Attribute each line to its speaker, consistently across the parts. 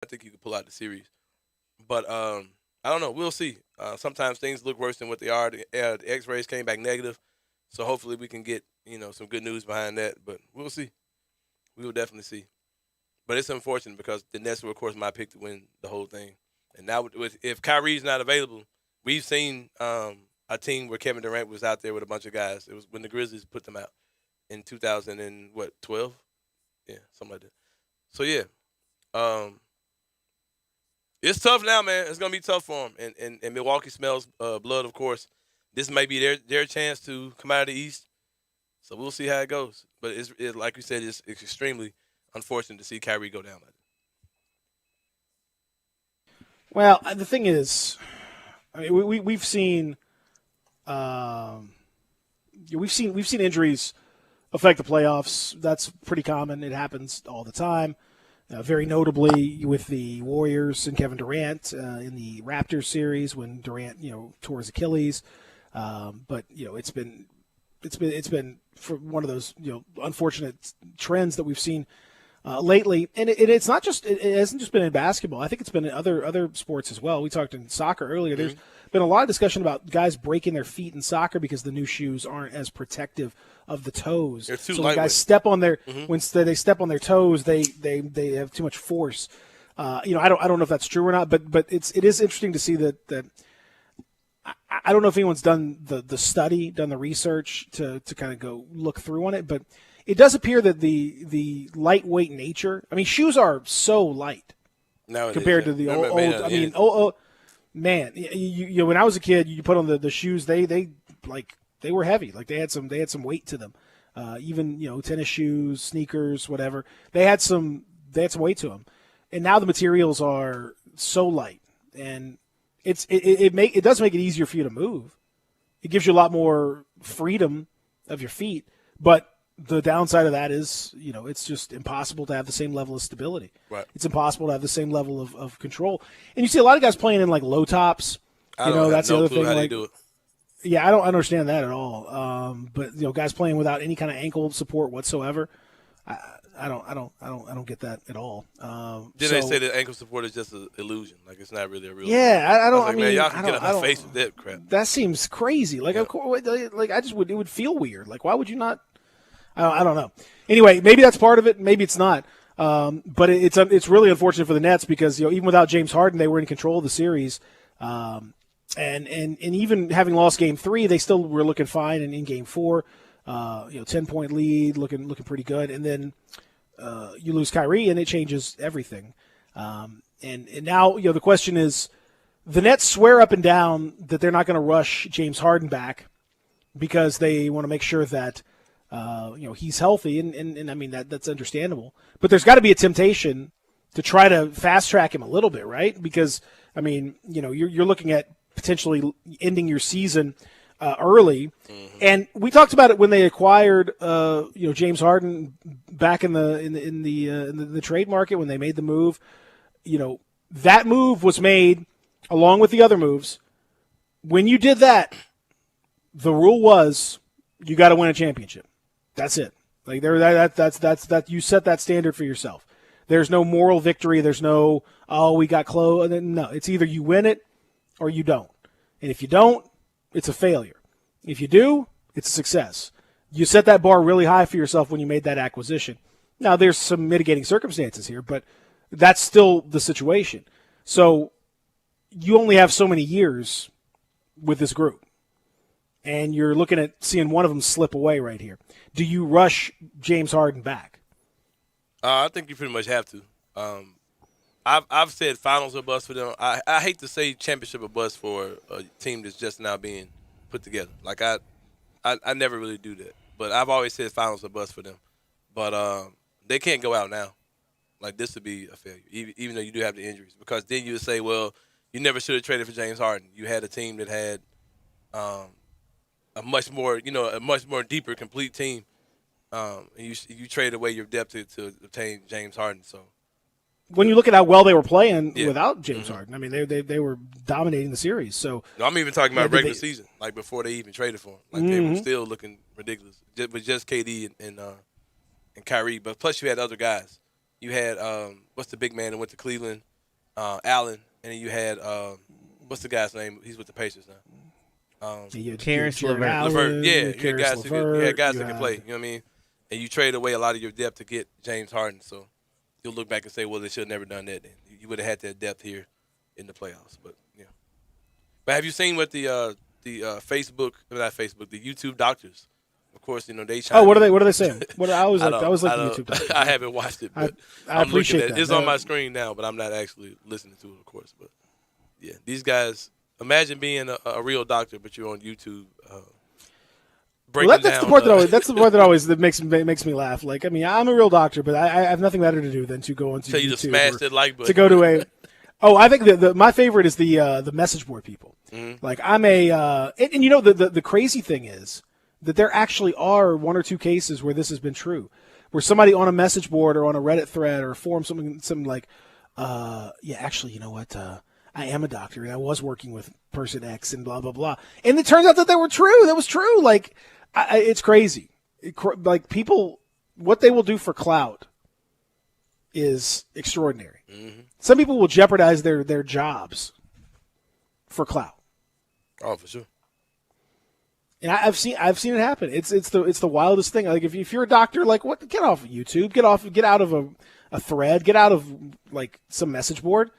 Speaker 1: I think you could pull out the series. But I don't know. We'll see. Sometimes things look worse than what they are. The X-rays came back negative, so hopefully we can get some good news behind that. But we'll see. We will definitely see. But it's unfortunate because the Nets were, of course, my pick to win the whole thing. And now, if Kyrie's not available, we've seen a team where Kevin Durant was out there with a bunch of guys. It was when the Grizzlies put them out in 2000 and what 12, yeah, something like that. So yeah, um, it's tough now, man. It's gonna be tough for them. And Milwaukee smells blood, of course. This may be their chance to come out of the East. So we'll see how it goes. But like you said, it's extremely unfortunate to see Kyrie go down like that.
Speaker 2: Well, the thing is, I mean, we've seen, um, we've seen injuries affect the playoffs. That's pretty common. It happens all the time. Very notably with the Warriors and Kevin Durant in the Raptors series when Durant, tore his Achilles. But it's been for one of those unfortunate trends that we've seen lately, and it's not just it hasn't just been in basketball. I think it's been in other sports as well. We talked in soccer earlier. There's been a lot of discussion about guys breaking their feet in soccer because the new shoes aren't as protective of the toes.
Speaker 1: They're too
Speaker 2: So when
Speaker 1: lightweight.
Speaker 2: guys step on their when they step on their toes, they have too much force. I don't know if that's true or not, but it is interesting to see that. I don't know if anyone's done the study, done the research to kind of go look through on it, but it does appear that the lightweight nature. I mean, shoes are so light
Speaker 1: Nowadays,
Speaker 2: compared
Speaker 1: yeah.
Speaker 2: to the
Speaker 1: They're
Speaker 2: old.
Speaker 1: made out of
Speaker 2: I mean,
Speaker 1: anything.
Speaker 2: man, when I was a kid, you put on the shoes. They like they were heavy. Like they had some weight to them. Even tennis shoes, sneakers, whatever. They had some weight to them, and now the materials are so light, and it does make it easier for you to move. It gives you a lot more freedom of your feet, but the downside of that is, it's just impossible to have the same level of stability.
Speaker 1: Right.
Speaker 2: It's impossible to have the same level of control. And you see a lot of guys playing in like low tops.
Speaker 1: I don't have
Speaker 2: That's the
Speaker 1: no
Speaker 2: other
Speaker 1: clue
Speaker 2: thing.
Speaker 1: how they
Speaker 2: Like,
Speaker 1: do it.
Speaker 2: yeah, I don't understand that at all. But guys playing without any kind of ankle support whatsoever. I don't get that at all.
Speaker 1: Then they say that ankle support is just an illusion, like it's not really a real thing.
Speaker 2: Yeah, I
Speaker 1: I
Speaker 2: don't.
Speaker 1: was like,
Speaker 2: I mean,
Speaker 1: man, y'all
Speaker 2: I
Speaker 1: can
Speaker 2: don't.
Speaker 1: get
Speaker 2: I
Speaker 1: on my
Speaker 2: don't.
Speaker 1: face with that crap.
Speaker 2: That seems crazy. Like,
Speaker 1: Yeah.
Speaker 2: of course, like it would feel weird. Like, why would you not? I don't know. Anyway, maybe that's part of it. Maybe it's not. But it's really unfortunate for the Nets because even without James Harden, they were in control of the series. And even having lost Game 3, they still were looking fine. And in Game 4, 10-point lead, looking pretty good. And then you lose Kyrie, and it changes everything. And now the question is, the Nets swear up and down that they're not going to rush James Harden back because they want to make sure that he's healthy, and I mean that's understandable. But there's got to be a temptation to try to fast track him a little bit, right? Because I mean, you're looking at potentially ending your season early, and we talked about it when they acquired James Harden back in the trade market when they made the move. That move was made along with the other moves. When you did that, the rule was you got to win a championship. That's it. Like that's you set that standard for yourself. There's no moral victory. There's no we got close. No, it's either you win it or you don't. And if you don't, it's a failure. If you do, it's a success. You set that bar really high for yourself when you made that acquisition. Now there's some mitigating circumstances here, but that's still the situation. So you only have so many years with this group. And you're looking at seeing one of them slip away right here. Do you rush James Harden back?
Speaker 1: I think you pretty much have to. I've said finals are bust for them. I hate to say championship or bust for a team that's just now being put together. Like I never really do that. But I've always said finals are bust for them. But they can't go out now. Like this would be a failure, even though you do have the injuries. Because then you would say, well, you never should have traded for James Harden. You had a team that had a much more deeper, complete team. And you trade away your depth to obtain James Harden. So
Speaker 2: When you look at how well they were playing
Speaker 1: Yeah.
Speaker 2: without James Harden, I mean, they were dominating the series. So
Speaker 1: no, I'm even talking
Speaker 2: Yeah,
Speaker 1: about
Speaker 2: did
Speaker 1: regular
Speaker 2: they-
Speaker 1: season, like before they even traded for him. Like they were still looking ridiculous with just KD and Kyrie. But plus you had other guys. You had what's the big man that went to Cleveland? Allen, and then you had what's the guy's name? He's with the Pacers now.
Speaker 3: Terrence LeVert.
Speaker 1: LeVert, yeah, you had guys, that can
Speaker 2: have-
Speaker 1: play. You know what I mean? And you trade away a lot of your depth to get James Harden. So you'll look back and say, well, they should have never done that. Then you would have had that depth here in the playoffs. But yeah. But have you seen what the Facebook, not Facebook, the YouTube doctors? Of course, you know they.
Speaker 2: Oh, what are they saying? I was like the
Speaker 1: don't-
Speaker 2: YouTube doctor.
Speaker 1: I haven't watched it, but
Speaker 2: I
Speaker 1: I'm
Speaker 2: appreciate
Speaker 1: looking at it.
Speaker 2: that.
Speaker 1: It's on my screen now, but I'm not actually listening to it, of course. But yeah, these guys. Imagine being a real doctor, but you're on YouTube.
Speaker 2: That's the part that always makes me laugh. Like, I mean, I'm a real doctor, but I have nothing better to do than to go onto
Speaker 1: tell
Speaker 2: YouTube.
Speaker 1: you to smash that like button.
Speaker 2: To go to a. Oh, I think my favorite is the message board people.
Speaker 1: Mm-hmm.
Speaker 2: Like, I'm and you know the crazy thing is that there actually are one or two cases where this has been true, where somebody on a message board or on a Reddit thread or a forum something like, yeah, actually, you know what. I am a doctor, and I was working with person X, and blah blah blah. And it turns out that was true. That was true. Like, it's crazy. Like, people, what they will do for clout is extraordinary.
Speaker 1: Mm-hmm.
Speaker 2: Some people will jeopardize their jobs for clout.
Speaker 1: Oh, for sure.
Speaker 2: And I've seen it happen. It's the wildest thing. Like, if you're a doctor, like, what? Get off of YouTube. Get out of a thread. Get out of like some message board.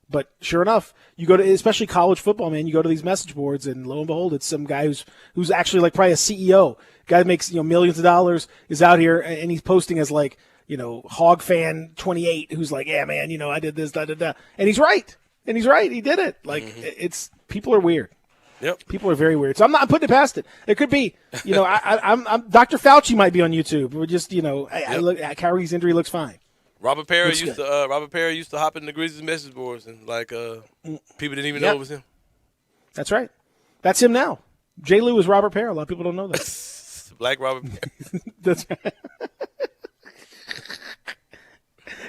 Speaker 2: But sure enough, you go to, especially college football, man, you go to these message boards, and lo and behold, it's some guy who's actually like probably a CEO. Guy that makes millions of dollars, is out here, and he's posting as like, Hog Fan 28, who's like, yeah, man, I did this, da da da, and he's right, he did it. Like, it's, people are weird.
Speaker 1: Yep.
Speaker 2: People are very weird. So I'm putting it past it. It could be, I'm Dr. Fauci might be on YouTube. We're just, I look, Kyrie's injury looks fine.
Speaker 1: Robert Perry used to hop in the Grizzlies message boards, and like people didn't even know it was him.
Speaker 2: That's right. That's him now. J. Lou is Robert Perry. A lot of people don't know that.
Speaker 1: Black Robert Perry.
Speaker 2: That's right.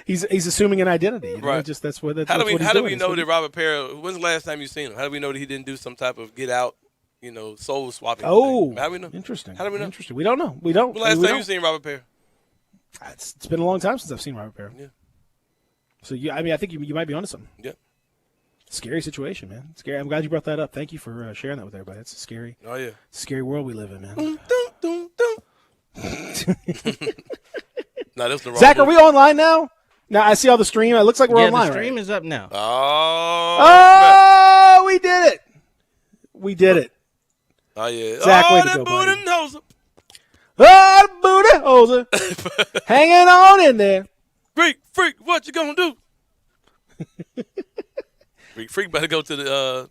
Speaker 2: He's assuming an identity.
Speaker 1: Right.
Speaker 2: That's what he's
Speaker 1: How do we
Speaker 2: doing.
Speaker 1: know that Robert Perry? When's the last time you seen him? How do we know that he didn't do some type of get out, soul swapping? thing? How do we know?
Speaker 2: Interesting.
Speaker 1: How do we know?
Speaker 2: Interesting. We don't know. We don't.
Speaker 1: When last time you seen Robert Perry?
Speaker 2: It's been a long time since I've seen Robert Perry.
Speaker 1: Yeah.
Speaker 2: So I think you might be onto something.
Speaker 1: Yeah.
Speaker 2: Scary situation, man. Scary. I'm glad you brought that up. Thank you for sharing that with everybody. It's a scary.
Speaker 1: Oh yeah.
Speaker 2: Scary world we live in, man.
Speaker 1: Dum, dum, dum. No, that's the wrong.
Speaker 2: Zach, are we online now? Now I see all the stream. It looks like we're online.
Speaker 3: The stream
Speaker 2: right?
Speaker 3: is up now.
Speaker 2: Oh, we did it. We did it.
Speaker 1: Oh yeah.
Speaker 2: Zach, way to
Speaker 1: that
Speaker 2: go,
Speaker 1: booty
Speaker 2: buddy.
Speaker 1: knows it.
Speaker 2: Oh, the booty hoser. Hanging on in there.
Speaker 1: Freak, what you gonna do? Freak better go to the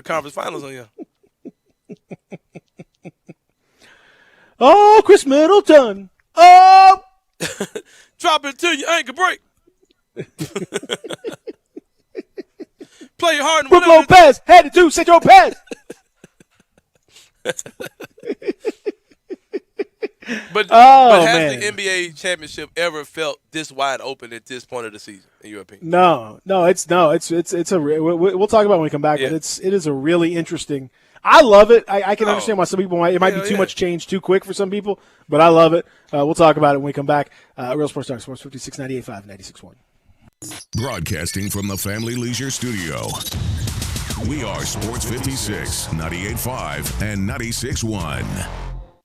Speaker 1: conference finals on you.
Speaker 2: Oh, Chris Middleton. Oh.
Speaker 1: Drop it to your ankle break. Play it hard and
Speaker 2: Brook
Speaker 1: whatever.
Speaker 2: Lopez headed to Central Pez.
Speaker 1: But
Speaker 2: Oh,
Speaker 1: has
Speaker 2: man.
Speaker 1: the NBA championship ever felt this wide open at this point of the season, in your opinion?
Speaker 2: No, it's we'll talk about it when we come back.
Speaker 1: Yeah.
Speaker 2: But it is a really interesting. I love it. I can understand why some people it might be too
Speaker 1: yeah.
Speaker 2: much change too quick for some people, but I love it. We'll talk about it when we come back. Real Sports Talk, Sports 56, 98.5, 96.1.
Speaker 4: Broadcasting from the Family Leisure Studio. We are Sports 56, 98.5, and 96.1.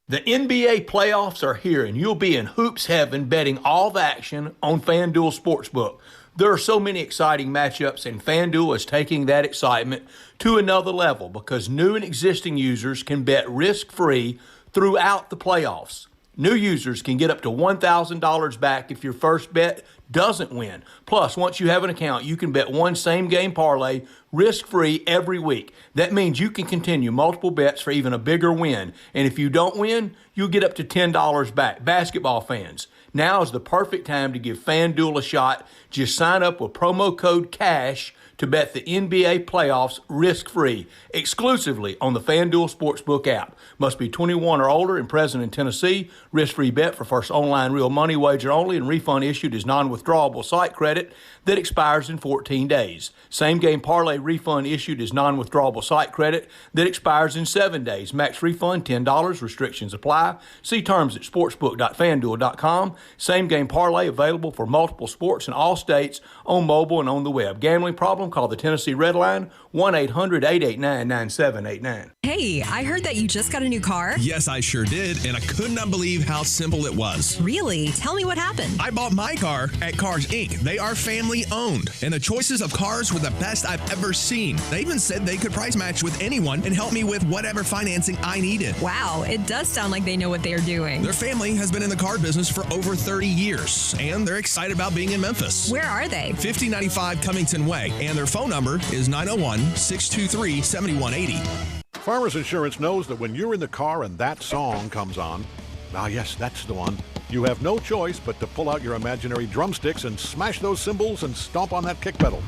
Speaker 5: The NBA playoffs are here, and you'll be in hoops heaven betting all the action on FanDuel Sportsbook. There are so many exciting matchups, and FanDuel is taking that excitement to another level because new and existing users can bet risk-free throughout the playoffs. New users can get up to $1,000 back if your first bet doesn't win. Plus, once you have an account, you can bet one same-game parlay risk-free every week. That means you can continue multiple bets for even a bigger win. And if you don't win, you'll get up to $10 back. Basketball fans, now is the perfect time to give FanDuel a shot. Just sign up with promo code CASH to bet the NBA playoffs risk-free, exclusively on the FanDuel Sportsbook app. Must be 21 or older and present in Tennessee. Risk-free bet for first online real money wager only, and refund issued as non-withdrawable non-withdrawable site credit that expires in 14 days. Same-game parlay refund issued is non-withdrawable site credit that expires in 7 days. Max refund $10. Restrictions apply. See terms at sportsbook.fanduel.com. Same-game parlay available for multiple sports in all states on mobile and on the web. Gambling problem? Call the Tennessee Red Line, 1-800-889-9789.
Speaker 6: Hey, I heard that you just got a new car.
Speaker 7: Yes, I sure did, and I could not believe how simple it was.
Speaker 6: Really? Tell me what happened.
Speaker 7: I bought my car at Cars Inc. They are family owned, and the choices of cars were the best I've ever seen. They even said they could price match with anyone and help me with whatever financing I needed.
Speaker 6: Wow, it does sound like they know what they are doing.
Speaker 7: Their family has been in the car business for over 30 years, and they're excited about being in Memphis.
Speaker 6: Where are they?
Speaker 7: 5095 Cummington Way, and their phone number is 901-623-7180.
Speaker 8: Farmers Insurance knows that when you're in the car and that song comes on, yes, that's the one, you have no choice but to pull out your imaginary drumsticks and smash those cymbals and stomp on that kick pedal,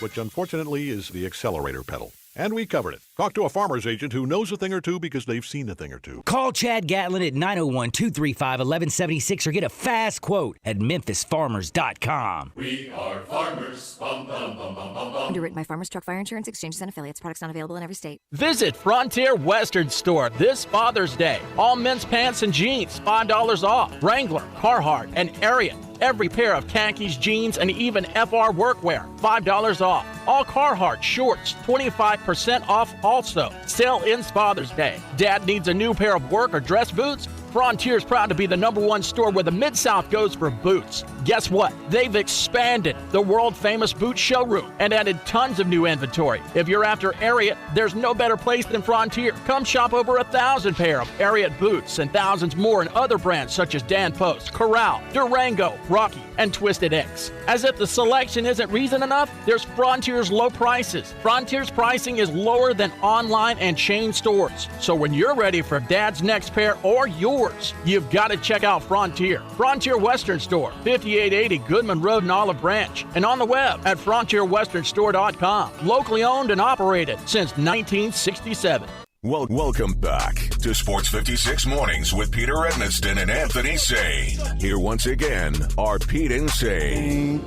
Speaker 8: which unfortunately is the accelerator pedal. And we covered it. Talk to a farmer's agent who knows a thing or two because they've seen a thing or two.
Speaker 3: Call Chad Gatlin at 901-235-1176 or get a fast quote at memphisfarmers.com.
Speaker 9: We are farmers. Bum, bum, bum, bum, bum, bum.
Speaker 10: Underwritten by Farmers Truck Fire Insurance Exchanges and Affiliates. Products not available in every state.
Speaker 11: Visit Frontier Western Store this Father's Day. All men's pants and jeans, $5 off. Wrangler, Carhartt, and Ariat. Every pair of khakis, jeans, and even FR workwear, $5 off. All Carhartt shorts, 25% off also. Sale ends Father's Day. Dad needs a new pair of work or dress boots? Frontier's proud to be the #1 store where the Mid-South goes for boots. Guess what? They've expanded the world-famous boot showroom and added tons of new inventory. If you're after Ariat, there's no better place than Frontier. Come shop over 1,000 pair of Ariat boots and thousands more in other brands such as Dan Post, Corral, Durango, Rocky, and Twisted X. As if the selection isn't reason enough, there's Frontier's low prices. Frontier's pricing is lower than online and chain stores. So when you're ready for Dad's next pair or yours, you've got to check out Frontier. Frontier Western Store, 5880 Goodman Road in Olive Branch, and on the web at frontierwesternstore.com. Locally owned and operated since 1967.
Speaker 4: Welcome back to Sports 56 Mornings with Peter Edmiston and Anthony Sane. Here once again are Pete and Sane.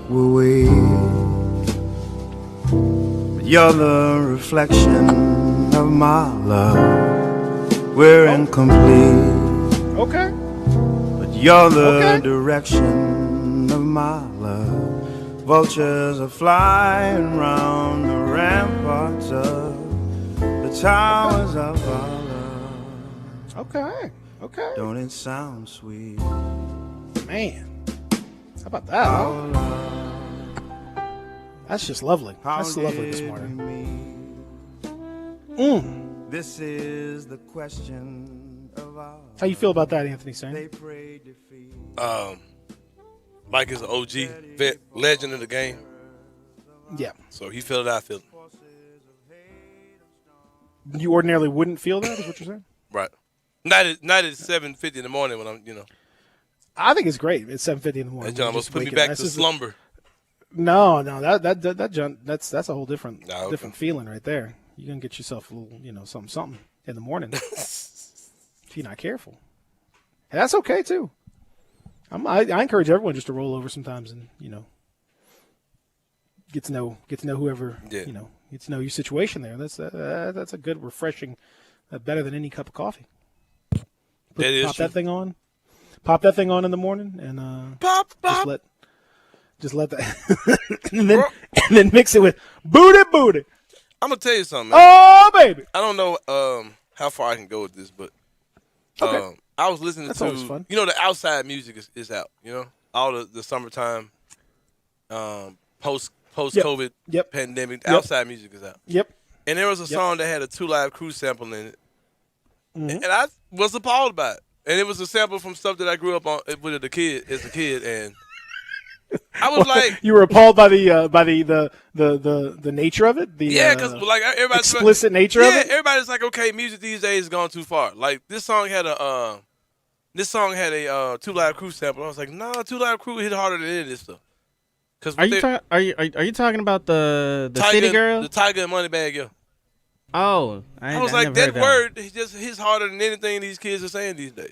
Speaker 12: You're the reflection of my love. We're incomplete.
Speaker 2: Okay.
Speaker 12: But you're the direction of my love. Vultures are flying round the ramparts of the towers of our love.
Speaker 2: Okay.
Speaker 12: Don't it sound sweet?
Speaker 2: Man. How about that, huh? That's just lovely. That's lovely this morning.
Speaker 12: This is the question.
Speaker 2: How you feel about that, Anthony Sane?
Speaker 1: Mike is an OG, vet, legend of the game.
Speaker 2: Yeah.
Speaker 1: So he feel it, I feel it.
Speaker 2: You ordinarily wouldn't feel that, is what you're saying?
Speaker 1: Right. Not at 7:50 in the morning when I'm,
Speaker 2: I think it's great. It's 7:50 in the morning.
Speaker 1: That John must put me back to slumber.
Speaker 2: No, that John, that's a whole different feeling right there. You're gonna get yourself a little, something in the morning if you're not careful. And that's okay too. I encourage everyone just to roll over sometimes and get to know whoever get to know your situation there. That's a good, refreshing, better than any cup of coffee. Pop that thing on. Pop that thing on in the morning and
Speaker 1: pop.
Speaker 2: Just let that and then mix it with booty.
Speaker 1: I'm gonna tell you something, man.
Speaker 2: Oh baby.
Speaker 1: I don't know how far I can go with this, but I was listening
Speaker 2: That's
Speaker 1: to
Speaker 2: always fun.
Speaker 1: the outside music is out, all the summertime post COVID pandemic, the outside music is out.
Speaker 2: Yep.
Speaker 1: And there was a song that had a 2 Live Crew sample in it. And I was appalled by it. And it was a sample from stuff that I grew up on with as a kid, and I was like,
Speaker 2: you were appalled by the nature of it.
Speaker 1: Because like everybody's
Speaker 2: explicit nature of it.
Speaker 1: Everybody's like, okay, music these days has gone too far. Like this song had a 2 Live Crew sample. I was like, nah, 2 Live Crew hit harder than any of this stuff.
Speaker 3: Are you talking about the
Speaker 1: Tiger,
Speaker 3: City Girl?
Speaker 1: the Tiger and Moneybagg Yo?
Speaker 3: Oh,
Speaker 1: I was like, that word just hits harder than anything these kids are saying these days.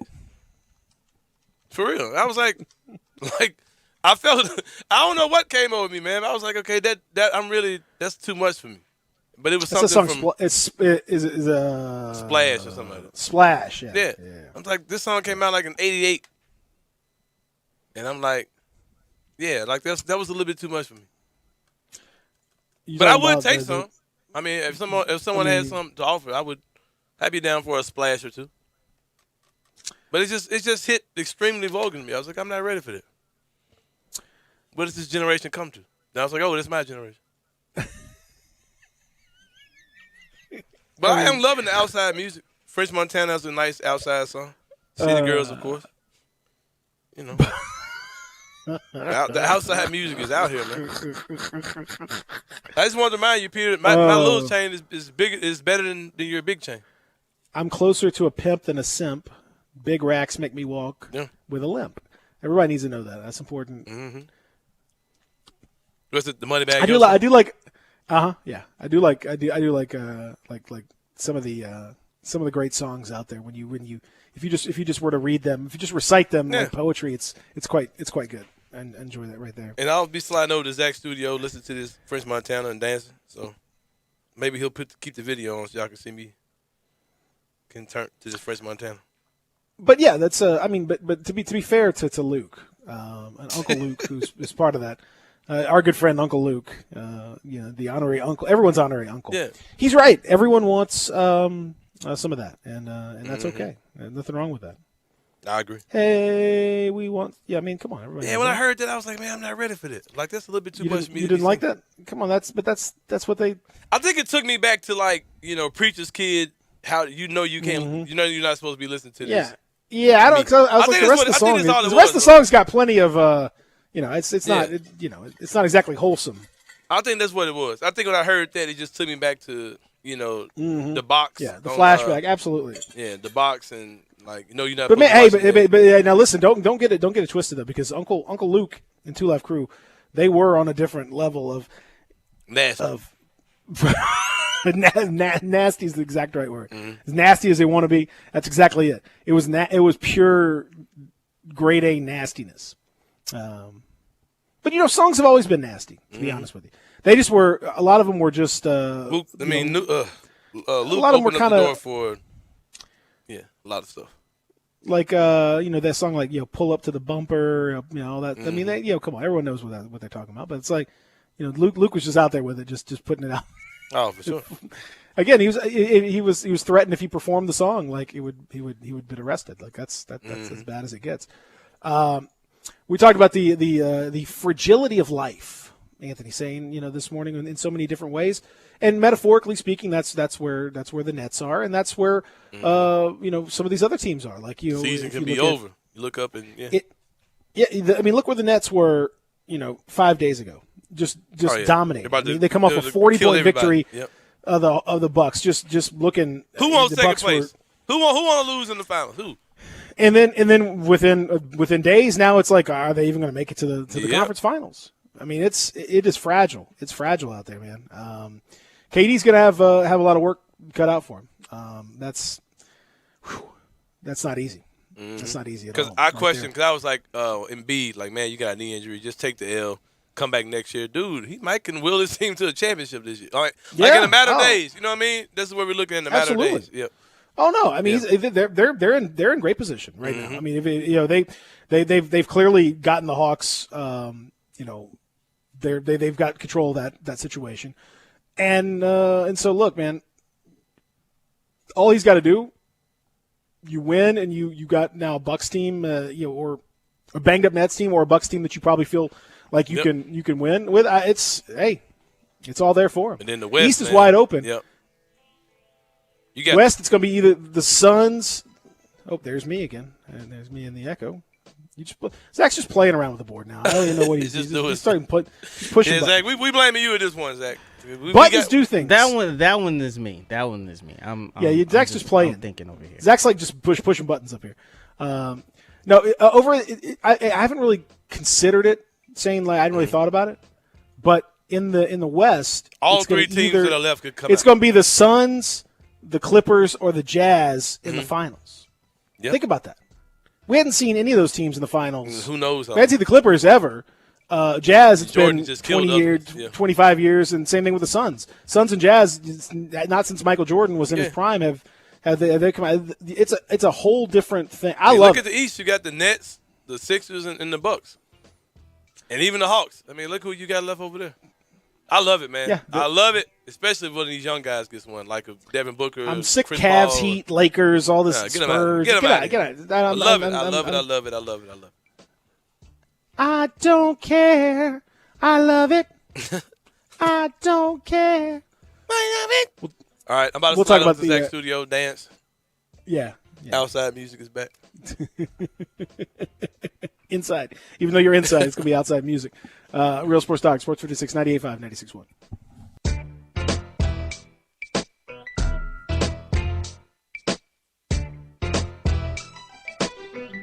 Speaker 1: For real, I was like, I felt I don't know what came over me, man. I was like, okay, that's too much for me. But it was
Speaker 2: It's
Speaker 1: something
Speaker 2: a song.
Speaker 1: from
Speaker 2: Is
Speaker 1: Splash or something like that.
Speaker 2: Splash. Yeah.
Speaker 1: Yeah. I'm like, this song came out like in '88, and I'm like, yeah, like that was a little bit too much for me. But I would take some. I mean, if someone had something to offer, I'd be down for a splash or two. But it just hit extremely vulgar to me. I was like, I'm not ready for that. What does this generation come to? And I was like, oh, this is my generation. But I am loving the outside music. French Montana has a nice outside song. City Girls, of course. You know. The outside music is out here, man. I just wanted to remind you, Peter, my little chain is better than your big chain.
Speaker 2: I'm closer to a pimp than a simp. Big racks make me walk with a limp. Everybody needs to know that. That's important.
Speaker 1: Mm-hmm. What's it? The Money Bag?
Speaker 2: I do like some of the great songs out there. If you just were to read them, if you just recite them like poetry, it's quite good. And enjoy that right there.
Speaker 1: And I'll be sliding over to Zach's studio, listen to this French Montana and dancing. So maybe he'll keep the video on so y'all can see me can turn to this French Montana.
Speaker 2: But yeah, that's but to be fair to Luke, and Uncle Luke, who's part of that, our good friend Uncle Luke, the honorary uncle, everyone's honorary uncle. Yeah. He's right. Everyone wants some of that, and that's okay. There's nothing wrong with that.
Speaker 1: I agree.
Speaker 2: Hey, we want. Yeah, I mean, come on, everybody.
Speaker 1: Yeah, when I heard that, I was like, man, I'm not ready for this. Like, that's a little bit too much for me.
Speaker 2: You didn't like that? Come on, that's what they.
Speaker 1: I think it took me back to Preacher's Kid. How you can't, you're not supposed to be listening to this.
Speaker 2: Yeah, I don't. I was like the rest of the song. The rest of the song's got plenty of, it's not, it's not exactly wholesome.
Speaker 1: I think that's what it was. I think when I heard that, it just took me back to, the box.
Speaker 2: Yeah, the flashback, absolutely.
Speaker 1: Yeah, the box and you're not.
Speaker 2: But man, but now listen, don't get it twisted though, because Uncle Luke and Two Live Crew, they were on a different level of
Speaker 1: nasty.
Speaker 2: Nasty is the exact right word. Mm-hmm. As nasty as they want to be, that's exactly it. It was pure grade A nastiness. But songs have always been nasty. To be honest with you, they just were. A lot of them were just.
Speaker 1: Luke Luke
Speaker 2: a lot of them were
Speaker 1: kind of for. Yeah, a lot of stuff.
Speaker 2: Like that song, like pull up to the bumper, all that. Mm-hmm. I mean, come on, everyone knows what they're talking about. But it's like, Luke was just out there with it, just putting it out.
Speaker 1: Oh, for sure.
Speaker 2: Again, he was threatened if he performed the song, like he would be arrested. Like that's as bad as it gets. We talked about the fragility of life, Anthony saying this morning in so many different ways, and metaphorically speaking, that's where the Nets are, and that's where some of these other teams are. Like
Speaker 1: season can be over. You look up and
Speaker 2: look where the Nets were 5 days ago. Just dominating. They come off a 40-point victory of the Bucks. Just looking.
Speaker 1: Who wants second place? Who want to lose in the finals? Who?
Speaker 2: And then within days now, it's like, are they even going to make it to the conference finals? I mean, it is fragile. It's fragile out there, man. KD's going to have a lot of work cut out for him. That's not easy. Mm-hmm. That's not easy at all.
Speaker 1: Because I questioned, because I was like, Embiid, like, man, you got a knee injury. Just take the L. Come back next year. Dude, he might can will his team to a championship this year. All right. Like in a matter of days. You know what I mean? This is what we're looking at in a matter of days. Yep.
Speaker 2: Oh no, I mean they're in great position right now. I mean, they've clearly gotten the Hawks. They've got control of that situation, and so look, man. All he's got to do, you win, and you got now a Bucks team, or a banged up Nets team, or a Bucks team that you probably feel like you can win with. It's all there for him.
Speaker 1: And then the West,
Speaker 2: East is wide open.
Speaker 1: Yep.
Speaker 2: West, it's going to be either the Suns. Oh, there's me again. And there's me in the echo. Zach's just playing around with the board now. I don't even know what he's doing. He's starting pushing.
Speaker 1: Yeah, Zach, we blaming you at this one, Zach.
Speaker 2: Buttons do things.
Speaker 3: That one is me.
Speaker 2: Zach's just playing.
Speaker 3: I'm thinking over here.
Speaker 2: Zach's like just pushing buttons up here. I haven't really considered it. Saying like I hadn't really thought about it, but in the West,
Speaker 1: all three teams that are left could come.
Speaker 2: It's going to be the Suns, the Clippers, or the Jazz in the finals. Yep. Think about that. We hadn't seen any of those teams in the finals.
Speaker 1: Who knows?
Speaker 2: We hadn't seen the Clippers ever. Jazz, it's
Speaker 1: Jordan
Speaker 2: been
Speaker 1: just
Speaker 2: 20
Speaker 1: killed
Speaker 2: years,
Speaker 1: others, yeah.
Speaker 2: 25 years, and same thing with the Suns. Suns and Jazz, not since Michael Jordan was in his prime, have they come out. It's a whole different thing. I love
Speaker 1: look at the East. You got the Nets, the Sixers, and the Bucks, and even the Hawks. I mean, look who you got left over there. I love it, man.
Speaker 2: Yeah,
Speaker 1: I love it, especially when these young guys gets one, like a Devin Booker.
Speaker 2: I'm sick.
Speaker 1: Chris
Speaker 2: Cavs,
Speaker 1: Paul.
Speaker 2: Heat, Lakers, all this
Speaker 1: Get them out.
Speaker 2: Spurs.
Speaker 1: Get them out.
Speaker 2: Get out.
Speaker 1: I love it. I love it. I love it. I love it.
Speaker 2: I don't care. I love it. I don't care.
Speaker 1: I love it. All right, I'm about to
Speaker 2: We'll
Speaker 1: slide
Speaker 2: talk
Speaker 1: up
Speaker 2: about
Speaker 1: to
Speaker 2: the
Speaker 1: Zach Studio dance.
Speaker 2: Yeah.
Speaker 1: Outside music is back.
Speaker 2: Inside. Even though you're inside, it's going to be outside music. Real Sports Talk, Sports 56, 98.5, 96.1.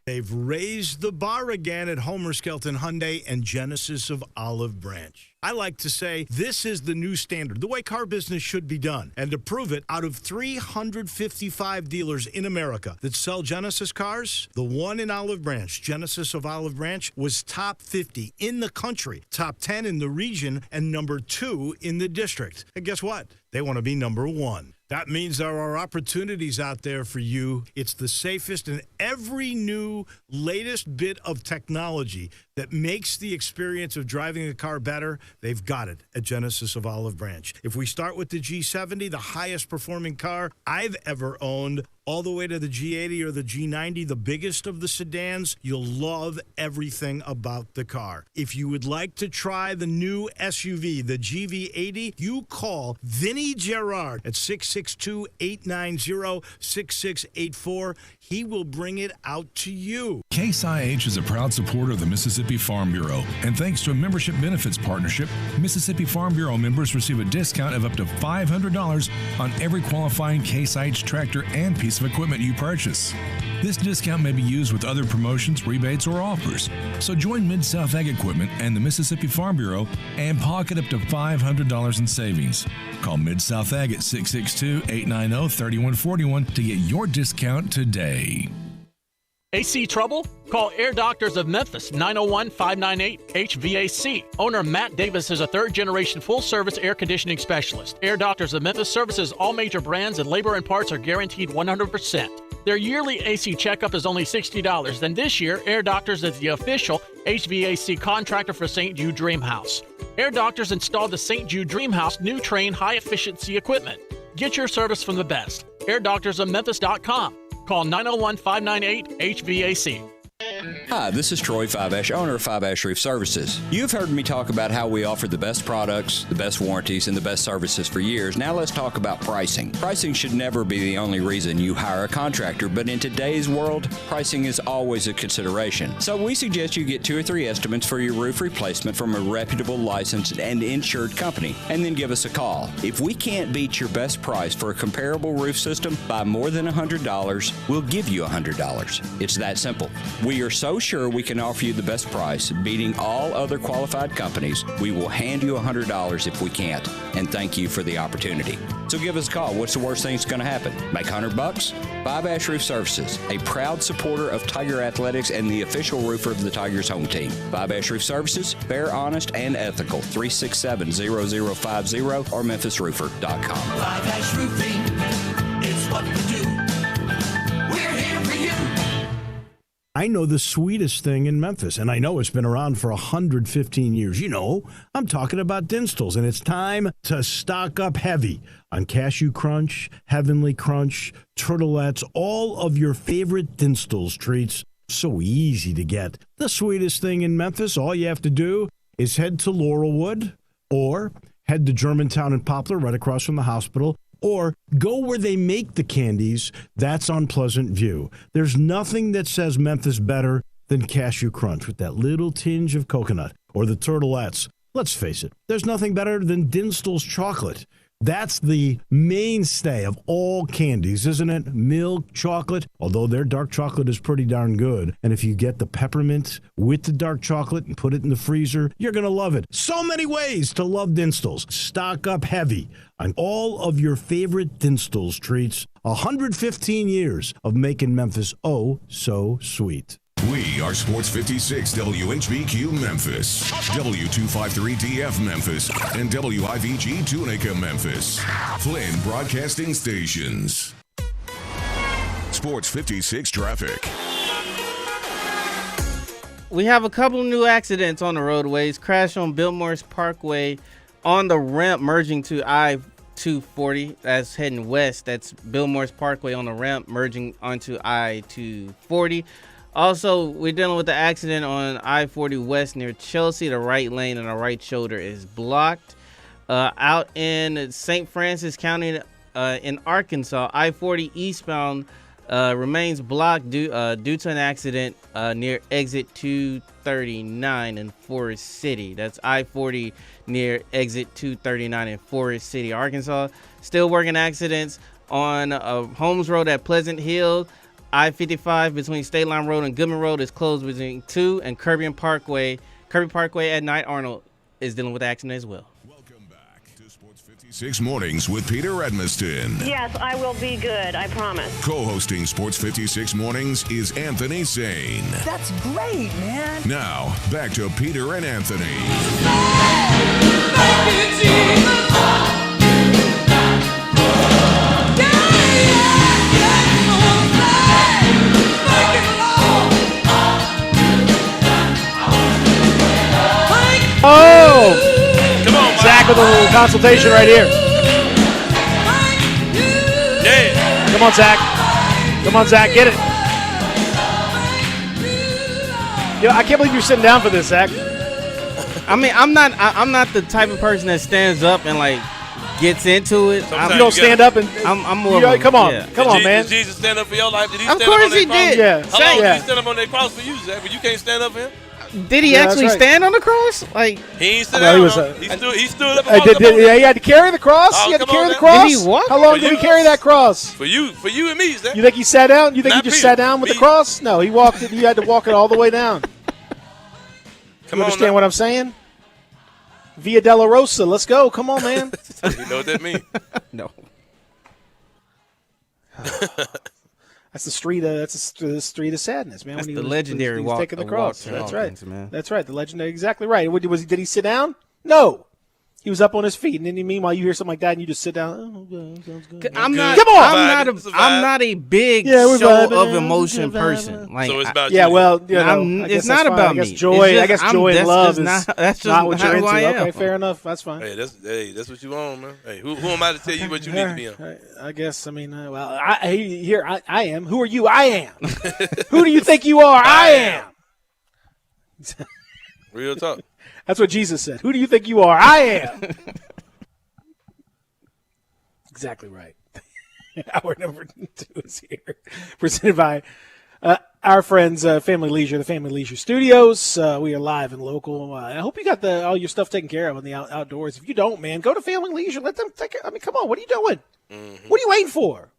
Speaker 13: They've raised the bar again at Homer Skelton Hyundai and Genesis of Olive Branch. I like to say this is the new standard, the way car business should be done. And to prove it, out of 355 dealers in America that sell Genesis cars, the one in Olive Branch, Genesis of Olive Branch, was top 50 in the country, top 10 in the region, and number 2 in the district. And guess what? They want to be number 1. That means there are opportunities out there for you. It's the safest and every new latest bit of technology that makes the experience of driving a car better. They've got it at Genesis of Olive Branch. If we start with the G70, the highest performing car I've ever owned, all the way to the G80 or the G90, the biggest of the sedans, you'll love everything about the car. If you would like to try the new SUV, the GV80, you call Vinny Gerard at 662-890-6684. He will bring it out to you.
Speaker 4: Case IH is a proud supporter of the Mississippi Farm Bureau, and thanks to a membership benefits partnership, Mississippi Farm Bureau members receive a discount of up to $500 on every qualifying Case IH tractor and piece of equipment you purchase. This discount may be used with other promotions, rebates, or offers. So join Mid-South Ag Equipment and the Mississippi Farm Bureau and pocket up to $500 in savings. Call Mid-South Ag at 662-890-3141 to get your discount today.
Speaker 11: AC trouble? Call Air Doctors of Memphis, 901-598-HVAC. Owner Matt Davis is a third-generation full-service air conditioning specialist. Air Doctors of Memphis services all major brands, and labor and parts are guaranteed 100%. Their yearly AC checkup is only $60. Then this year, Air Doctors is the official HVAC contractor for St. Jude Dream House. Air Doctors installed the St. Jude Dream House new Train high-efficiency equipment. Get your service from the best. AirDoctorsOfMemphis.com. Call 901-598-HVAC.
Speaker 14: Hi, this is Troy Five-Ash, owner of Five-Ash Roof Services. You've heard me talk about how we offer the best products, the best warranties, and the best services for years. Now let's talk about pricing. Pricing should never be the only reason you hire a contractor, but in today's world, pricing is always a consideration. So we suggest you get 2 or 3 estimates for your roof replacement from a reputable, licensed, and insured company, and then give us a call. If we can't beat your best price for a comparable roof system by more than $100, we'll give you $100. It's that simple. We are so sure we can offer you the best price, beating all other qualified companies, we will hand you $100 if we can't, and thank you for the opportunity. So give us a call. What's the worst thing that's going to happen? Make $100? Five-Ash Roof Services, a proud supporter of Tiger Athletics and the official roofer of the Tigers home team. Five-Ash Roof Services, fair, honest, and ethical. 367-0050 or memphisroofer.com.
Speaker 9: Five-Ash Roofing, it's what we do. We're here for you.
Speaker 13: I know the sweetest thing in Memphis, and I know it's been around for 115 years. You know, I'm talking about Dinstall's, and it's time to stock up heavy on Cashew Crunch, Heavenly Crunch, Turtlettes, all of your favorite Dinstall's treats. So easy to get. The sweetest thing in Memphis, all you have to do is head to Laurelwood or head to Germantown and Poplar right across from the hospital, or go where they make the candies. That's on Pleasant View. There's nothing that says Memphis better than Cashew Crunch with that little tinge of coconut, or the Turtlettes. Let's face it, there's nothing better than Dinstall's chocolate. That's the mainstay of all candies, isn't it? Milk chocolate, although their dark chocolate is pretty darn good. And if you get the peppermint with the dark chocolate and put it in the freezer, you're going to love it. So many ways to love Dinstall's. Stock up heavy on all of your favorite Dinstall's treats. 115 years of making Memphis oh so sweet.
Speaker 4: We are Sports 56 WHBQ Memphis, W253DF Memphis, and WIVG Tunica Memphis. Flynn Broadcasting Stations. Sports 56 traffic.
Speaker 3: We have a couple new accidents on the roadways. Crash on Biltmore's Parkway on the ramp merging to I-240. That's heading west. That's Biltmore's Parkway on the ramp merging onto I-240. Also, we're dealing with the accident on I-40 west near Chelsea. The right lane and the right shoulder is blocked. Out in St. Francis County in Arkansas, I-40 eastbound remains blocked due to an accident near exit 239 in Forest City. That's I-40 near exit 239 in Forest City, Arkansas. Still working accidents on Holmes Road at Pleasant Hill. I-55 between State Line Road and Goodman Road is closed between 2, and Kirby Parkway at Night Arnold is dealing with accident as well.
Speaker 4: 6 Mornings with Peter Edmiston.
Speaker 15: Yes, I will be good, I promise.
Speaker 4: Co-hosting Sports 56 Mornings is Anthony Sane.
Speaker 9: That's great, man.
Speaker 4: Now, back to Peter and Anthony.
Speaker 2: Oh! Come on, Zach with a little consultation right here.
Speaker 1: Yeah.
Speaker 2: Come on, Zach. Come on, Zach. Get it. I can't believe you're sitting down for this, Zach.
Speaker 3: I mean, I'm not the type of person that stands up and like gets into it.
Speaker 2: You don't stand up and
Speaker 3: I'm more.
Speaker 2: Come on, man.
Speaker 1: Did Jesus stand up for your life? Did he
Speaker 3: Of
Speaker 1: stand
Speaker 3: course
Speaker 1: up on
Speaker 3: he
Speaker 1: that cross?
Speaker 3: did.
Speaker 2: Yeah.
Speaker 1: How long
Speaker 2: Yeah.
Speaker 1: did he stand up on that cross for you, Zach? But you can't stand up for him.
Speaker 3: Did he
Speaker 2: Yeah,
Speaker 3: actually
Speaker 2: that's right.
Speaker 3: stand on the cross? Like
Speaker 1: He ain't stood
Speaker 2: Well,
Speaker 1: down.
Speaker 2: he was,
Speaker 1: he stood up. Amongst them.
Speaker 2: he had to carry the cross.
Speaker 1: Oh,
Speaker 2: he had to
Speaker 1: come
Speaker 2: carry
Speaker 1: on
Speaker 2: the
Speaker 1: now.
Speaker 2: cross.
Speaker 3: Did he walk?
Speaker 2: How long
Speaker 1: For
Speaker 2: did he
Speaker 1: you.
Speaker 2: carry that cross?
Speaker 1: For you and me, Zach.
Speaker 2: You think he sat down? You think
Speaker 1: Not
Speaker 2: he just
Speaker 1: Peter.
Speaker 2: sat down with the
Speaker 1: Me.
Speaker 2: cross? No, he walked it. You had to walk it all the way down.
Speaker 1: Come
Speaker 2: You
Speaker 1: on
Speaker 2: understand
Speaker 1: now.
Speaker 2: what I'm saying? Via Della Rosa. Let's go. Come on, man.
Speaker 1: You know what that means?
Speaker 3: no.
Speaker 2: That's the street. The street of sadness, man.
Speaker 3: That's
Speaker 2: when
Speaker 3: the
Speaker 2: he was,
Speaker 3: legendary
Speaker 2: when he was
Speaker 3: walk.
Speaker 2: taking the
Speaker 3: walk
Speaker 2: cross.
Speaker 3: to
Speaker 2: That's
Speaker 3: Hawkins,
Speaker 2: right.
Speaker 3: man.
Speaker 2: That's right. The legendary. Exactly right. Did he sit down? No. He was up on his feet, and then meanwhile you hear something like that, and you just sit down. Oh, okay, sounds good.
Speaker 3: I'm
Speaker 1: Good.
Speaker 3: not.
Speaker 2: Come on.
Speaker 3: I'm not a big
Speaker 2: Yeah, we're
Speaker 3: show
Speaker 2: vibing.
Speaker 3: of emotion
Speaker 2: We're
Speaker 3: person.
Speaker 2: vibing.
Speaker 3: Like
Speaker 1: So it's about
Speaker 2: Yeah,
Speaker 1: you.
Speaker 2: well, you know,
Speaker 3: I'm-
Speaker 2: I guess
Speaker 3: it's
Speaker 2: that's
Speaker 3: not
Speaker 2: fine.
Speaker 3: about
Speaker 2: I guess
Speaker 3: me.
Speaker 2: joy.
Speaker 3: It's
Speaker 2: I guess
Speaker 3: just-
Speaker 2: joy and
Speaker 3: that's
Speaker 2: love
Speaker 3: just
Speaker 2: is
Speaker 3: not- that's just
Speaker 2: not what you're
Speaker 3: not who
Speaker 2: into.
Speaker 3: I am.
Speaker 2: Okay, fair enough. That's fine.
Speaker 1: Hey, that's what you want, man. Hey, who am I to tell you what you need to be on?
Speaker 2: I guess. I mean, well, I am. Who are you? I am. Who do you think you are? I am.
Speaker 1: Real talk.
Speaker 2: That's what Jesus said. Who do you think you are? I am. Exactly right. Hour number 2 is here. Presented by our friends, Family Leisure, the Family Leisure Studios. We are live and local. I hope you got all your stuff taken care of in the outdoors. If you don't, man, go to Family Leisure. Let them take it. I mean, come on. What are you doing?
Speaker 1: Mm-hmm.
Speaker 2: What are you waiting for?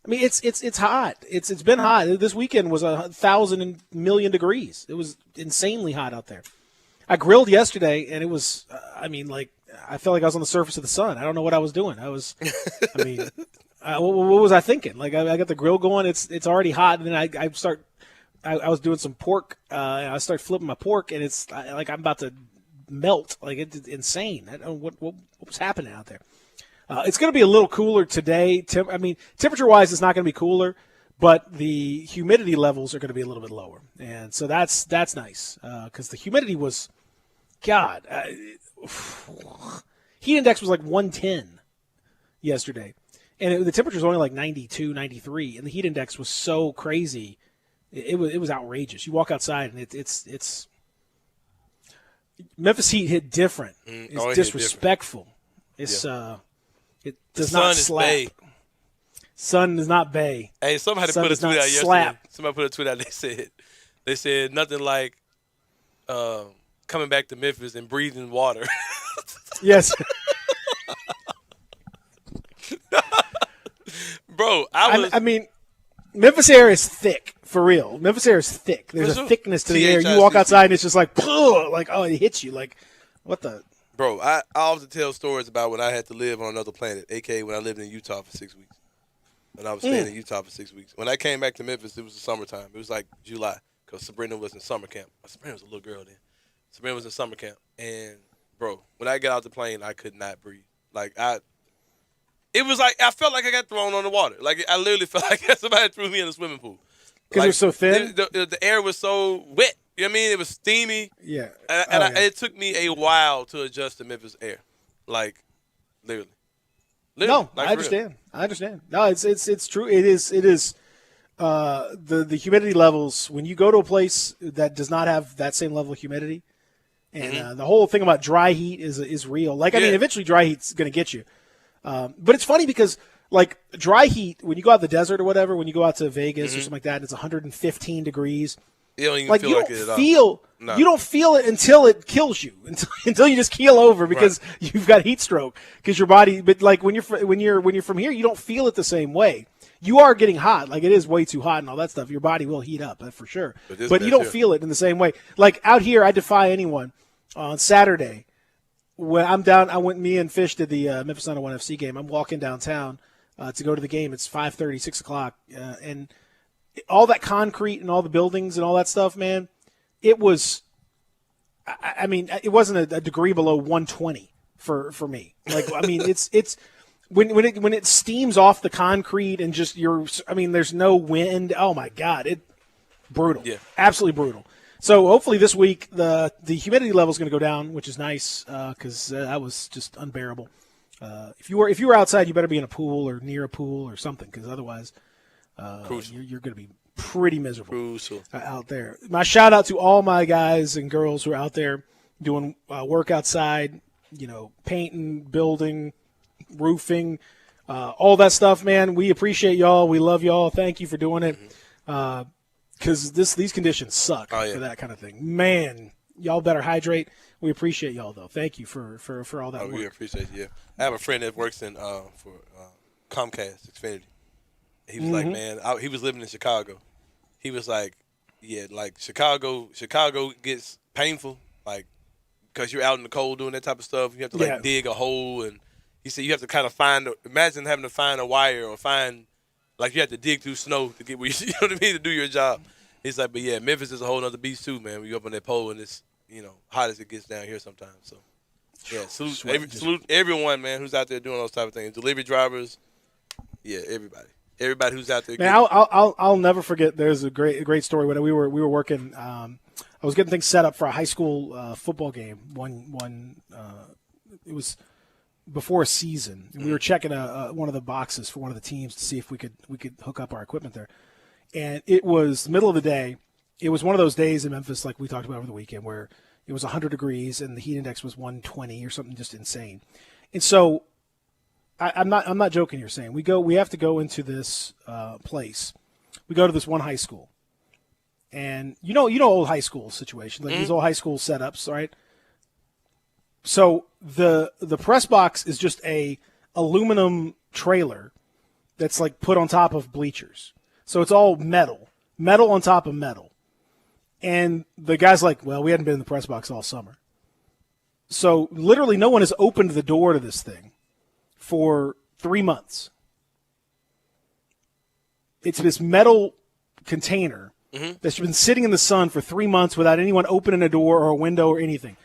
Speaker 2: I mean, it's hot. It's been hot. This weekend was 1,000 million degrees. It was insanely hot out there. I grilled yesterday, and it was, I felt like I was on the surface of the sun. I don't know what I was doing. What was I thinking? Like, I got the grill going. It's already hot, and then I was doing some pork. I start flipping my pork, and it's like I'm about to melt. Like, it's insane. I don't know what was happening out there. It's going to be a little cooler today. Temperature-wise, it's not going to be cooler, but the humidity levels are going to be a little bit lower, and so that's nice because the humidity was, God, heat index was like 110 yesterday, and the temperature was only like 92, 93, and the heat index was so crazy, it was outrageous. You walk outside and it's Memphis heat hit different. It's disrespectful. It's it does not slap.
Speaker 1: Bay.
Speaker 2: Sun is not bay.
Speaker 1: Hey, somebody
Speaker 2: Sun
Speaker 1: put a
Speaker 2: does
Speaker 1: tweet
Speaker 2: not
Speaker 1: out yesterday.
Speaker 2: slap.
Speaker 1: Somebody put a tweet out. They said nothing like coming back to Memphis and breathing water.
Speaker 2: Yes.
Speaker 1: Bro,
Speaker 2: I mean, Memphis air is thick, for real. Memphis air is thick. There's a thickness to the air. You walk outside and it's just like, it hits you. Like, what the?
Speaker 1: Bro, I often tell stories about when I had to live on another planet, a.k.a. when I lived in Utah for 6 weeks. When I was staying in Utah for 6 weeks. When I came back to Memphis, it was the summertime. It was like July, because Sabrina was in summer camp. Sabrina was a little girl then. Sabrina was in summer camp, and bro, when I got out the plane, I could not breathe. It was like I felt like I got thrown on the water. Like I literally felt like somebody threw me in a swimming pool.
Speaker 2: Because it was so thin?
Speaker 1: The air was so wet. You know what I mean? It was steamy.
Speaker 2: Yeah.
Speaker 1: It took me a while to adjust to Memphis air. Like, literally.
Speaker 2: No,
Speaker 1: like,
Speaker 2: I understand. No, it's true. It is the humidity levels, when you go to a place that does not have that same level of humidity, and the whole thing about dry heat is real. Like, I mean, eventually dry heat's going to get you. But it's funny because, like, dry heat, when you go out the desert or whatever, when you go out to Vegas or something like that, and it's 115 degrees.
Speaker 1: You don't even feel like it at all. No.
Speaker 2: You don't feel it until it kills you, until you just keel over because you've got heat stroke. Because your body, but like when you're from here, you don't feel it the same way. You are getting hot, like it is way too hot and all that stuff. Your body will heat up, for sure. But you don't feel it in the same way. Like out here, I defy anyone. On Saturday, when I'm down, me and Fish did the Memphis 901 FC game. I'm walking downtown to go to the game. It's 5:30, 6 o'clock, and all that concrete and all the buildings and all that stuff, man, it was, I mean, it wasn't a degree below 120 for me. Like, I mean, it's when it steams off the concrete and just there's no wind. Oh my God, brutal. Yeah. Absolutely brutal. So hopefully this week the humidity level is going to go down, which is nice because that was just unbearable. If you were outside, you better be in a pool or near a pool or something, because otherwise you're going to be pretty miserable out there. My shout out to all my guys and girls who are out there doing work outside, painting, building, roofing, all that stuff, man. We appreciate y'all. We love y'all. Thank you for doing it. Because these conditions suck for that kind of thing. Man, y'all better hydrate. We appreciate y'all, though. Thank you for all that work.
Speaker 1: We appreciate you. I have a friend that works for Comcast Xfinity. He was like, man, he was living in Chicago. He was like, yeah, like Chicago gets painful, like, because you're out in the cold doing that type of stuff. You have to dig a hole, and he said you have to kind of imagine having to find a wire or like you have to dig through snow to get where you know what I mean, to do your job. He's like, but yeah, Memphis is a whole other beast too, man. When you up on that pole and it's hot as it gets down here sometimes. So yeah, salute everyone, man, who's out there doing those type of things. Delivery drivers, yeah, everybody who's out there.
Speaker 2: Man, I'll never forget. There's a great story when we were working. I was getting things set up for a high school football game. It was before a season, and we were checking one of the boxes for one of the teams to see if we could hook up our equipment there. And it was the middle of the day. It was one of those days in Memphis, like we talked about over the weekend, where it was 100 degrees and the heat index was 120 or something just insane. And so I'm not joking here saying we have to go into this place. We go to this one high school, and you know old high school situations, like these old high school setups, right? So the press box is just a aluminum trailer that's like put on top of bleachers. So it's all metal on top of metal. And the guy's like, well, we hadn't been in the press box all summer. So literally no one has opened the door to this thing for 3 months. It's this metal container that's been sitting in the sun for 3 months without anyone opening a door or a window or anything.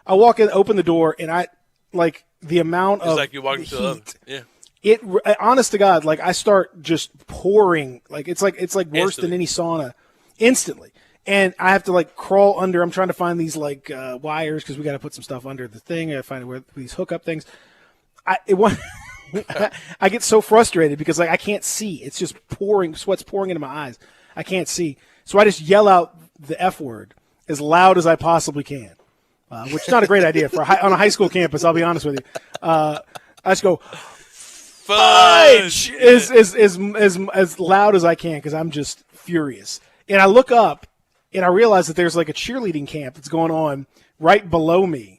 Speaker 2: I walk in, open the door, and I like the amount of
Speaker 1: like you're walking to the oven. Yeah.
Speaker 2: It, honest to God, like I start just pouring, like it's like worse than any sauna, instantly. And I have to like crawl under. I'm trying to find these like wires because we got to put some stuff under the thing. I gotta find where these hookup things. I get so frustrated because like I can't see. It's just pouring, sweat's pouring into my eyes. I can't see, so I just yell out the F word as loud as I possibly can, which is not a great idea on a high school campus. I'll be honest with you. I just go. Fudge! As loud as I can because I'm just furious. And I look up and I realize that there's like a cheerleading camp that's going on right below me.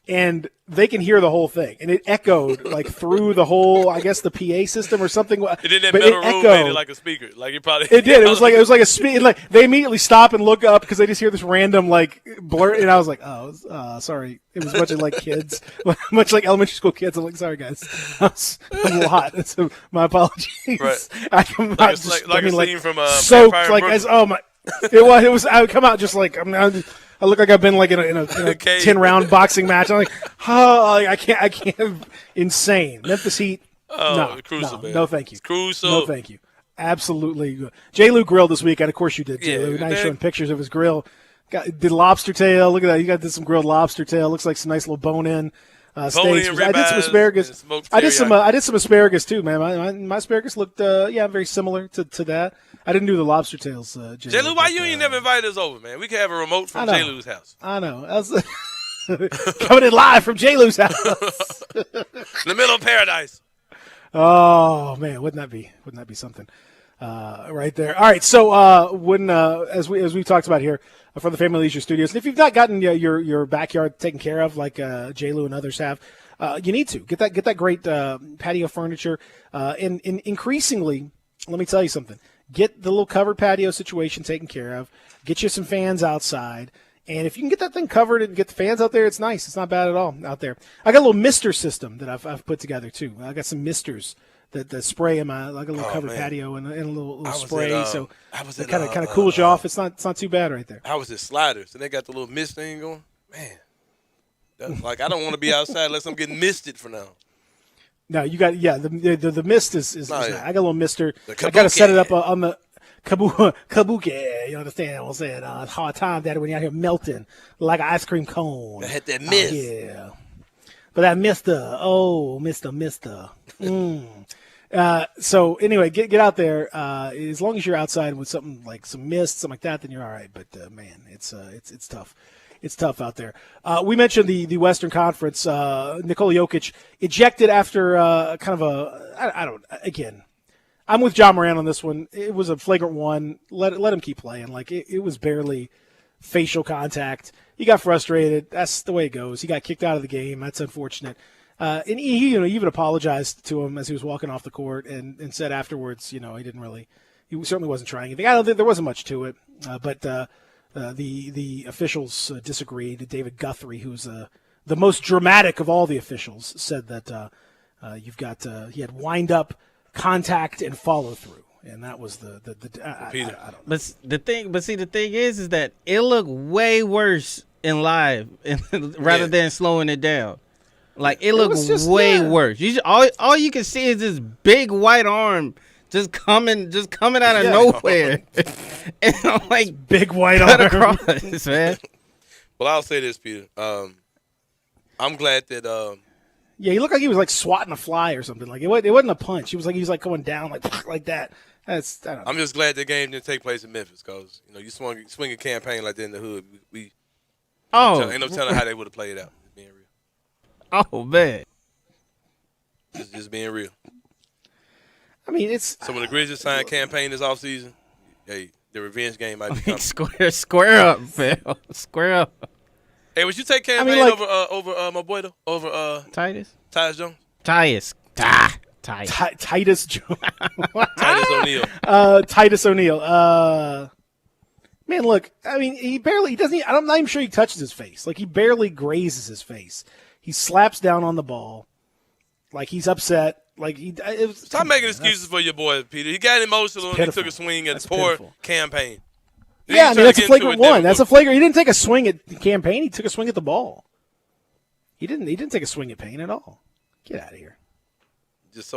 Speaker 2: And they can hear the whole thing. And it echoed like through the whole, I guess, the PA system or something.
Speaker 1: It did that metal room made it like a speaker. Like you probably.
Speaker 2: It did. It was like a speaker. Like they immediately stop and look up because they just hear this random like blur. And I was like, sorry. It was much like kids, much like elementary school kids. I'm like, sorry guys, that's a lot. So my apologies.
Speaker 1: Right.
Speaker 2: I'm
Speaker 1: like a scene from
Speaker 2: soaked. Like
Speaker 1: Brooklyn.
Speaker 2: It was. I would come out just like I look like I've been like in a 10-round boxing match. I'm like, I can't. Insane. Memphis Heat. No, thank you.
Speaker 1: It's crucial.
Speaker 2: No, thank you. Absolutely. J. Lou grilled this weekend. Of course you did, J. Lou. Nice showing pictures of his grill. Did lobster tail. Look at that. You did some grilled lobster tail. Looks like some nice little bone-in steaks. I did some asparagus. I did some asparagus too, man. My asparagus looked very similar to that. I didn't do the lobster tails.
Speaker 1: J. Lou, why you ain't never invited us over, man? We could have a remote from J. Lou's house.
Speaker 2: I know. Coming in live from J. Lou's house.
Speaker 1: In the middle of paradise.
Speaker 2: Oh man, wouldn't that be something? Right there. All right. So when as we talked about here from the Family Leisure Studios, and if you've not gotten your backyard taken care of like J. Lou and others have, you need to get that great patio furniture. And increasingly, let me tell you something. Get the little covered patio situation taken care of. Get you some fans outside. And if you can get that thing covered and get the fans out there, it's nice. It's not bad at all out there. I got a little mister system that I've put together too. I got some misters that spray in my like a little covered patio and a little spray, so it kind of cools you off. It's not too bad right there.
Speaker 1: I was at Sliders and they got the little mist thing going. Man, like I don't want to be outside unless I'm getting misted for now.
Speaker 2: No, you got the mist is I got a little mister. I got to set it up on the kabuki. You understand what I'm saying? It's hard time, Daddy, when you're out here melting like an ice cream cone.
Speaker 1: I had that mist.
Speaker 2: Yeah. But that mister. So anyway, get out there. As long as you're outside with something like some mist, something like that, then you're all right. But man, it's tough. It's tough out there. We mentioned the Western Conference. Nikola Jokic ejected after kind of again. I'm with John Moran on this one. It was a flagrant one. Let him keep playing. Like it was barely facial contact. He got frustrated. That's the way it goes. He got kicked out of the game. That's unfortunate. And he even apologized to him as he was walking off the court and said afterwards, he certainly wasn't trying anything. I don't think there wasn't much to it. But the officials disagreed. David Guthrie, who's the most dramatic of all the officials, said that he had wind up, contact, and follow through, and that was the I don't know.
Speaker 3: But the thing is that it looked way worse in live rather than slowing it down. Like it looked way worse. All you can see is this big white arm just coming out of nowhere. And I'm like,
Speaker 2: big white arm
Speaker 3: across, man.
Speaker 1: Well, I'll say this, Peter. I'm glad that.
Speaker 2: Yeah, he looked like he was like swatting a fly or something. Like it wasn't a punch. He was like going down like that. I don't know.
Speaker 1: I'm just glad the game didn't take place in Memphis because you swing a campaign like that in the hood. Ain't no telling how they would have played out. Just being real.
Speaker 3: Oh man.
Speaker 1: Just being real.
Speaker 2: I mean, it's
Speaker 1: so when the Grizzlies signed campaign this offseason, hey, the revenge game might be coming.
Speaker 3: Square up, fam. Square up.
Speaker 1: Hey, would you take campaign over my boy though? Over
Speaker 3: Titus
Speaker 1: Jones?
Speaker 3: Titus
Speaker 2: Jones.
Speaker 1: Titus O'Neal.
Speaker 2: Titus O'Neal. Man, look. I mean, he doesn't. I'm not even sure he touches his face. Like he barely grazes his face. He slaps down on the ball, like he's upset. Like
Speaker 1: stop making excuses for your boy, Peter. He got emotional and he took a swing at poor campaign.
Speaker 2: Yeah, I mean, that's a flagrant one. That's a flagrant. He didn't take a swing at campaign. He took a swing at the ball. He didn't take a swing at Payne at all. Get out of here.
Speaker 1: Just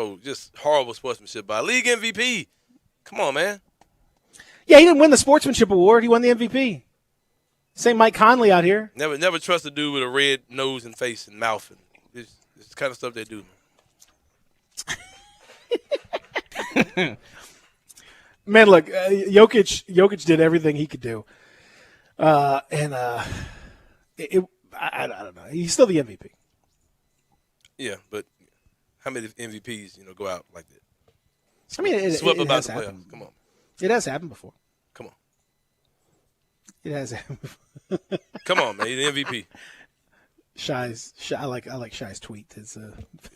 Speaker 1: horrible sportsmanship by league MVP. Come on, man.
Speaker 2: Yeah, he didn't win the sportsmanship award. He won the MVP. Same Mike Conley out here.
Speaker 1: Never trust a dude with a red nose and face and mouth. And it's the kind of stuff they do.
Speaker 2: Man, look, Jokic did everything he could do, I don't know. He's still the MVP.
Speaker 1: Yeah, but how many MVPs go out like that?
Speaker 2: I mean, it
Speaker 1: about
Speaker 2: has
Speaker 1: the
Speaker 2: happened.
Speaker 1: playoffs. Come on,
Speaker 2: it has happened before.
Speaker 1: Come on,
Speaker 2: it has happened before.
Speaker 1: Come on, man, he's the MVP.
Speaker 2: I like Shai's tweet. It's
Speaker 1: yeah,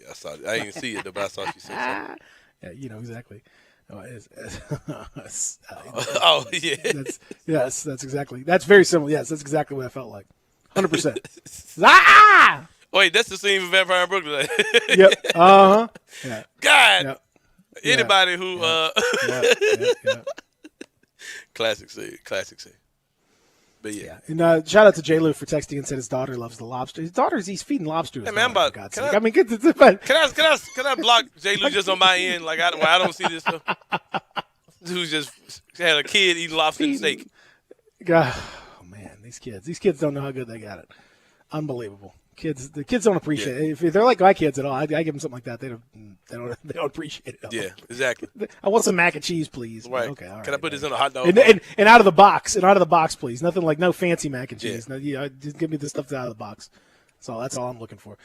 Speaker 1: I saw it. I didn't even see it, but I saw you said something.
Speaker 2: Yeah, exactly. Oh,
Speaker 1: yeah.
Speaker 2: That's exactly. That's very similar. Yes, that's exactly what I felt like. 100%. Ah!
Speaker 1: Wait, that's the scene from Vampire in Brooklyn.
Speaker 2: Yep. Yeah.
Speaker 1: God.
Speaker 2: Yep.
Speaker 1: Anybody who. Classic C. But yeah.
Speaker 2: And shout out to J. Lou for texting and said his daughter loves the lobster. He's feeding lobster.
Speaker 1: Hey man,
Speaker 2: for God's sake. Get the
Speaker 1: Can I block J. Lou just on my end? Like I don't see this stuff. Who's just had a kid eating lobster and steak.
Speaker 2: God, oh man, these kids don't know how good they got it. Unbelievable. The kids don't appreciate it. If they're like my kids at all, I give them something like that. They don't appreciate it at all.
Speaker 1: Yeah, exactly.
Speaker 2: I want some mac and cheese, please.
Speaker 1: Right.
Speaker 2: Okay, all right.
Speaker 1: Can I put this in a hot dog?
Speaker 2: And out of the box. please. Nothing like no fancy mac and cheese. Yeah. No, just give me the stuff out of the box. That's all I'm looking for.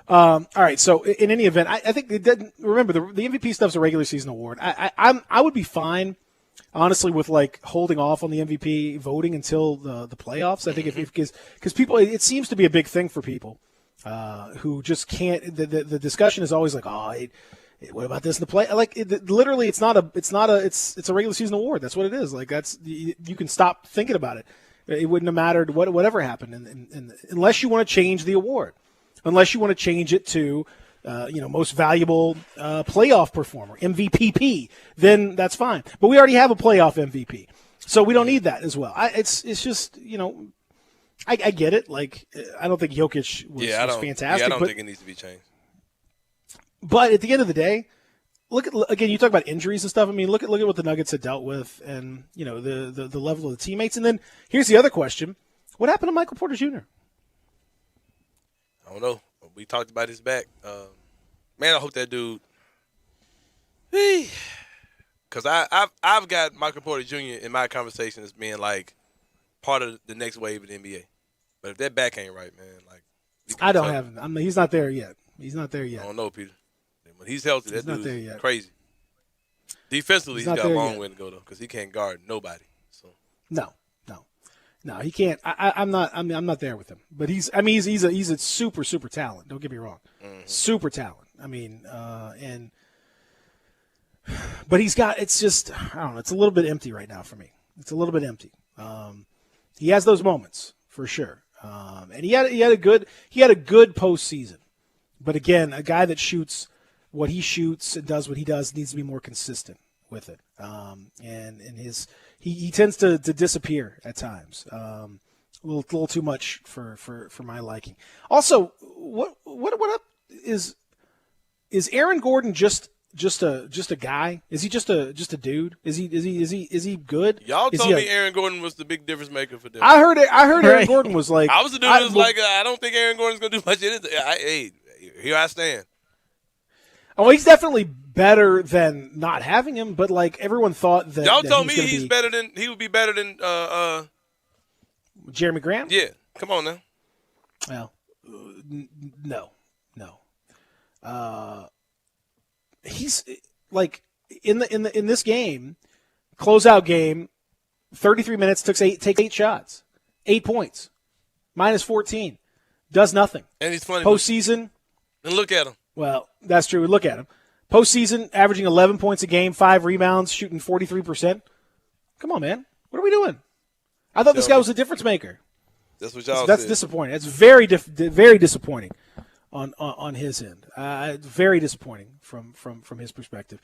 Speaker 2: All right. So in any event, I think it didn't. Remember the MVP stuff's a regular season award. I would be fine, honestly, with like holding off on the MVP voting until the playoffs. I think because people, it seems to be a big thing for people who just can't. The discussion is always like, what about this in the play? Like literally, it's a regular season award. That's what it is. Like you can stop thinking about it. It wouldn't have mattered whatever happened, unless you want to change the award, unless you want to change it to. Most valuable playoff performer, MVPP, then that's fine. But we already have a playoff MVP, so we don't need that as well. It's just, I get it. Like, I don't think Jokic was fantastic.
Speaker 1: Yeah, I don't think it needs to be changed.
Speaker 2: But at the end of the day, look again. You talk about injuries and stuff. I mean, look at what the Nuggets had dealt with, and the level of the teammates. And then here's the other question: what happened to Michael Porter Jr.?
Speaker 1: I don't know. We talked about his back. Man, I hope that dude. Because I've got Michael Porter Jr. in my conversation as being like part of the next wave of the NBA. But if that back ain't right, man, like
Speaker 2: I don't have him. I mean, he's not there yet. He's not there yet.
Speaker 1: I don't know, Peter. When he's healthy,
Speaker 2: he's
Speaker 1: that dude's crazy. Defensively, he's got a long way to go though, because he can't guard nobody. So
Speaker 2: No, he can't. I'm not there with him. But he's a super talent. Don't get me wrong, super talent. I mean, but he's got. It's just I don't know. It's a little bit empty right now for me. It's a little bit empty. He has those moments for sure, and he had a good postseason. But again, a guy that shoots what he shoots and does what he does needs to be more consistent with it. And he tends to disappear at times. A little too much for my liking. Also, what up is Aaron Gordon just a guy? Is he just a dude? Is he good?
Speaker 1: Y'all told me Aaron Gordon was the big difference maker for them.
Speaker 2: I heard Aaron Gordon was like
Speaker 1: I was the dude that was like I don't think Aaron Gordon's gonna do much of anything. Here I stand.
Speaker 2: Oh, he's definitely better than not having him, but like everyone thought that
Speaker 1: y'all told me he would be better than
Speaker 2: Jeremy Grant.
Speaker 1: Yeah, come on now.
Speaker 2: Well, no. He's like in this game, closeout game, 33 minutes takes 8 shots, 8 points, -14, does nothing.
Speaker 1: And he's funny.
Speaker 2: Postseason.
Speaker 1: And look at him.
Speaker 2: Well, that's true. Look at him. Postseason, averaging 11 points a game, 5 rebounds, shooting 43%. Come on, man. What are we doing? I thought this guy was a difference maker.
Speaker 1: That's what y'all
Speaker 2: That's
Speaker 1: said.
Speaker 2: disappointing. That's very disappointing on his end. Very disappointing from his perspective.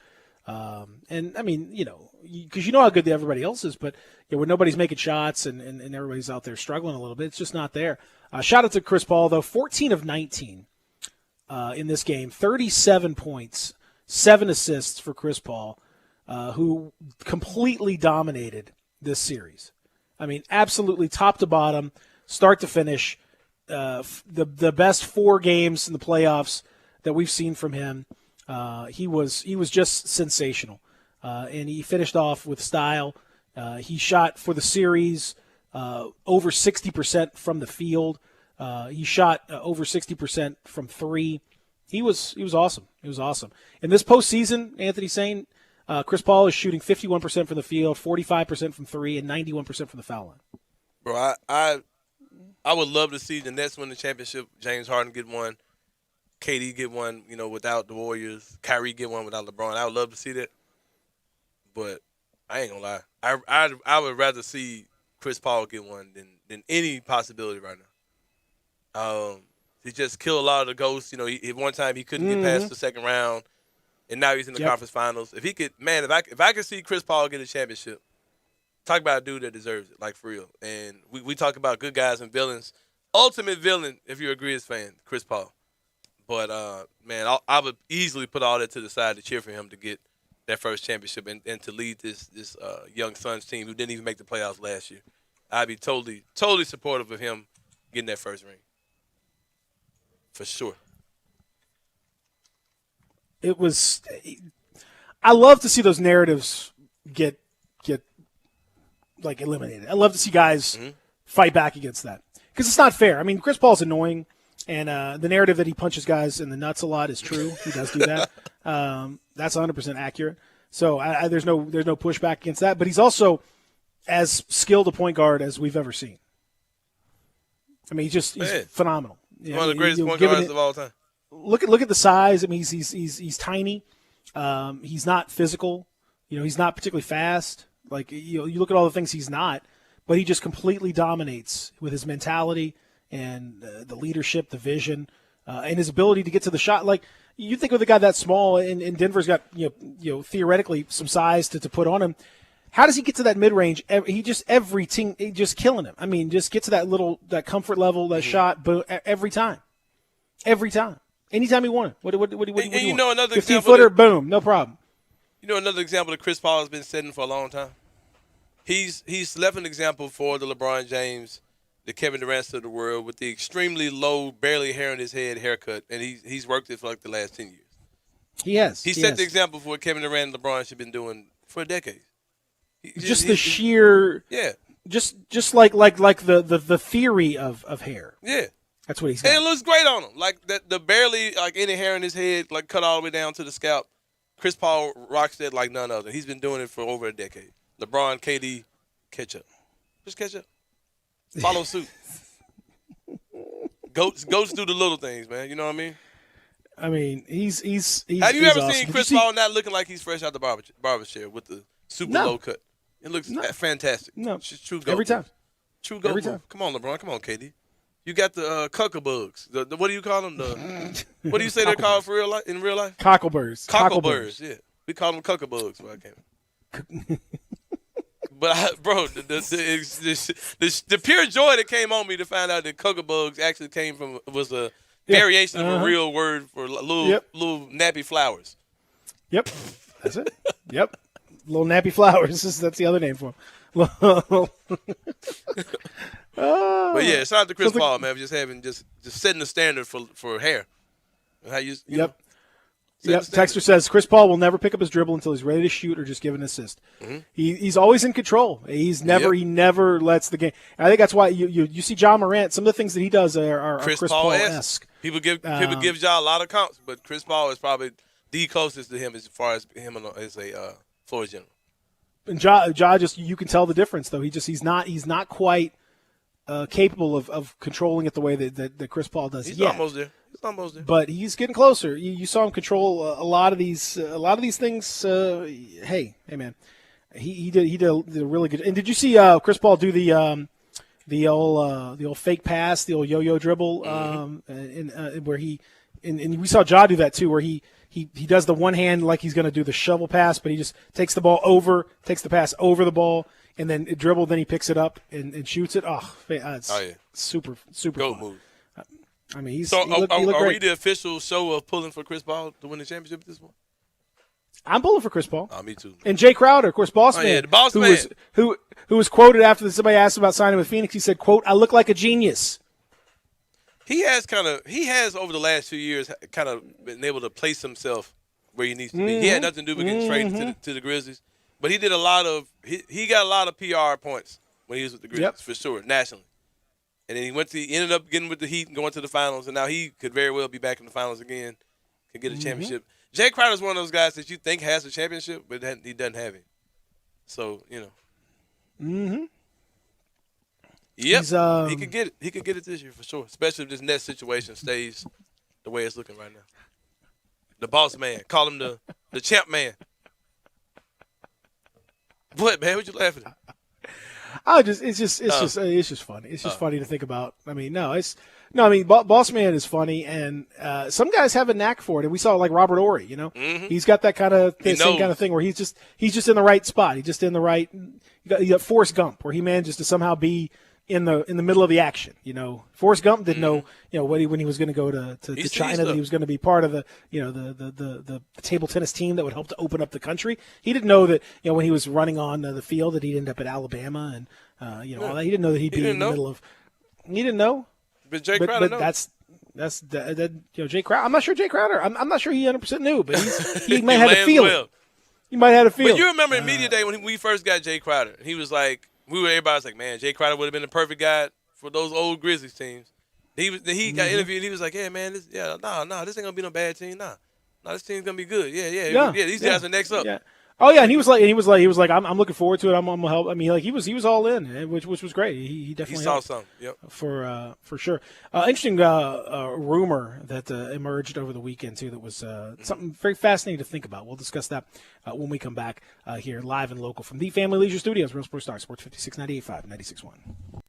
Speaker 2: And, I mean, because you know how good everybody else is, but when nobody's making shots and everybody's out there struggling a little bit, it's just not there. Shout out to Chris Paul, though. 14 of 19 in this game. 37 points, 7 assists for Chris Paul, who completely dominated this series. I mean, absolutely top to bottom, start to finish, the best 4 games in the playoffs that we've seen from him. He was just sensational, and he finished off with style. He shot for the series over 60% from the field. He shot over 60% from 3. He was awesome. He was awesome. In this postseason, Anthony's saying Chris Paul is shooting 51% from the field, 45% from 3, and 91% from the foul line.
Speaker 1: Bro, I would love to see the Nets win the championship. James Harden get one. KD get one, without the Warriors. Kyrie get one without LeBron. I would love to see that. But I ain't gonna lie. I would rather see Chris Paul get one than any possibility right now. He just killed a lot of the ghosts. At one time he couldn't get past the second round, and now he's in the conference finals. If he could, man, if I could see Chris Paul get a championship, talk about a dude that deserves it, like for real. And we talk about good guys and villains. Ultimate villain, if you're a Grizz fan, Chris Paul. But, man, I would easily put all that to the side to cheer for him to get that first championship and to lead this young Suns team who didn't even make the playoffs last year. I'd be totally supportive of him getting that first ring. For sure.
Speaker 2: I love to see those narratives get like eliminated. I love to see guys fight back against that because it's not fair. I mean, Chris Paul's annoying, and the narrative that he punches guys in the nuts a lot is true. He does do that. That's 100% accurate. So there's no pushback against that. But he's also as skilled a point guard as we've ever seen. I mean, he's phenomenal.
Speaker 1: One of the greatest point guards of all time.
Speaker 2: Look at the size. I mean, he's tiny. He's not physical. He's not particularly fast. Like you look at all the things he's not, but he just completely dominates with his mentality and the leadership, the vision, and his ability to get to the shot. Like you think of a guy that small, and Denver's got theoretically some size to put on him. How does he get to that mid range? He just killing him. I mean, just get to that comfort level, that shot, but every time. Anytime he won it. What do you want?
Speaker 1: Another
Speaker 2: 15-footer, boom, no problem.
Speaker 1: Another example that Chris Paul has been setting for a long time. He's left an example for the LeBron James, the Kevin Durant's of the world with the extremely low, barely hair on his head haircut, and he's worked it for like the last 10 years.
Speaker 2: He has.
Speaker 1: He set the example for what Kevin Durant and LeBron should have been doing for a decade.
Speaker 2: Just like the theory of hair.
Speaker 1: Yeah.
Speaker 2: That's what he's got.
Speaker 1: And it looks great on him. Like the barely like any hair in his head, like cut all the way down to the scalp. Chris Paul rocks that like none other. He's been doing it for over a decade. LeBron, KD, catch up. Just catch up. Follow suit. Goats do the little things, man. You know what I mean?
Speaker 2: I mean, he's
Speaker 1: Have you ever
Speaker 2: awesome.
Speaker 1: seen Chris Paul not looking like he's fresh out the barber chair with the super low cut? It looks fantastic.
Speaker 2: No.
Speaker 1: It's just true goat
Speaker 2: Every time.
Speaker 1: move. True goat move. Come on, LeBron. Come on, KD. You got the cuckabugs. The what do you call them? What do you say they're called for in real life?
Speaker 2: Cockleburs.
Speaker 1: Cockleburs, yeah. We call them cuckabugs when I came. But bro, the pure joy that came on me to find out that cuckabugs actually was a variation of a real word for little nappy flowers.
Speaker 2: Yep, that's it. Yep, little nappy flowers. That's the other name for them.
Speaker 1: But yeah, shout out to Chris Paul, man, just setting the standard for hair. How you
Speaker 2: Yep. Texter says Chris Paul will never pick up his dribble until he's ready to shoot or just give an assist.
Speaker 1: Mm-hmm.
Speaker 2: He's always in control. He never lets the game. I think that's why you see John Morant. Some of the things that he does are Chris Paul-esque.
Speaker 1: People give Ja a lot of counts, but Chris Paul is probably the closest to him as far as him as a floor general.
Speaker 2: And Ja just you can tell the difference though. He's not quite capable of controlling it the way that Chris Paul does.
Speaker 1: He's almost there.
Speaker 2: But he's getting closer. You saw him control a lot of these things. Hey man, he did a really good. And did you see Chris Paul do the old fake pass, the old yo-yo dribble, where and we saw Ja do that too, where he does the one hand like he's going to do the shovel pass, but he just takes the pass over the ball, and then it dribble, then he picks it up and shoots it. It's super
Speaker 1: Go
Speaker 2: fun.
Speaker 1: move.
Speaker 2: I mean,
Speaker 1: are
Speaker 2: great.
Speaker 1: we the official show of pulling for Chris Paul to win the championship at this point?
Speaker 2: I'm pulling for Chris Paul.
Speaker 1: Oh, me too.
Speaker 2: And Jay Crowder, of course, boss man.
Speaker 1: The boss man.
Speaker 2: Who was quoted after somebody asked about signing with Phoenix. He said, "quote I look like a genius."
Speaker 1: He has over the last few years kind of been able to place himself where he needs to be. He had nothing to do with getting traded to the Grizzlies, but he did a lot of he got a lot of PR points when he was with the Grizzlies for sure nationally. And then he ended up getting with the Heat and going to the finals, and now he could very well be back in the finals again, could get a championship. Jay Crowder's one of those guys that you think has a championship, but he doesn't have it. So,
Speaker 2: Mm-hmm.
Speaker 1: Yep, he could get it. He could get it this year for sure, especially if this Nets situation stays the way it's looking right now. The boss man. Call him the champ man. What, man? What you laughing at?
Speaker 2: It's just funny. It's just funny to think about. I mean, no, No, I mean, Boss Man is funny, and some guys have a knack for it. And we saw like Robert Ory, he's got that kind of same kind of thing where he's just in the right spot. He's just in the right. You got Forrest Gump, where he manages to somehow be in the middle of the action. Forrest Gump didn't know, when he was going to go to China, that he was going to be part of the table tennis team that would help to open up the country. He didn't know that, when he was running on the field, that he'd end up at Alabama and all that. He didn't know that he'd be in the middle of. He didn't know.
Speaker 1: But Jay Crowder knows.
Speaker 2: That's Jay Crowder. I'm not sure Jay Crowder. I'm not sure he 100% knew, but he might have a feeling.
Speaker 1: Well.
Speaker 2: He might have a feeling.
Speaker 1: But you remember in media day when we first got Jay Crowder, he was like, everybody was like, man, Jay Crowder would have been the perfect guy for those old Grizzlies teams. He got interviewed. And he was like, yeah, man, this ain't gonna be no bad team. Nah, this team's gonna be good. Yeah. These guys are next up.
Speaker 2: Yeah. Oh yeah, and he was like, I'm looking forward to it. I'm gonna help. I mean, like he was all in, which was great. He definitely
Speaker 1: saw something. Yep.
Speaker 2: For sure. Interesting rumor that emerged over the weekend too. That was something very fascinating to think about. We'll discuss that when we come back here live and local from the Family Leisure Studios. Real Sports Star, Sports 56, 98.5, 96.1.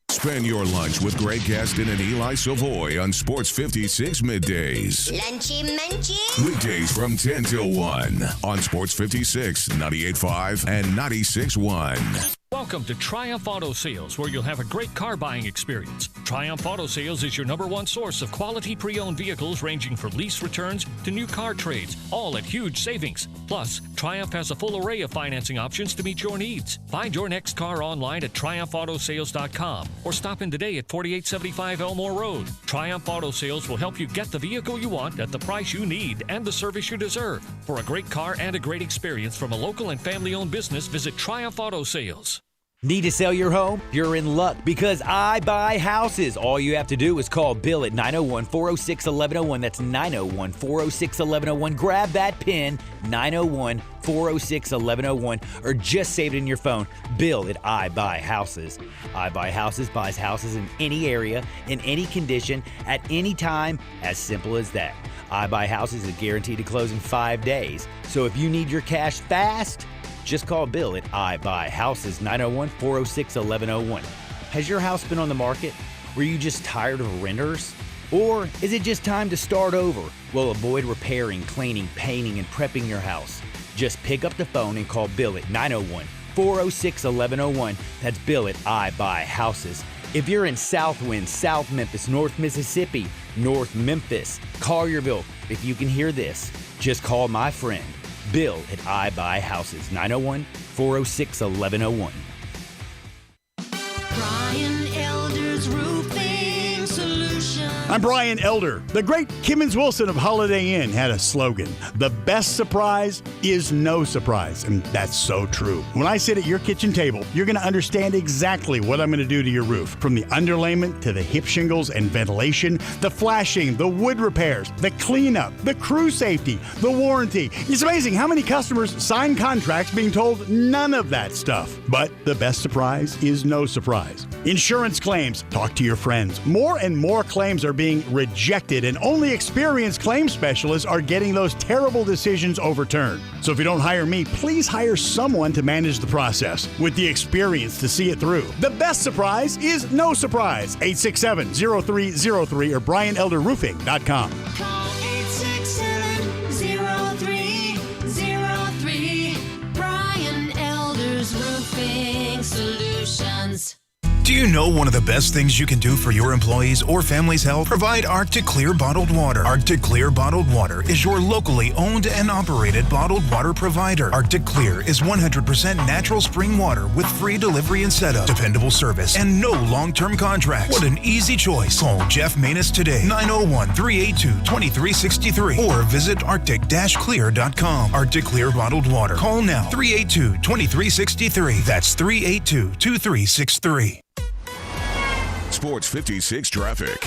Speaker 4: Spend your lunch with Greg Gaston and Eli Savoy on Sports 56 Middays.
Speaker 16: Lunchy munchy.
Speaker 4: Weekdays from 10 till 1 on Sports 56, 98.5, and 96.1.
Speaker 17: Welcome to Triumph Auto Sales, where you'll have a great car buying experience. Triumph Auto Sales is your #1 source of quality pre-owned vehicles ranging from lease returns to new car trades, all at huge savings. Plus, Triumph has a full array of financing options to meet your needs. Find your next car online at triumphautosales.com or stop in today at 4875 Elmore Road. Triumph Auto Sales will help you get the vehicle you want at the price you need and the service you deserve. For a great car and a great experience from a local and family-owned business, visit Triumph Auto Sales.
Speaker 18: Need to sell your home? You're in luck because I buy houses. All you have to do is call Bill at 901-406-1101. That's 901-406-1101. Grab that pin, 901-406-1101, or just save it in your phone. Bill at I Buy Houses. I Buy Houses buys houses in any area, in any condition, at any time, as simple as that. I Buy Houses is guaranteed to close in 5 days. So if you need your cash fast, just call Bill at I Buy Houses, 901-406-1101. Has your house been on the market? Were you just tired of renters? Or is it just time to start over? Well, avoid repairing, cleaning, painting, and prepping your house. Just pick up the phone and call Bill at 901-406-1101. That's Bill at I Buy Houses. If you're in Southwind, South Memphis, North Mississippi, North Memphis, Collierville, if you can hear this, just call my friend Bill at I Buy Houses, 901-406-1101.
Speaker 9: Brian Elder's Roofing Solutions.
Speaker 19: I'm Brian Elder. The great Kimmons Wilson of Holiday Inn had a slogan: the best surprise is no surprise. And that's so true. When I sit at your kitchen table, you're going to understand exactly what I'm going to do to your roof. From the underlayment to the hip shingles and ventilation, the flashing, the wood repairs, the cleanup, the crew safety, the warranty. It's amazing how many customers sign contracts being told none of that stuff. But the best surprise is no surprise. Insurance claims. Talk to your friends. More and more claims are being rejected, and only experienced claim specialists are getting those terrible decisions overturned. So if you don't hire me, please hire someone to manage the process with the experience to see it through. The best surprise is no surprise. 867-0303 or BrianElderRoofing.com.
Speaker 9: Call 867-0303. Brian Elder's Roofing Solutions.
Speaker 20: Do you know one of the best things you can do for your employees or family's health? Provide Arctic Clear bottled water. Arctic Clear bottled water is your locally owned and operated bottled water provider. Arctic Clear is 100% natural spring water with free delivery and setup, dependable service, and no long-term contracts. What an easy choice. Call Jeff Manus today, 901-382-2363, or visit arctic-clear.com. Arctic Clear bottled water. Call now, 382-2363. That's 382-2363.
Speaker 4: Sports 56 traffic.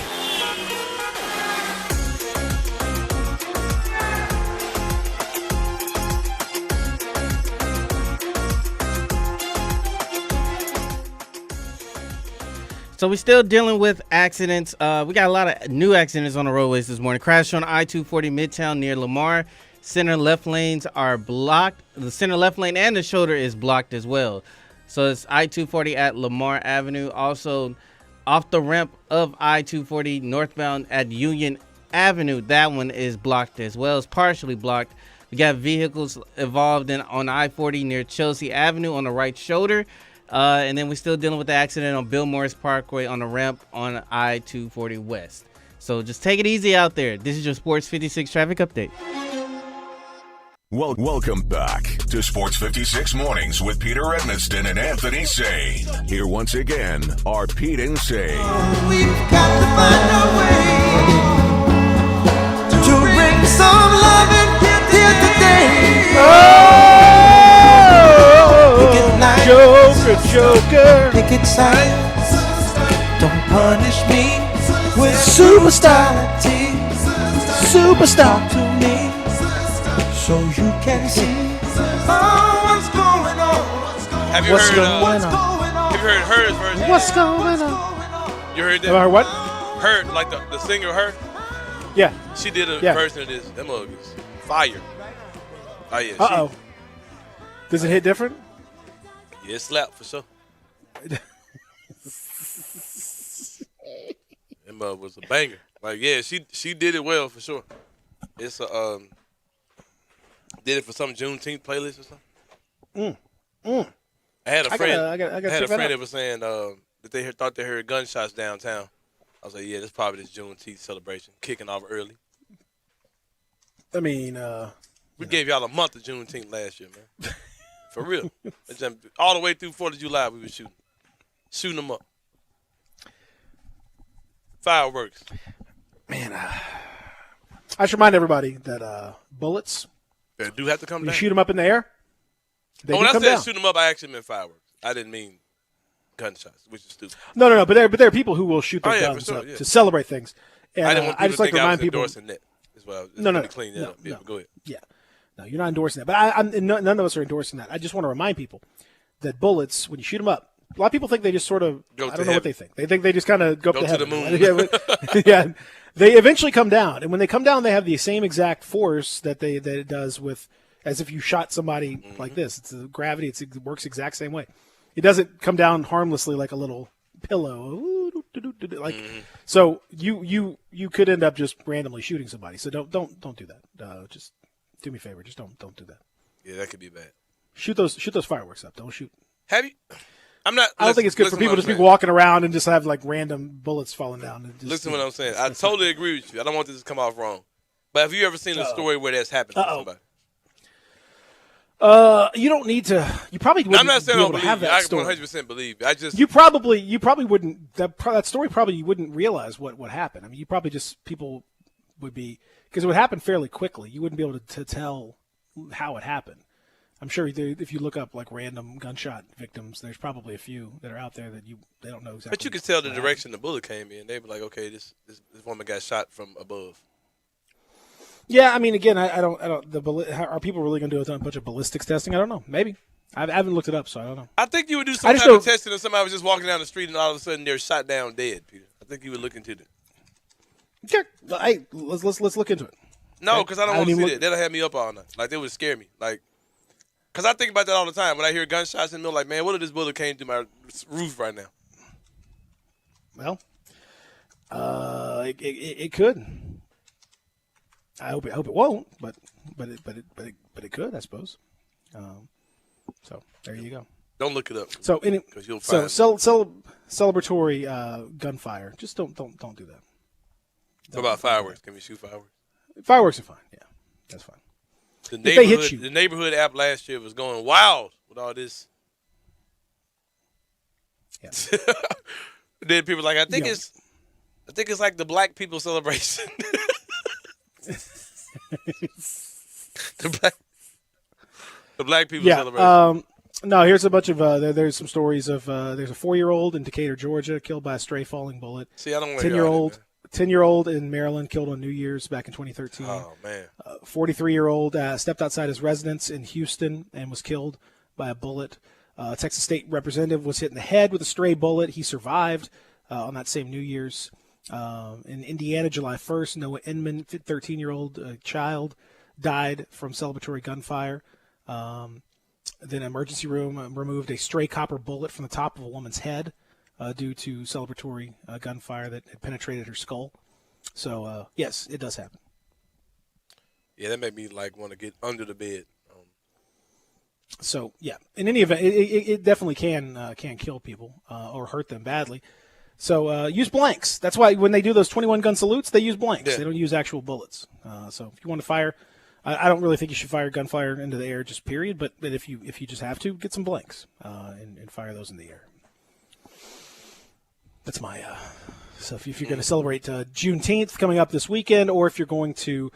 Speaker 3: So we're still dealing with accidents. We got a lot of new accidents on the roadways this morning. Crash on I-240 Midtown near Lamar. Center left lanes are blocked. The center left lane and the shoulder is blocked as well. So it's I-240 at Lamar Avenue. Also, off the ramp of I-240 northbound at Union Avenue. That one is blocked as well. It's partially blocked. We got vehicles involved on I-40 near Chelsea Avenue on the right shoulder. And then we're still dealing with the accident on Bill Morris Parkway on the ramp on I-240 West. So just take it easy out there. This is your Sports 56 traffic update.
Speaker 16: Welcome back to Sports 56 Mornings with Peter Edmiston and Anthony Say. Here once again are Pete and Say.
Speaker 9: We've got to find a way to bring some love in here today.
Speaker 2: Joker.
Speaker 9: Pick it signs. Don't punish me with superstarity. Superstar to me, so you can see what's going on.
Speaker 1: Have you heard Her's version?
Speaker 2: What's going on?
Speaker 1: You heard that?
Speaker 2: Have I heard what?
Speaker 1: Her, like the singer Her?
Speaker 2: Yeah.
Speaker 1: She did a
Speaker 2: Yeah.
Speaker 1: version of this. That mug is fire. Oh, yeah.
Speaker 2: Uh-oh. Does it hit different?
Speaker 1: Yeah, it slapped for sure. That mug was a banger. Like, yeah, she did it well for sure. It's a did it for some Juneteenth playlist or something. I had a friend.
Speaker 2: I
Speaker 1: had
Speaker 2: check
Speaker 1: a
Speaker 2: that
Speaker 1: friend
Speaker 2: out.
Speaker 1: that was saying that they thought they heard gunshots downtown. I was like, yeah, that's probably this Juneteenth celebration kicking off early.
Speaker 2: I mean,
Speaker 1: we gave y'all a month of Juneteenth last year, man. For real. All the way through 4th of July, we were shooting them up. Fireworks.
Speaker 2: Man, I should remind everybody that bullets,
Speaker 1: They do have to come
Speaker 2: when you
Speaker 1: down.
Speaker 2: shoot them up in the air, they
Speaker 1: when
Speaker 2: do
Speaker 1: I
Speaker 2: come
Speaker 1: said
Speaker 2: down.
Speaker 1: shoot them up, I actually meant fireworks. I didn't mean gunshots, which is stupid.
Speaker 2: No, but there are people who will shoot their
Speaker 1: Oh, yeah, for
Speaker 2: guns
Speaker 1: sure,
Speaker 2: up
Speaker 1: yeah.
Speaker 2: to celebrate things. And
Speaker 1: I didn't want people
Speaker 2: I just
Speaker 1: to
Speaker 2: like to
Speaker 1: think I was
Speaker 2: remind people.
Speaker 1: endorsing that. As well.
Speaker 2: No.
Speaker 1: Clean that up. Yeah, but go ahead.
Speaker 2: Yeah, no, you're not endorsing that. But none of us are endorsing that. I just want to remind people that bullets, when you shoot them up, a lot of people think they just sort of.
Speaker 1: Go
Speaker 2: I
Speaker 1: to
Speaker 2: don't know what
Speaker 1: heaven.
Speaker 2: they think. They think they just kind of go up
Speaker 1: Go
Speaker 2: to
Speaker 1: to the
Speaker 2: heaven.
Speaker 1: moon.
Speaker 2: Yeah, but- yeah, they eventually come down, and when they come down, they have the same exact force that it does with as if you shot somebody
Speaker 1: Mm-hmm.
Speaker 2: like this. It's the gravity. It works exact same way. It doesn't come down harmlessly like a little pillow. Like so, you could end up just randomly shooting somebody. So don't do that. Just do me a favor. Just don't do that.
Speaker 1: Yeah, that could be bad.
Speaker 2: Shoot those fireworks up. Don't shoot.
Speaker 1: Have you? I'm not.
Speaker 2: I don't think it's good for people to just be walking around and just have like random bullets falling down. And just,
Speaker 1: Listen to what I'm saying. I totally agree with you. I don't want this to come off wrong. But have you ever seen a story where that's happened to somebody?
Speaker 2: You don't need to. You probably wouldn't
Speaker 1: I'm not saying
Speaker 2: be
Speaker 1: I
Speaker 2: able
Speaker 1: don't
Speaker 2: to have
Speaker 1: believe you.
Speaker 2: that story.
Speaker 1: I 100% believe you. I just
Speaker 2: You probably wouldn't. That story probably you wouldn't realize what happened. I mean, you probably just people would be because it would happen fairly quickly. You wouldn't be able to tell how it happened. I'm sure if you look up like random gunshot victims, there's probably a few that are out there that they don't know exactly.
Speaker 1: But you could tell the
Speaker 2: what
Speaker 1: direction the bullet came in. They'd be like, okay, this woman got shot from above.
Speaker 2: Yeah, I mean, again, I don't. Are people really going to do a bunch of ballistics testing? I don't know. Maybe. I haven't looked it up, so I don't know.
Speaker 1: I think you would do
Speaker 2: I
Speaker 1: some
Speaker 2: just
Speaker 1: kind of
Speaker 2: know-
Speaker 1: testing if somebody was just walking down the street and all of a sudden they're shot down dead, Peter. I think you would look into that.
Speaker 2: Okay, hey, let's look into it.
Speaker 1: No, because I don't want to
Speaker 2: mean,
Speaker 1: see
Speaker 2: look-
Speaker 1: that. That'll have me up all night. Like, that would scare me. Like, because I think about that all the time. When I hear gunshots in the middle, like, man, what if this bullet came through my roof right now?
Speaker 2: Well, it could. I hope it won't, but it could, I suppose. So there you go.
Speaker 1: Don't look it up.
Speaker 2: So
Speaker 1: because you'll find
Speaker 2: celebratory gunfire. Just don't do that.
Speaker 1: What about fireworks? Can we shoot fireworks?
Speaker 2: Fireworks are fine. Yeah, that's fine.
Speaker 1: The
Speaker 2: If they hit
Speaker 1: neighborhood,
Speaker 2: you.
Speaker 1: the neighborhood app last year was going wild with all this.
Speaker 2: Yeah.
Speaker 1: Then people were like, I think
Speaker 2: Yeah.
Speaker 1: it's like the black people celebration. the black people celebration.
Speaker 2: No, here's a bunch of there's some stories of there's a 4-year-old in Decatur, Georgia, killed by a stray falling bullet.
Speaker 1: See, I don't want to hear all that, man.
Speaker 2: 10-year-old in Maryland killed on New Year's back in 2013.
Speaker 1: Oh, man.
Speaker 2: 43-year-old stepped outside his residence in Houston and was killed by a bullet. Texas State representative was hit in the head with a stray bullet. He survived on that same New Year's. In Indiana, July 1st, Noah Inman, 13-year-old child, died from celebratory gunfire. Then an emergency room removed a stray copper bullet from the top of a woman's head. due to celebratory gunfire that had penetrated her skull. So, yes, it does happen.
Speaker 1: Yeah, that made me want to get under the bed.
Speaker 2: So, yeah, in any event, it definitely can kill people or hurt them badly. So use blanks. That's why when they do those 21-gun salutes, they use blanks.
Speaker 1: Yeah.
Speaker 2: They don't use actual bullets. So if you want to fire, I don't really think you should fire gunfire into the air, just period. But if you just have to, get some blanks and fire those in the air. That's my so if you're going to celebrate Juneteenth coming up this weekend, or if you're going to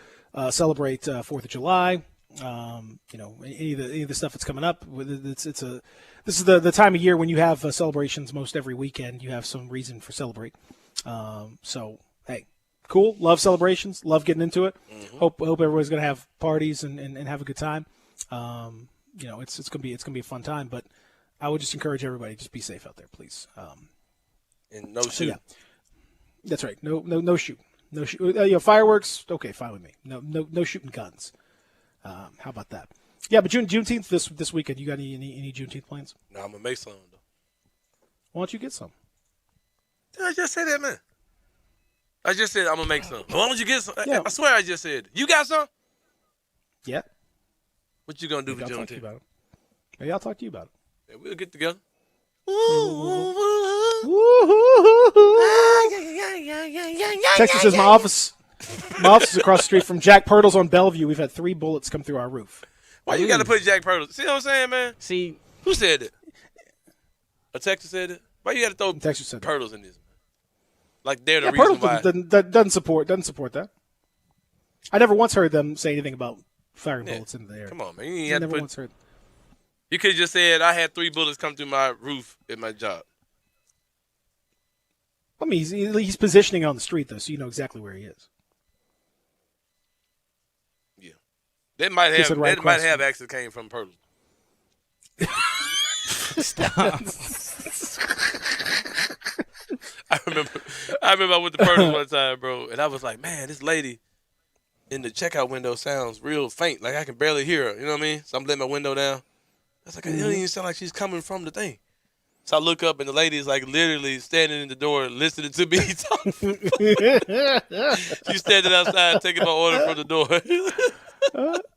Speaker 2: celebrate 4th of July, any of the stuff that's coming up, this is the time of year when you have celebrations most every weekend. You have some reason for celebrate. So hey, cool. Love celebrations. Love getting into it.
Speaker 1: Mm-hmm.
Speaker 2: Hope everybody's going to have parties and have a good time. It's gonna be a fun time. But I would just encourage everybody just be safe out there, please.
Speaker 1: And no shoot.
Speaker 2: Yeah, that's right. No shoot. No shoot. Fireworks. Okay, fine with me. No shooting guns. How about that? Yeah, but Juneteenth this weekend. You got any Juneteenth plans?
Speaker 1: No, I'm gonna make some though.
Speaker 2: Why don't you get some?
Speaker 1: Did I just say that, man? I just said I'm gonna make some. Why don't you get some?
Speaker 2: Yeah.
Speaker 1: I swear I just said it. You got some?
Speaker 2: Yeah.
Speaker 1: What you gonna do
Speaker 2: Maybe
Speaker 1: for
Speaker 2: I'll talk to you
Speaker 1: Juneteenth?
Speaker 2: about it. Maybe I'll talk to you about it.
Speaker 1: Yeah, we'll get together.
Speaker 2: Texas says my office is across the street from Jack Pirtle's on Bellevue. We've had 3 bullets come through our roof.
Speaker 1: Why you got to put Jack Pirtle? See what I'm saying, man?
Speaker 3: See,
Speaker 1: who said it? A Texas said it. Why you got to throw
Speaker 2: Texas said
Speaker 1: Pirtles in this? Man? Like they're the
Speaker 2: Yeah,
Speaker 1: reason
Speaker 2: Pirtle
Speaker 1: why.
Speaker 2: doesn't support that. I never once heard them say anything about firing bullets into the air.
Speaker 1: Come on, man. You ain't had to
Speaker 2: never
Speaker 1: put.
Speaker 2: once heard.
Speaker 1: You could have just said I had 3 bullets come through my roof at my job.
Speaker 2: I mean, he's positioning on the street though, so you know exactly where he is.
Speaker 1: Yeah, that might
Speaker 2: He
Speaker 1: have
Speaker 2: said right
Speaker 1: that might
Speaker 2: across
Speaker 1: have actually came from Pirtle.
Speaker 3: Stop.
Speaker 1: I remember I went to Pirtle one time, bro, and I was like, man, this lady in the checkout window sounds real faint, like I can barely hear her. You know what I mean? So I'm letting my window down. I was like, it don't even sound like she's coming from the thing. So I look up, and the lady is like literally standing in the door listening to me talk. She's standing outside taking my order from the door.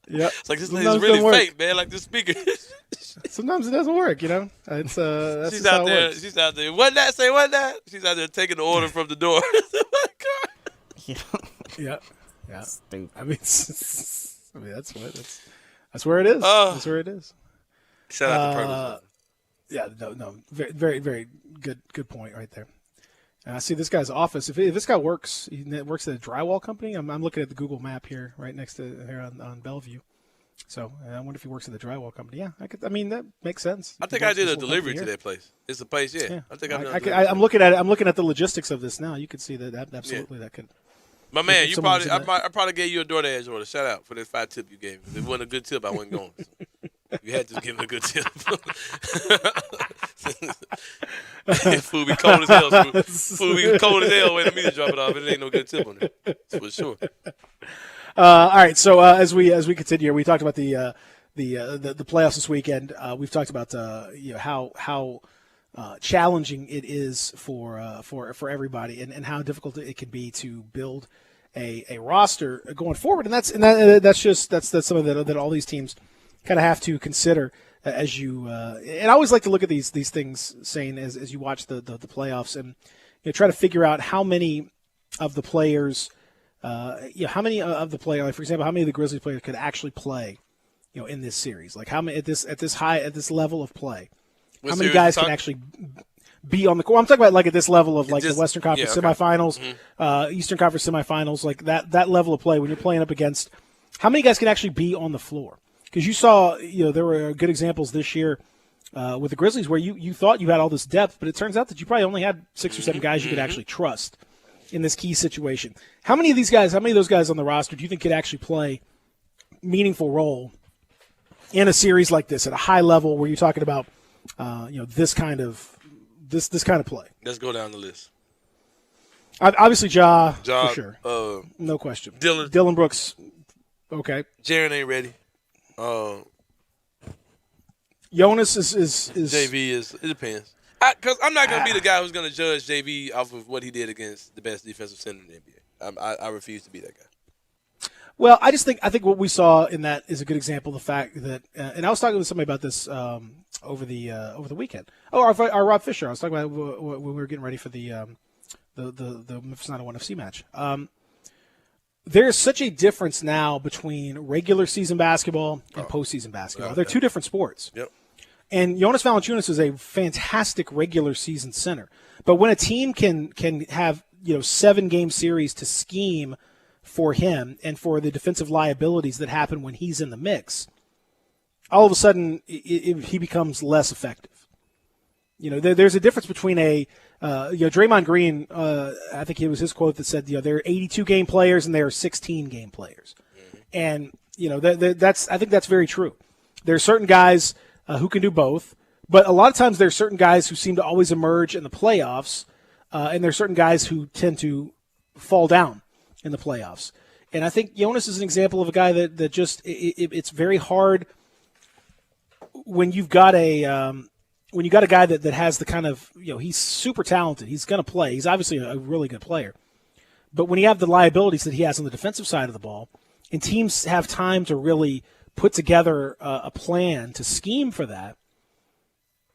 Speaker 2: Yeah.
Speaker 1: It's like, this lady's really fake, man, like this speaker.
Speaker 2: Sometimes it doesn't work, you know. It's that's
Speaker 1: She's
Speaker 2: just how
Speaker 1: out
Speaker 2: it
Speaker 1: there.
Speaker 2: works.
Speaker 1: She's out there. What that? Say what that? She's out there taking the order from the door.
Speaker 2: Yeah. Yeah.
Speaker 3: Stupid.
Speaker 2: I mean, that's where it is. That's where it is.
Speaker 1: Shout out to Pirtle.
Speaker 2: Yeah, no, very, very, very good point right there. And I see this guy's office. If this guy works, he works at a drywall company. I'm looking at the Google map here, right next to here on Bellevue. So I wonder if he works at the drywall company. Yeah, I mean that makes sense.
Speaker 1: I think I did a delivery to that place. It's a place, yeah. I think
Speaker 2: I'm looking at it. I'm looking at the logistics of this now. You could see that absolutely that could.
Speaker 1: My man,
Speaker 2: if
Speaker 1: you
Speaker 2: someone
Speaker 1: probably
Speaker 2: was in
Speaker 1: I probably gave you a DoorDash order. Shout out for that 5 tip you gave me. If it wasn't a good tip, I wasn't going. You had to give me a good tip. Food be cold as hell. Food be cold as hell waiting for me to drop it off. It ain't no good tip on it. That's for sure.
Speaker 2: All right. So as we continue, we talked about the playoffs this weekend. We've talked about how challenging it is for everybody, and how difficult it can be to build a roster going forward. And that's something that all these teams kind of have to consider as you. And I always like to look at these things, saying as you watch the playoffs, and try to figure out how many of the players. How many of the players, like for example, how many of the Grizzlies players could actually play, in this series? Like how many at this level of play? How many guys can actually be on the court? I'm talking about like at this level of like the Western Conference semifinals, Eastern Conference semifinals, like that level of play when you're playing up against. How many guys can actually be on the floor? Because you saw, there were good examples this year with the Grizzlies where you thought you had all this depth, but it turns out that you probably only had 6 or 7 guys you could actually trust in this key situation. How many of those guys on the roster do you think could actually play meaningful role in a series like this at a high level where you're talking about, this kind of play?
Speaker 1: Let's go down the list.
Speaker 2: Obviously, Ja for sure. No question. Dylan Brooks. Okay.
Speaker 1: Jaren ain't ready.
Speaker 2: Jonas is
Speaker 1: JV is. It depends. Because I'm not going to be the guy who's going to judge JV off of what he did against the best defensive center in the NBA. I refuse to be that guy.
Speaker 2: Well, I think what we saw in that is a good example of the fact that, and I was talking with somebody about this over the weekend. Oh, our Rob Fisher. I was talking about when we were getting ready for the Memphis 901 FC match. There's such a difference now between regular season basketball and postseason basketball. They're two different sports.
Speaker 1: Yep.
Speaker 2: And Jonas Valanciunas is a fantastic regular season center. But when a team can have 7-game series to scheme for him and for the defensive liabilities that happen when he's in the mix, all of a sudden he becomes less effective. There's a difference between Draymond Green. I think it was his quote that said, there are 82-game players and there are 16-game players, and I think that's very true. There are certain guys who can do both, but a lot of times there are certain guys who seem to always emerge in the playoffs, and there are certain guys who tend to fall down in the playoffs. And I think Jonas is an example of a guy that just it's very hard when you've got a guy that has the kind of, he's super talented. He's going to play. He's obviously a really good player. But when you have the liabilities that he has on the defensive side of the ball, and teams have time to really put together a plan to scheme for that,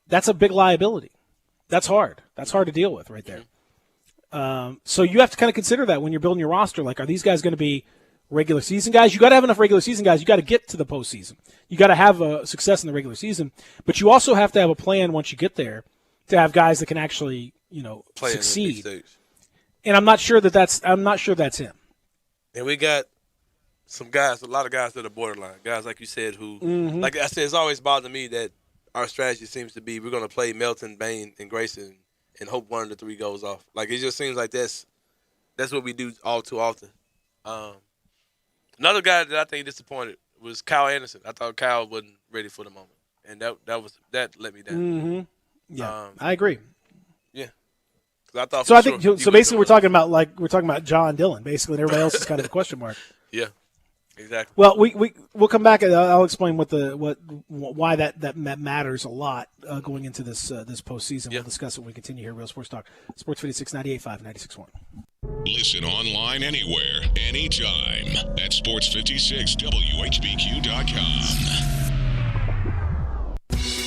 Speaker 2: that's a big liability. That's hard. That's hard to deal with right there. So you have to kind of consider that when you're building your roster. Like, are these guys going to be regular season guys? You got to have enough regular season guys. You got to get to the postseason. You got to have success in the regular season, but you also have to have a plan once you get there to have guys that can actually,
Speaker 1: play
Speaker 2: succeed.
Speaker 1: In the big stage.
Speaker 2: And I'm not sure that's him.
Speaker 1: And we got some guys, a lot of guys that are borderline guys, like you said, who, like I said, it's always bothered me that our strategy seems to be we're going to play Melton, Bain, and Grayson and hope one of the three goes off. Like, it just seems like that's what we do all too often. Another guy that I think disappointed was Kyle Anderson. I thought Kyle wasn't ready for the moment, and that let me down.
Speaker 2: Yeah, I agree.
Speaker 1: Yeah, I thought.
Speaker 2: So I think so. Basically, we're talking about John Dillon, basically, and everybody else is kind of a question mark.
Speaker 1: Yeah, exactly.
Speaker 2: Well, we'll come back and I'll explain why that matters a lot going into this postseason. We'll discuss it when we continue here. Real Sports Talk, Sports 56, 98.5, 96.1.
Speaker 16: Listen online anywhere, anytime at sports56whbq.com.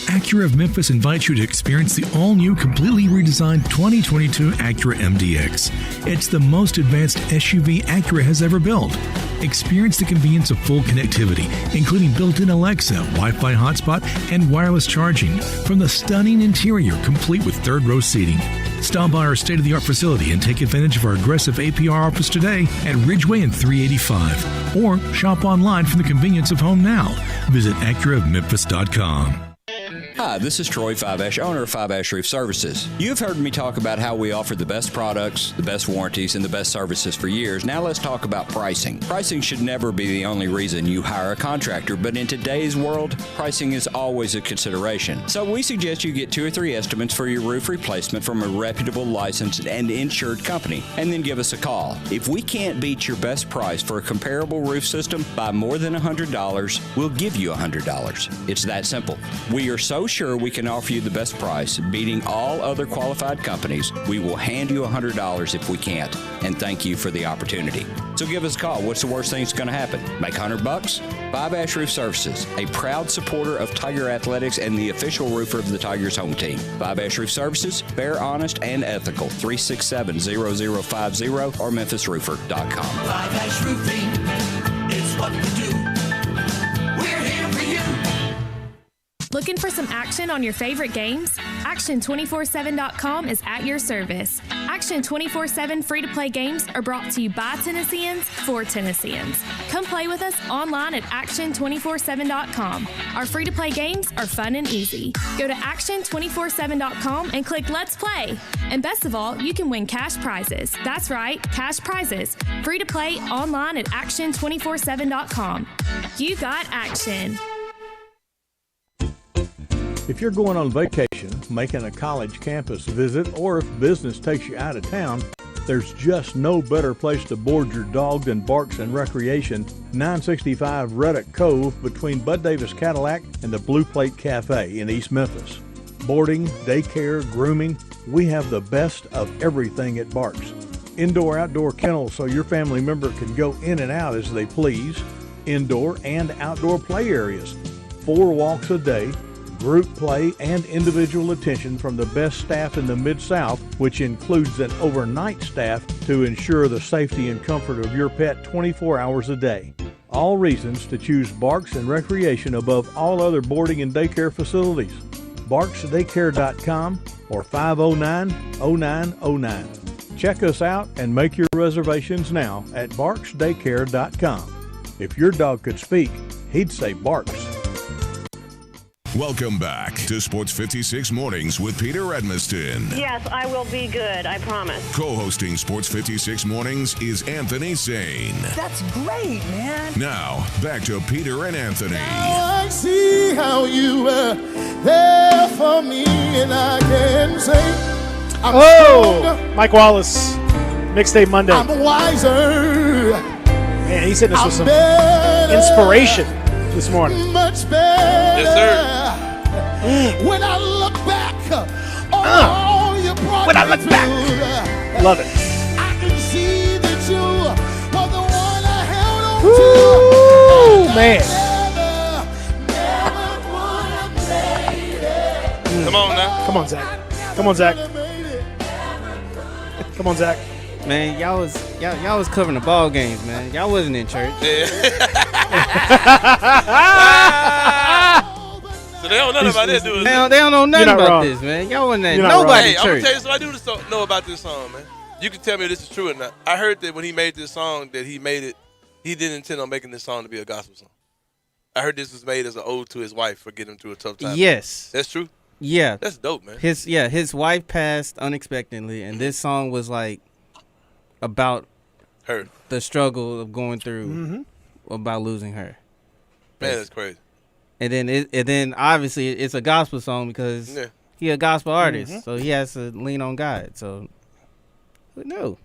Speaker 4: Acura of Memphis invites you to experience the all-new, completely redesigned 2022 Acura MDX. It's the most advanced SUV Acura has ever built. Experience the convenience of full connectivity, including built-in Alexa, Wi-Fi hotspot, and wireless charging, from the stunning interior complete with third-row seating. Stop by our state-of-the-art facility and take advantage of our aggressive APR offers today at Ridgeway and 385. Or shop online from the convenience of home now. Visit AcuraofMemphis.com.
Speaker 14: Hi, this is Troy 5 owner of 5 Roof Services. You've heard me talk about how we offer the best products, the best warranties, and the best services for years. Now let's talk about pricing. Pricing should never be the only reason you hire a contractor, but in today's world, pricing is always a consideration. So we suggest you get 2 or 3 estimates for your roof replacement from a reputable, licensed, and insured company, and then give us a call. If we can't beat your best price for a comparable roof system by more than $100, we'll give you $100. It's that simple. We are so sure we can offer you the best price, beating all other qualified companies. We will hand you $100 if we can't, and thank you for the opportunity. So give us a call. What's the worst thing that's going to happen? Make $100? 5 Roof Services, a proud supporter of Tiger Athletics and the official roofer of the Tigers home team. 5 Roof Services, fair, honest, and ethical. 367-0050 or memphisroofer.com.
Speaker 9: 5 Roofing, it's what we do. We're here for you.
Speaker 21: Looking for some action on your favorite games? Action247.com is at your service. Action 24/7 free-to-play games are brought to you by Tennesseans for Tennesseans. Come play with us online at Action247.com. Our free-to-play games are fun and easy. Go to Action247.com and click Let's Play. And best of all, you can win cash prizes. That's right, cash prizes. Free to play online at Action247.com. You got action.
Speaker 19: If you're going on vacation, making a college campus visit, or if business takes you out of town, there's just no better place to board your dog than Barks and Recreation, 965 Ruddock Cove between Bud Davis Cadillac and the Blue Plate Cafe in East Memphis.
Speaker 8: boarding, daycare, grooming, we have the best of everything at Barks. Indoor-outdoor kennels so your family member can go in and out as they please. Indoor and outdoor play areas. 4 walks a day, group play, and individual attention from the best staff in the Mid-South, which includes an overnight staff to ensure the safety and comfort of your pet 24 hours a day. All reasons to choose Barks and Recreation above all other boarding and daycare facilities. BarksDaycare.com or 509-0909. Check us out and make your reservations now at BarksDaycare.com. If your dog could speak, he'd say Barks.
Speaker 16: Welcome back to Sports 56 Mornings with Peter Edmiston.
Speaker 15: Yes, I will be good, I promise.
Speaker 16: Co-hosting Sports 56 Mornings is Anthony Sane.
Speaker 9: That's great, man.
Speaker 16: Now, back to Peter and Anthony.
Speaker 9: Now I see how you were there for me, and I can say I'm stronger,
Speaker 2: Mike Wallace, Mixtape Monday.
Speaker 9: I'm wiser.
Speaker 2: Man, he's hitting us with some inspiration this morning.
Speaker 9: Much better.
Speaker 1: Yes, sir.
Speaker 9: When I look back on all you brought
Speaker 2: when I
Speaker 9: me
Speaker 2: look
Speaker 9: through,
Speaker 2: back. Love it.
Speaker 9: I can see that you were the one I held on
Speaker 2: Ooh,
Speaker 9: to.
Speaker 2: man.
Speaker 1: Come on now.
Speaker 2: Come on, Zach. Come on, Zach. Come on, Zach.
Speaker 3: Man, y'all was covering the ball games, man. Y'all wasn't in church.
Speaker 1: So they don't know about this, do
Speaker 3: They don't know nothing about this, man. Y'all wasn't at nobody in
Speaker 1: I'm gonna
Speaker 3: church.
Speaker 1: tell you something. I do know about this song, man. You can tell me if this is true or not. I heard that when he made this song, that he didn't intend on making this song to be a gospel song. I heard this was made as an ode to his wife for getting him through a tough time.
Speaker 3: Yes.
Speaker 1: That's true?
Speaker 3: Yeah.
Speaker 1: That's dope, man.
Speaker 3: His wife passed unexpectedly, and this song was like about
Speaker 1: her,
Speaker 3: the struggle of going through about losing her.
Speaker 1: Man, that's crazy.
Speaker 3: And then obviously it's a gospel song because he a gospel artist, so he has to lean on God. So who knew?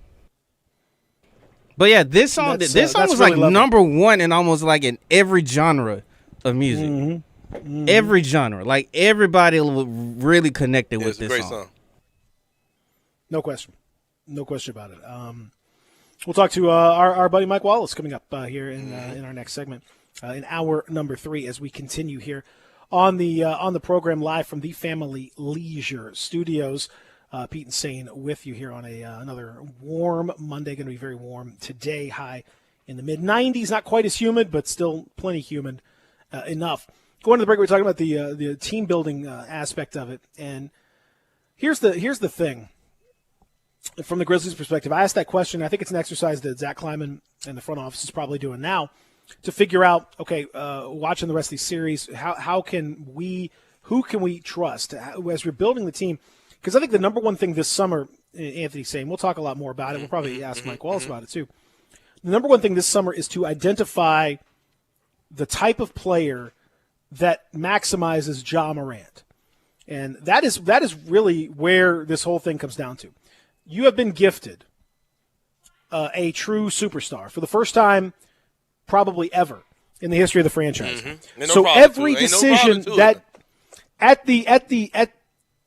Speaker 3: But yeah, this song was
Speaker 2: really
Speaker 3: like
Speaker 2: lovely.
Speaker 3: number one in almost like in every genre of music. Every genre, like everybody really connected with this
Speaker 1: great
Speaker 3: song.
Speaker 2: No question about it. We'll talk to our buddy Mike Wallace coming up here in our next segment, in hour number 3, as we continue here on the program live from the Family Leisure Studios. Pete and Sane with you here on another warm Monday. Going to be very warm today. High in the mid 90s, not quite as humid, but still plenty humid enough. Going to the break, we're talking about the team building aspect of it, and here's the thing. From the Grizzlies' perspective, I asked that question. I think it's an exercise that Zach Kleiman and the front office is probably doing now to figure out, okay, watching the rest of these series, who can we trust as we're building the team? Because I think the number one thing this summer, Anthony's saying, we'll talk a lot more about it. We'll probably ask Mike Wallace about it too. The number one thing this summer is to identify the type of player that maximizes Ja Morant. And that is really where this whole thing comes down to. You have been gifted a true superstar for the first time probably ever in the history of the franchise. So every decision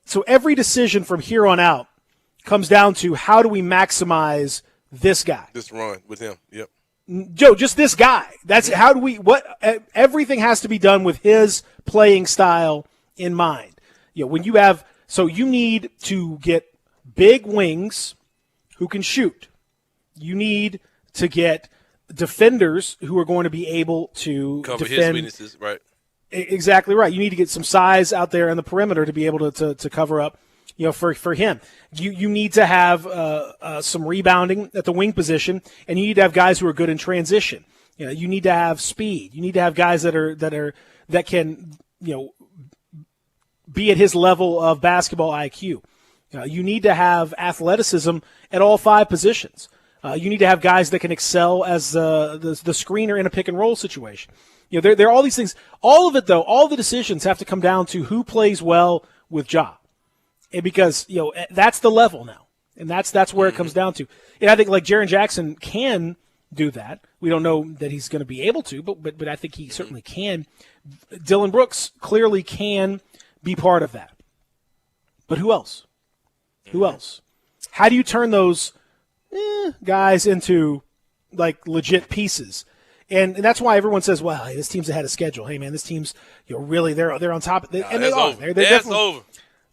Speaker 2: so every decision from here on out comes down to how do we maximize this guy?
Speaker 1: Just run with him. Yep.
Speaker 2: Joe, just this guy. That's how do we everything has to be done with his playing style in mind. When you have you need to get big wings who can shoot. You need to get defenders who are going to be able to
Speaker 1: cover
Speaker 2: defend.
Speaker 1: His weaknesses, right?
Speaker 2: Exactly right. You need to get some size out there on the perimeter to be able to cover up, for him. You need to have some rebounding at the wing position, and you need to have guys who are good in transition. You need to have speed. You need to have guys that can be at his level of basketball IQ. You need to have athleticism at all 5 positions. You need to have guys that can excel as the screener in a pick and roll situation. There are all these things. All of it, though, all the decisions have to come down to who plays well with Ja. And because, that's the level now. And that's where it comes down to. And I think like Jaren Jackson can do that. We don't know that he's going to be able to, but I think he certainly can. Dylan Brooks clearly can be part of that. But who else? Who else? How do you turn those guys into like legit pieces? And that's why everyone says, "Well, hey, this team's ahead of schedule." Hey, man, this team's really they're on top of it, and they are. They're definitely
Speaker 1: over.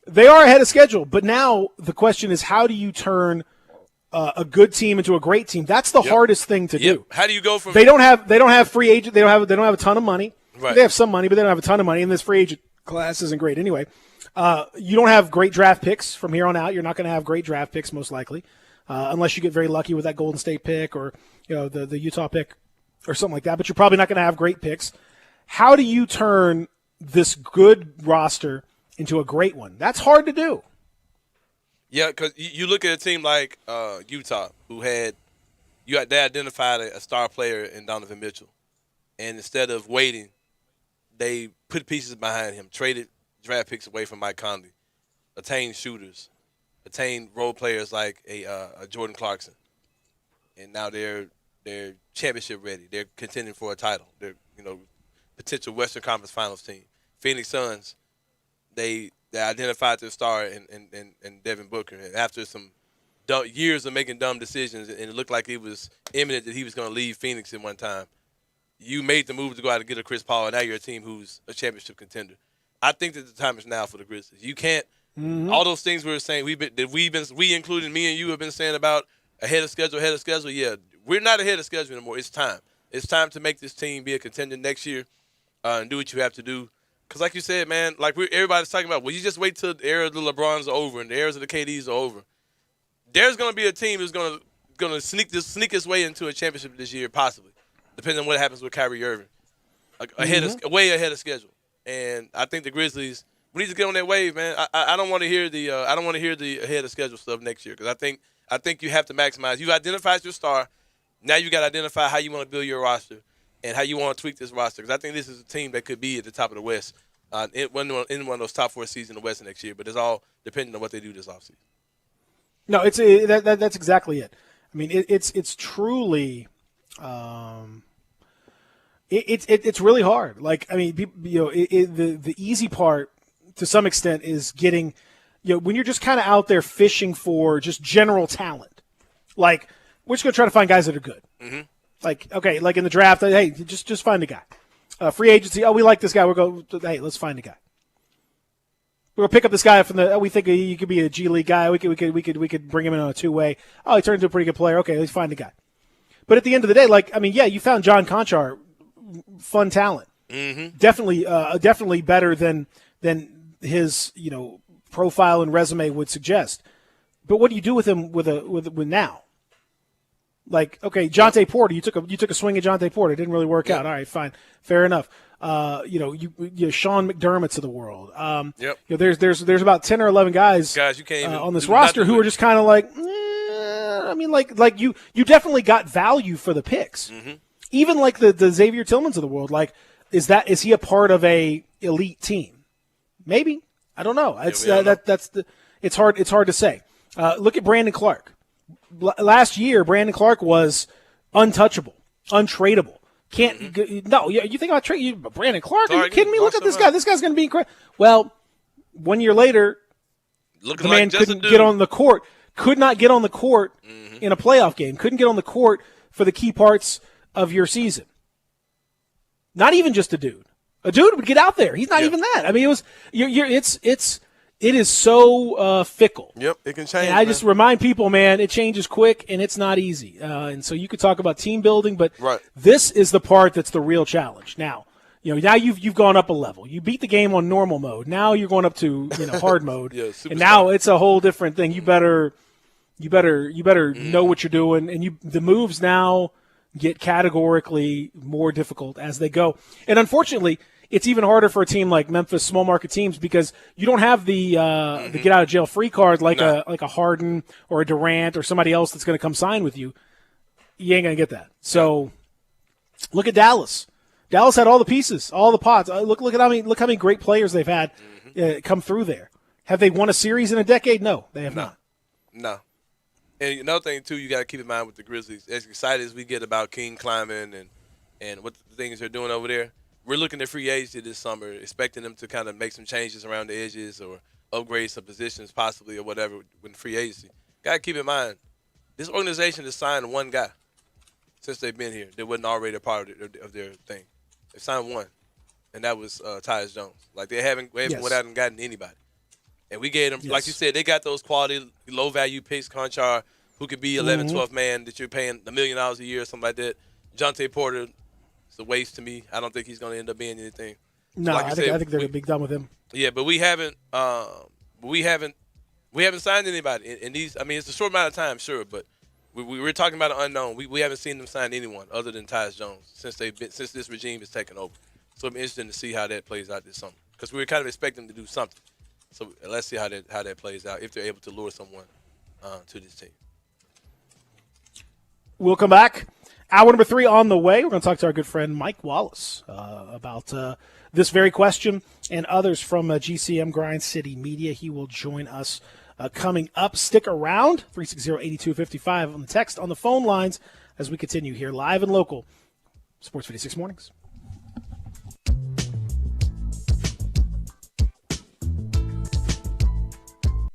Speaker 2: They are ahead of schedule. But now the question is, how do you turn a good team into a great team? That's the hardest thing to do.
Speaker 1: How do you go from?
Speaker 2: They don't have free agent. They don't have a ton of money.
Speaker 1: Right.
Speaker 2: They have some money, but they don't have a ton of money. And this free agent class isn't great anyway. You don't have great draft picks from here on out. You're not going to have great draft picks most likely, unless you get very lucky with that Golden State pick or the Utah pick or something like that. But you're probably not going to have great picks. How do you turn this good roster into a great one? That's hard to do.
Speaker 1: Yeah, because you look at a team like Utah, who they identified a star player in Donovan Mitchell, and instead of waiting, they put pieces behind him, traded draft picks away from Mike Conley, attained shooters, attained role players like a Jordan Clarkson, and now they're championship ready. They're contending for a title. They're potential Western Conference Finals team. Phoenix Suns, they identified their star in Devin Booker, and after some years of making dumb decisions, and it looked like it was imminent that he was going to leave Phoenix at one time, you made the move to go out and get a Chris Paul, and now you're a team who's a championship contender. I think that the time is now for the Grizzlies. You can't all those things we were saying. We including me and you have been saying about ahead of schedule. Yeah, we're not ahead of schedule anymore. It's time. It's time to make this team be a contender next year and do what you have to do. Because like you said, man, like everybody's talking about, well, you just wait till the era of the LeBrons are over and the eras of the KDs are over. There's going to be a team who's going to sneak its way into a championship this year, possibly, depending on what happens with Kyrie Irving, way ahead of schedule. And I think the Grizzlies, we need to get on that wave, man. I don't want to hear the ahead of schedule stuff next year, because I think you have to maximize. You identified your star. Now you got to identify how you want to build your roster and how you want to tweak this roster. Because I think this is a team that could be at the top of the West in one of those top 4 seeds in the West next year. But it's all depending on what they do this offseason.
Speaker 2: No, that's exactly it. I mean, it's truly it's really hard. Like, I mean, the easy part to some extent is getting, when you're just kind of out there fishing for just general talent. Like, we're just going to try to find guys that are good.
Speaker 1: Mm-hmm.
Speaker 2: Like, okay, like in the draft, hey, just find a guy. Free agency, we like this guy. Hey, let's find a guy. We're going to pick up this guy from we think he could be a G League guy. We could bring him in on a 2-way. Oh, he turned into a pretty good player. Okay, let's find a guy. But at the end of the day, like, I mean, yeah, you found John Conchar, fun talent.
Speaker 1: Mm-hmm.
Speaker 2: Definitely better than his, profile and resume would suggest. But what do you do with him with now? Like, okay, Jonte Porter, you took a swing at Jonte Porter. It didn't really work out. All right, fine, fair enough. You Sean McDermott's of the world. There's about 10 or 11 guys
Speaker 1: you can't even
Speaker 2: on this roster who are just kind of like, I mean, like you definitely got value for the picks.
Speaker 1: Mm-hmm.
Speaker 2: Even like the Xavier Tillmans of the world. Like, is he a part of a elite team? Maybe. I don't know. It's hard to say. Look at Brandon Clark. Last year, Brandon Clark was untouchable, untradeable. You think about Brandon Clark? Are you kidding me? Look at this guy. This guy's going to be incredible. Well, 1 year later, the man couldn't get on the court. Could not get on the court in a playoff game. Couldn't get on the court for the key parts of your season. Not even just a dude. A dude would get out there. He's not even that. I mean, it is so fickle.
Speaker 1: Yep, it can change.
Speaker 2: And I just remind people, man, it changes quick and it's not easy. And so you could talk about team building, but this is the part that's the real challenge. Now, now you've gone up a level. You beat the game on normal mode. Now you're going up to hard mode, and now it's a whole different thing. You better know what you're doing, and the moves now get categorically more difficult as they go. And unfortunately, it's even harder for a team like Memphis, small market teams, because you don't have the get out of jail free card like a Harden or a Durant or somebody else that's going to come sign with you. You ain't going to get that. So look at Dallas. Dallas had all the pieces, all the pots. Look how many great players they've had come through there. Have they won a series in a decade? No, they have not.
Speaker 1: No. And another thing too, you got to keep in mind with the Grizzlies, as excited as we get about King climbing and what the things they're doing over there, we're looking at free agency this summer, expecting them to kind of make some changes around the edges or upgrade some positions possibly or whatever when free agency. Got to keep in mind, this organization has signed one guy since they've been here that wasn't already a part of their thing. They signed one, and that was Tyus Jones. Like, they haven't went out and gotten anybody. And we gave them, like you said, they got those quality, low-value picks, Conchar, who could be 11, 12 man that you're paying $1 million a year or something like that. Jonte Porter, it's a waste to me. I don't think he's going to end up being anything.
Speaker 2: No,
Speaker 1: like
Speaker 2: I think they're going to be done with him.
Speaker 1: Yeah, but we haven't signed anybody in these. I mean, it's a short amount of time, sure, but we were talking about an unknown. We haven't seen them sign anyone other than Tyus Jones since this regime has taken over. So it'll be interesting to see how that plays out this summer because we were kind of expecting them to do something. So let's see how that plays out if they're able to lure someone to this team.
Speaker 2: We'll come back. Hour number 3 on the way. We're going to talk to our good friend Mike Wallace about this very question and others from GCM Grind City Media. He will join us coming up. Stick around, 360-8255 on the text, on the phone lines as we continue here live and local. Sports 56 Mornings.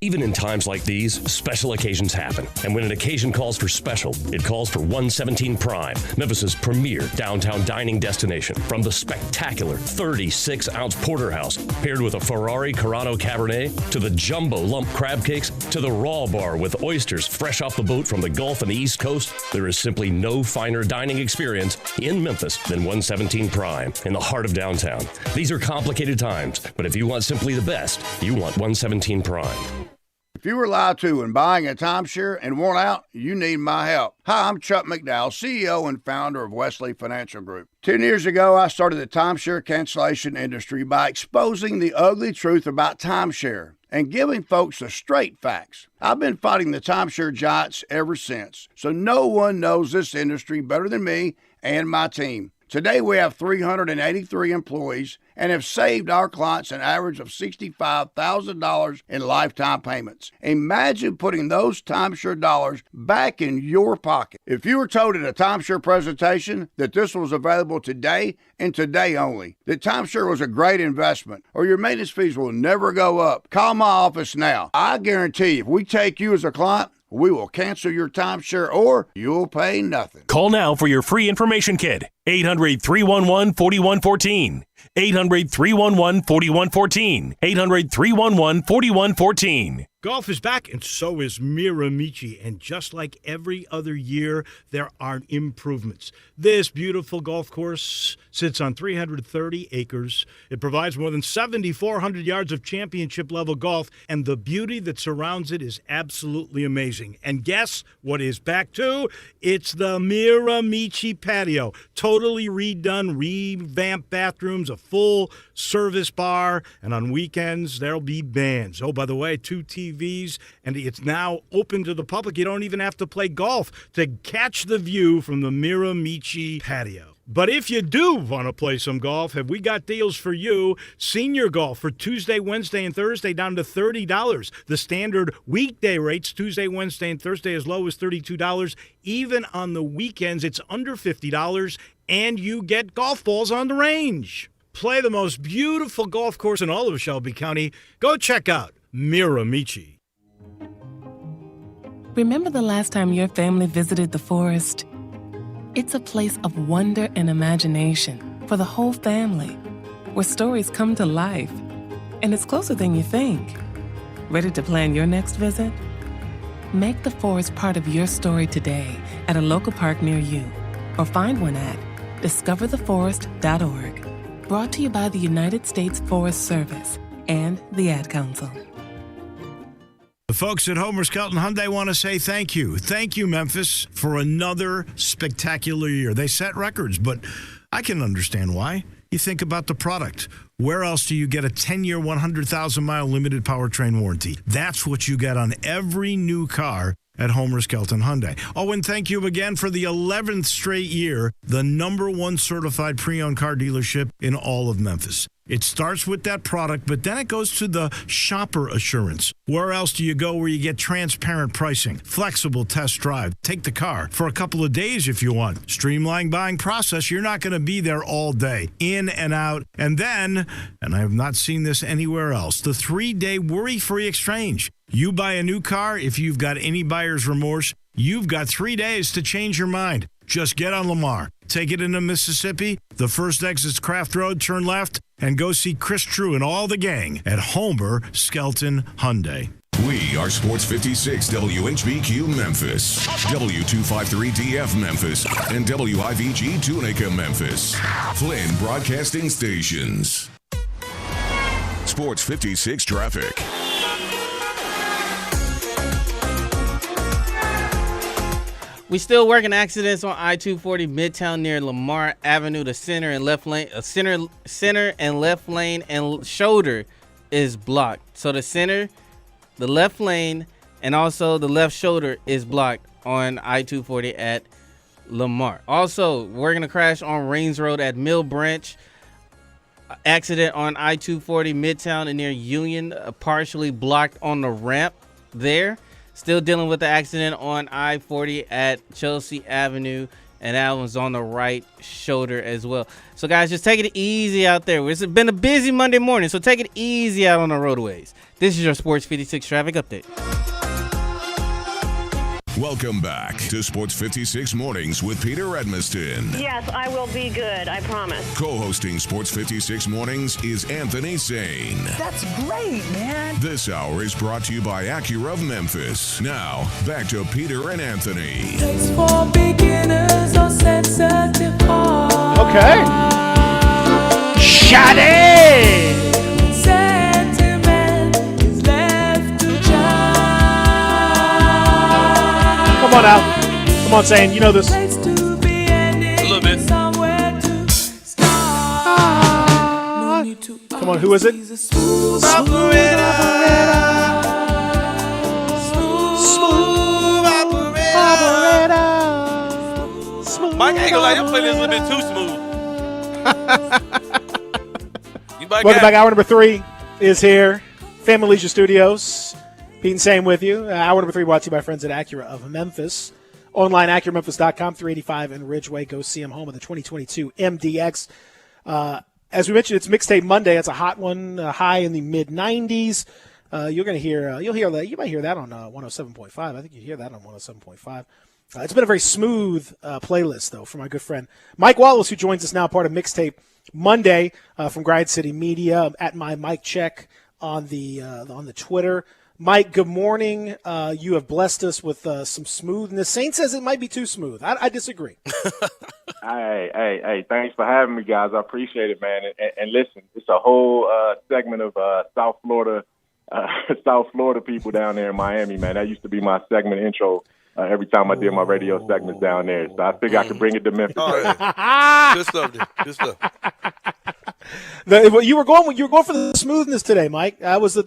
Speaker 5: Even in times like these, special occasions happen. And when an occasion calls for special, it calls for 117 Prime, Memphis's premier downtown dining destination. From the spectacular 36-ounce porterhouse paired with a Ferrari Carano Cabernet, to the jumbo lump crab cakes, to the raw bar with oysters fresh off the boat from the Gulf and the East Coast, there is simply no finer dining experience in Memphis than 117 Prime in the heart of downtown. These are complicated times, but if you want simply the best, you want 117 Prime.
Speaker 22: If you were lied to when buying a timeshare and want out, you need my help. Hi, I'm Chuck McDowell, CEO and founder of Wesley Financial Group. 10 years ago, I started the timeshare cancellation industry by exposing the ugly truth about timeshare and giving folks the straight facts. I've been fighting the timeshare giants ever since, so no one knows this industry better than me and my team. Today, we have 383 employees and have saved our clients an average of $65,000 in lifetime payments. Imagine putting those timeshare dollars back in your pocket. If you were told at a timeshare presentation that this was available today and today only, that timeshare was a great investment, or your maintenance fees will never go up, call my office now. I guarantee if we take you as a client, we will cancel your timeshare or you'll pay nothing.
Speaker 5: Call now for your free information kit. 800-311-4114. 800-311-4114. 800-311-4114.
Speaker 13: Golf is back, and so is Miramichi. And just like every other year, there are improvements. This beautiful golf course sits on 330 acres. It provides more than 7,400 yards of championship-level golf, and the beauty that surrounds it is absolutely amazing. And guess what is back too? It's the Miramichi patio. Totally redone, revamped bathrooms, a full service bar, and on weekends, there'll be bands. Oh, by the way, 2 TVs, and it's now open to the public. You don't even have to play golf to catch the view from the Miramichi patio. But if you do want to play some golf, have we got deals for you? Senior golf for Tuesday, Wednesday, and Thursday down to $30. The standard weekday rates, Tuesday, Wednesday, and Thursday, as low as $32. Even on the weekends, it's under $50, and you get golf balls on the range. Play the most beautiful golf course in all of Shelby County. Go check out Miramichi.
Speaker 23: Remember the last time your family visited the forest? It's a place of wonder and imagination for the whole family, where stories come to life. And it's closer than you think. Ready to plan your next visit? Make the forest part of your story today at a local park near you, or find one at discovertheforest.org. Brought to you by the United States Forest Service and the Ad Council.
Speaker 13: The folks at Homer Skelton Hyundai want to say thank you. Thank you, Memphis, for another spectacular year. They set records, but I can understand why. You think about the product. Where else do you get a 10-year, 100,000-mile limited powertrain warranty? That's what you get on every new car at Homer Skelton Hyundai. Oh, and thank you again for the 11th straight year, the #1 certified pre-owned car dealership in all of Memphis. It starts with that product, but then it goes to the shopper assurance. Where else do you go where you get transparent pricing, flexible test drive, take the car for a couple of days if you want, streamlined buying process? You're not going to be there all day, in and out. And then, and I have not seen this anywhere else, the 3-day worry-free exchange. You buy a new car, if you've got any buyer's remorse, you've got 3 days to change your mind. Just get on Lamar, take it into Mississippi, the first exit's Craft Road, turn left, and go see Chris True and all the gang at Homer Skelton Hyundai.
Speaker 16: We are Sports 56 WHBQ Memphis, W253DF Memphis, and WIVG Tunica Memphis. Flynn Broadcasting Stations. Sports 56 traffic.
Speaker 3: We still working accidents on I-240 Midtown near Lamar Avenue. The center and left lane, center and left lane and shoulder is blocked. So the center, the left lane, and also the left shoulder is blocked on I-240 at Lamar. Also, we're gonna crash on Rains Road at Mill Branch. Accident on I-240 Midtown and near Union, partially blocked on the ramp there. Still dealing with the accident on I-40 at Chelsea Avenue, and that one's on the right shoulder as well. So, guys, just take it easy out there. It's been a busy Monday morning, so take it easy out on the roadways. This is your Sports 56 traffic update.
Speaker 16: Welcome back to Sports 56 Mornings with Peter Edmiston.
Speaker 15: Yes, I will be good. I promise.
Speaker 16: Co-hosting Sports 56 Mornings is Anthony Sane.
Speaker 9: That's great, man.
Speaker 16: This hour is brought to you by Acura of Memphis. Now, back to Peter and Anthony.
Speaker 9: Place for beginners or sensitive hearts.
Speaker 2: Okay.
Speaker 9: Shade. Sentiment is left to child.
Speaker 2: Come on out. Come on, Zane. You know this.
Speaker 1: A little bit.
Speaker 2: Come on, who is it?
Speaker 9: Smooth operator. Smooth operator.
Speaker 1: Mike, I ain't gonna lie, you play this a little bit too smooth.
Speaker 2: Welcome back. Hour number 3 is here. Family Leisure Studios. Pete and Sam with you. Hour number 3 brought to you by friends at Acura of Memphis. Online, AcuraMemphis.com, 385 and Ridgeway. Go see them, home of the 2022 MDX. As we mentioned, it's Mixtape Monday. It's a hot one, high in the mid-90s. You're going to hear, you might hear that on 107.5. I think you hear that on 107.5. It's been a very smooth playlist, though, for my good friend Mike Wallace, who joins us now, part of Mixtape Monday from Grind City Media, at my Mike Check on the Twitter. Mike, good morning. You have blessed us with some smoothness. Saint says it might be too smooth. I disagree.
Speaker 6: Hey, thanks for having me, guys. I appreciate it, man. And listen, it's a whole segment of South Florida people down there in Miami, man. That used to be my segment intro every time I did my radio segments down there. So I figured I could bring it to Memphis.
Speaker 1: Good stuff, dude. Good stuff.
Speaker 2: You were going for the smoothness today, Mike. Was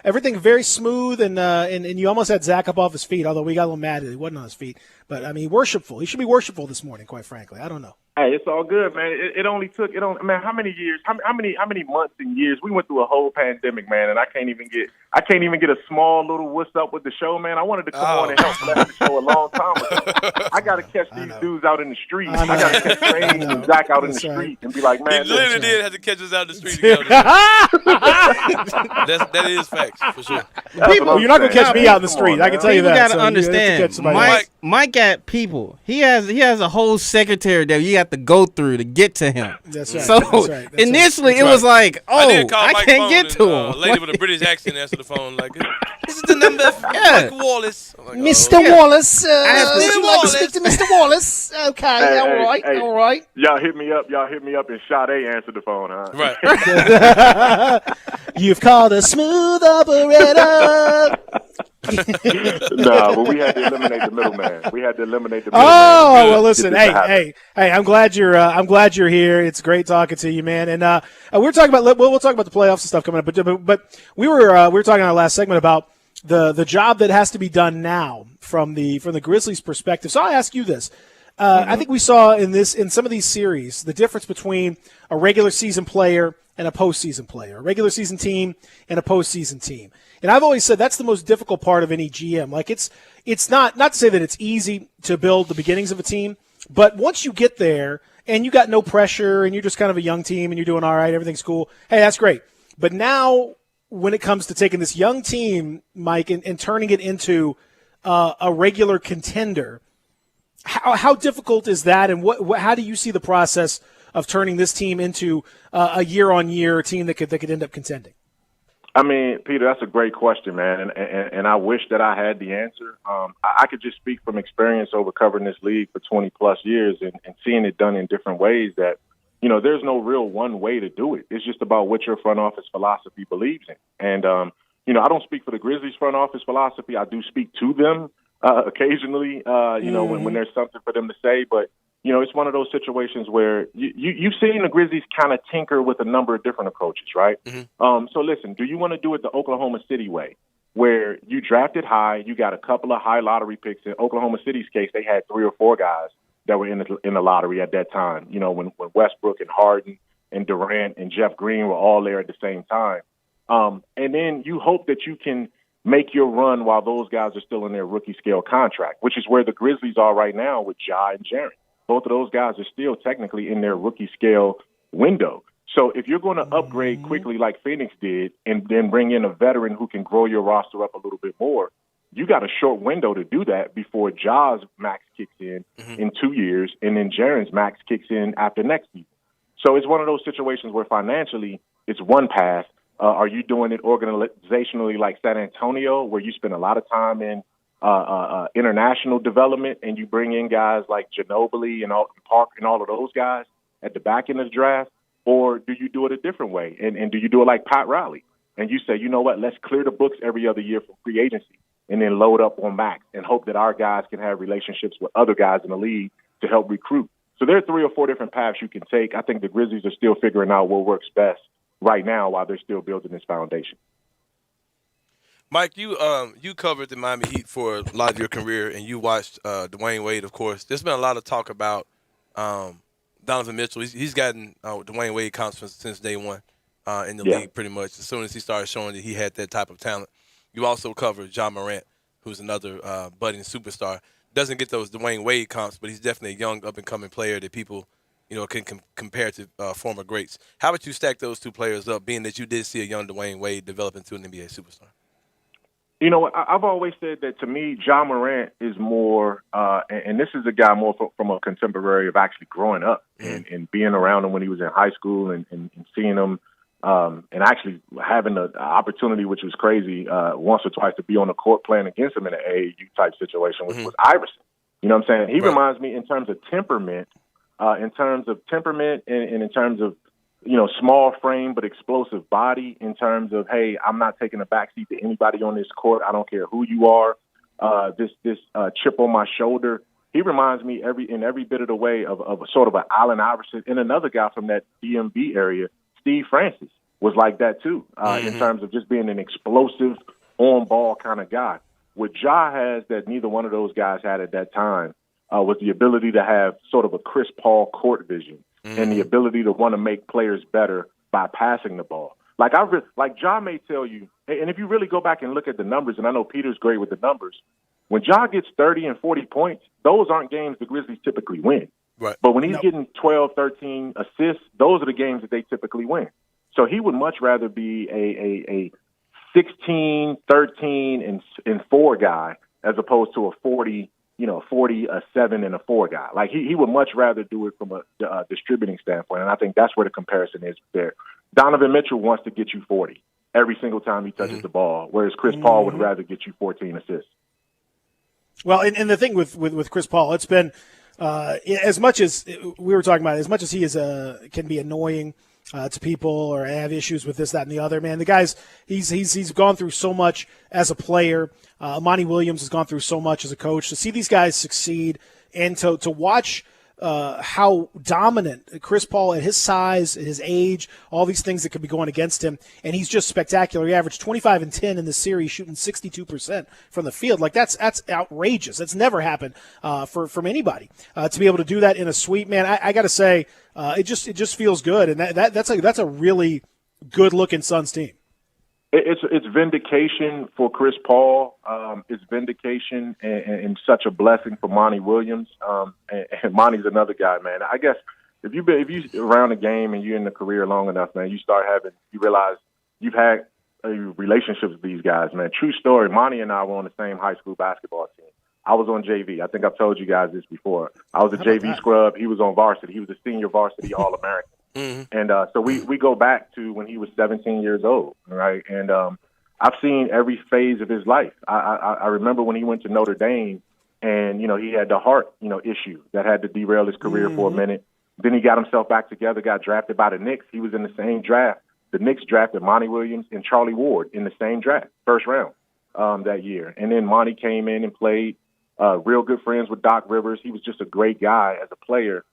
Speaker 2: everything very smooth, and you almost had Zach up off his feet. Although we got a little mad that he wasn't on his feet, but I mean, worshipful. He should be worshipful this morning, quite frankly. I don't know.
Speaker 6: Hey, it's all good, man. It only took how many years? How many months and years? We went through a whole pandemic, man, and I can't even get a small little what's up with the show, man. I wanted to come on and help bless the show a long time ago. I got to catch these dudes out in the street. I got to catch Train and Zach out in the street and be like, man,
Speaker 1: he literally did have to catch us out in the street. That is facts for sure.
Speaker 2: You're not gonna catch me out in the street. I can tell you that.
Speaker 3: You got to understand, Mike got people. He has a whole secretary that you have to go through to get to him.
Speaker 2: That's right.
Speaker 3: So
Speaker 2: That's
Speaker 3: initially
Speaker 2: right.
Speaker 3: it was like,
Speaker 1: I
Speaker 3: can't get to him.
Speaker 1: A lady with a British accent answered the phone like, "This is the number of Mike Wallace." Like,
Speaker 2: Mr. Wallace, would you like to speak to Mr. Wallace? Okay, all right.
Speaker 6: Y'all hit me up, and Sade answered the phone, huh?
Speaker 1: Right.
Speaker 2: You've called a smooth operator.
Speaker 6: No, but we had to eliminate the middleman.
Speaker 2: Oh, well, listen. Hey, I'm glad you're here. It's great talking to you, man. And we'll talk about the playoffs and stuff coming up. But we were talking in our last segment about the job that has to be done now from the Grizzlies' perspective. So I'll ask you this. I think we saw in some of these series the difference between a regular season player and a postseason player, a regular season team and a postseason team. And I've always said that's the most difficult part of any GM. Like it's not to say that it's easy to build the beginnings of a team, but once you get there and you got no pressure and you're just kind of a young team and you're doing all right, everything's cool. Hey, that's great. But now when it comes to taking this young team, Mike, and turning it into a regular contender, how difficult is that? And how do you see the process of turning this team into a year-on-year team that could end up contending?
Speaker 6: I mean, Peter, that's a great question, man, and I wish that I had the answer. I could just speak from experience over covering this league for 20-plus years and seeing it done in different ways that, you know, there's no real one way to do it. It's just about what your front office philosophy believes in. And, you know, I don't speak for the Grizzlies front office philosophy. I do speak to them occasionally, you know, when there's something for them to say, but you know, it's one of those situations where you've seen the Grizzlies kind of tinker with a number of different approaches, right? Mm-hmm. So listen, do you want to do it the Oklahoma City way, where you drafted high, you got a couple of high lottery picks? In Oklahoma City's case, they had 3 or 4 guys that were in the lottery at that time, you know, when Westbrook and Harden and Durant and Jeff Green were all there at the same time. And then you hope that you can make your run while those guys are still in their rookie scale contract, which is where the Grizzlies are right now with Ja and Jaren. Both of those guys are still technically in their rookie scale window. So if you're going to upgrade quickly like Phoenix did and then bring in a veteran who can grow your roster up a little bit more, you got a short window to do that before Ja's max kicks in 2 years and then Jaren's max kicks in after next season. So it's one of those situations where financially it's one path. Are you doing it organizationally like San Antonio, where you spend a lot of time in international development and you bring in guys like Ginobili and Alton Park and all of those guys at the back end of the draft? Or do you do it a different way? And do you do it like Pat Riley? And you say, you know what, let's clear the books every other year for free agency and then load up on max and hope that our guys can have relationships with other guys in the league to help recruit. So there are 3 or 4 different paths you can take. I think the Grizzlies are still figuring out what works best right now while they're still building this foundation.
Speaker 1: Mike, you covered the Miami Heat for a lot of your career, and you watched Dwayne Wade, of course. There's been a lot of talk about Donovan Mitchell. He's gotten Dwayne Wade comps since day one in the league, pretty much. As soon as he started showing that he had that type of talent. You also covered Ja Morant, who's another budding superstar. Doesn't get those Dwayne Wade comps, but he's definitely a young, up-and-coming player that people, you know, can compare to former greats. How would you stack those two players up, being that you did see a young Dwayne Wade develop into an NBA superstar?
Speaker 6: You know, I've always said that to me, Ja Morant is more, and this is a guy more from a contemporary of actually growing up and being around him when he was in high school and seeing him and actually having the opportunity, which was crazy, once or twice to be on the court playing against him in an AAU type situation, which was Iverson. You know what I'm saying? He reminds me in terms of temperament, and in terms of, you know, small frame but explosive body, in terms of, hey, I'm not taking a backseat to anybody on this court. I don't care who you are. This chip on my shoulder. He reminds me in every bit of the way of a sort of an Allen Iverson, and another guy from that DMV area, Steve Francis, was like that too, in terms of just being an explosive on-ball kind of guy. What Ja has that neither one of those guys had at that time was the ability to have sort of a Chris Paul court vision. And the ability to want to make players better by passing the ball. Like Ja may tell you, and if you really go back and look at the numbers, and I know Peter's great with the numbers, when Ja gets 30 and 40 points, those aren't games the Grizzlies typically win. Right. But when he's getting 12, 13 assists, those are the games that they typically win. So he would much rather be a 16, 13, and 4 guy as opposed to a 40, a 7 and a 4 guy. Like he would much rather do it from a distributing standpoint, and I think that's where the comparison is there. Donovan Mitchell wants to get you 40 every single time he touches the ball, whereas Chris Paul would rather get you 14 assists.
Speaker 2: Well, and the thing with Chris Paul, it's been as much as we were talking about, as much as he is can be annoying to people or have issues with this, that, and the other. Man, the guy's he's gone through so much as a player. Monty Williams has gone through so much as a coach. To see these guys succeed and to watch how dominant Chris Paul at his size, at his age, all these things that could be going against him, and he's just spectacular. He averaged 25 and 10 in this series, shooting 62% from the field. Like that's outrageous. That's never happened from anybody to be able to do that in a sweep. Man, I got to say, it just feels good, and that's a really good looking Suns team.
Speaker 6: It's vindication for Chris Paul. It's vindication and such a blessing for Monty Williams. And Monty's another guy, man. I guess if you around the game and you're in the career long enough, man, you realize you've had relationships with these guys, man. True story. Monty and I were on the same high school basketball team. I was on JV. I think I've told you guys this before. I was a JV scrub. He was on varsity. He was a senior varsity All-American. Mm-hmm. And so we go back to when he was 17 years old, right? And I've seen every phase of his life. I remember when he went to Notre Dame and, he had the heart, issue that had to derail his career for a minute. Then he got himself back together, got drafted by the Knicks. He was in the same draft. The Knicks drafted Monty Williams and Charlie Ward in the same draft, first round that year. And then Monty came in and played real good friends with Doc Rivers. He was just a great guy as a player.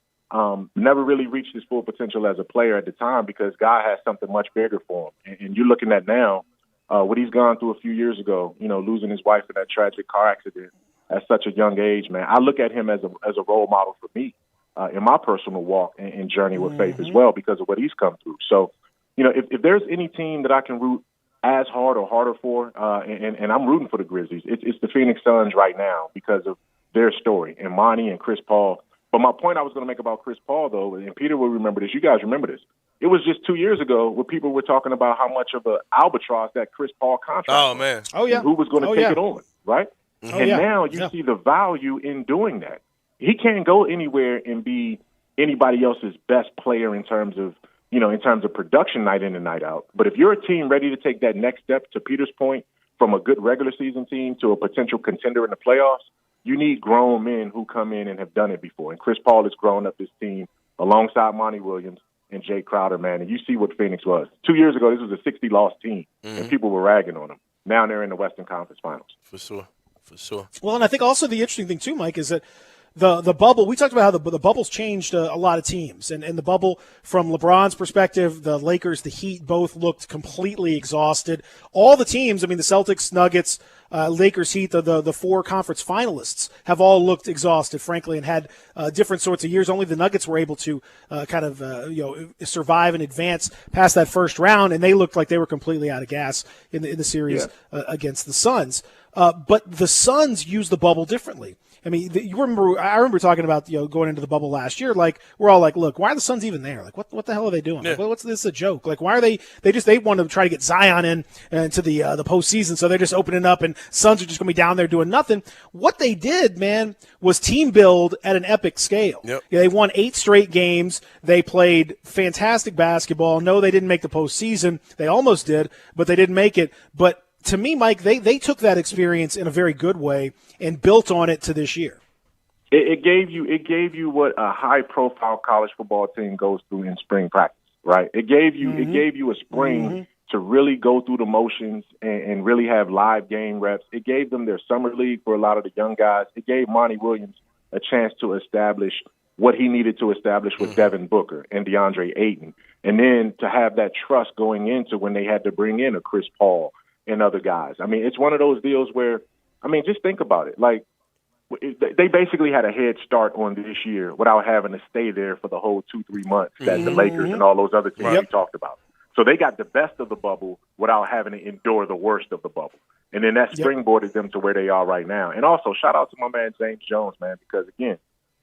Speaker 6: Never really reached his full potential as a player at the time because God has something much bigger for him. And you're looking at now what he's gone through a few years ago, losing his wife in that tragic car accident at such a young age, man. I look at him as a role model for me in my personal walk and journey with faith as well because of what he's come through. So, if there's any team that I can root as hard or harder for, and I'm rooting for the Grizzlies, it's the Phoenix Suns right now because of their story and Monty and Chris Paul. But my point I was going to make about Chris Paul, though, and Peter will remember this, you guys remember this, it was just 2 years ago where people were talking about how much of an albatross that Chris Paul contract was.
Speaker 1: Oh, man.
Speaker 2: Oh, yeah.
Speaker 6: Who was going to take it on, right? And now you see the value in doing that. He can't go anywhere and be anybody else's best player in terms of production night in and night out. But if you're a team ready to take that next step, to Peter's point, from a good regular season team to a potential contender in the playoffs, you need grown men who come in and have done it before. And Chris Paul has grown up this team alongside Monty Williams and Jay Crowder, man. And you see what Phoenix was. 2 years ago, this was a 60-loss team, and people were ragging on them. Now they're in the Western Conference Finals.
Speaker 1: For sure.
Speaker 2: Well, and I think also the interesting thing, too, Mike, is that the bubble, we talked about how the bubble's changed a lot of teams. And the bubble, from LeBron's perspective, the Lakers, the Heat both looked completely exhausted. All the teams, the Celtics, Nuggets, Lakers, Heat, the four conference finalists have all looked exhausted, frankly, and had different sorts of years. Only the Nuggets were able to survive and advance past that first round, and they looked like they were completely out of gas in the series against the Suns. But the Suns used the bubble differently. I remember talking about going into the bubble last year. Like, we're all like, look, why are the Suns even there? Like, what the hell are they doing? Like, what's this a joke? Like, why are they want to try to get Zion into the postseason, so they're just opening up, and Suns are just going to be down there doing nothing. What they did, man, was team build at an epic scale.
Speaker 1: Yep.
Speaker 2: They won 8 straight games. They played fantastic basketball. No, they didn't make the postseason. They almost did, but they didn't make it. But to me, Mike, they took that experience in a very good way and built on it to this year.
Speaker 6: It gave you what a high-profile college football team goes through in spring practice, right? It gave you a spring to really go through the motions and really have live game reps. It gave them their summer league for a lot of the young guys. It gave Monty Williams a chance to establish what he needed to establish with Devin Booker and DeAndre Ayton, and then to have that trust going into when they had to bring in a Chris Paul and other guys. It's one of those deals where, just think about it. Like, they basically had a head start on this year without having to stay there for the whole 2-3 months that the Lakers and all those other teams we talked about. So they got the best of the bubble without having to endure the worst of the bubble. And then that springboarded them to where they are right now. And also, shout out to my man James Jones, man, because, again,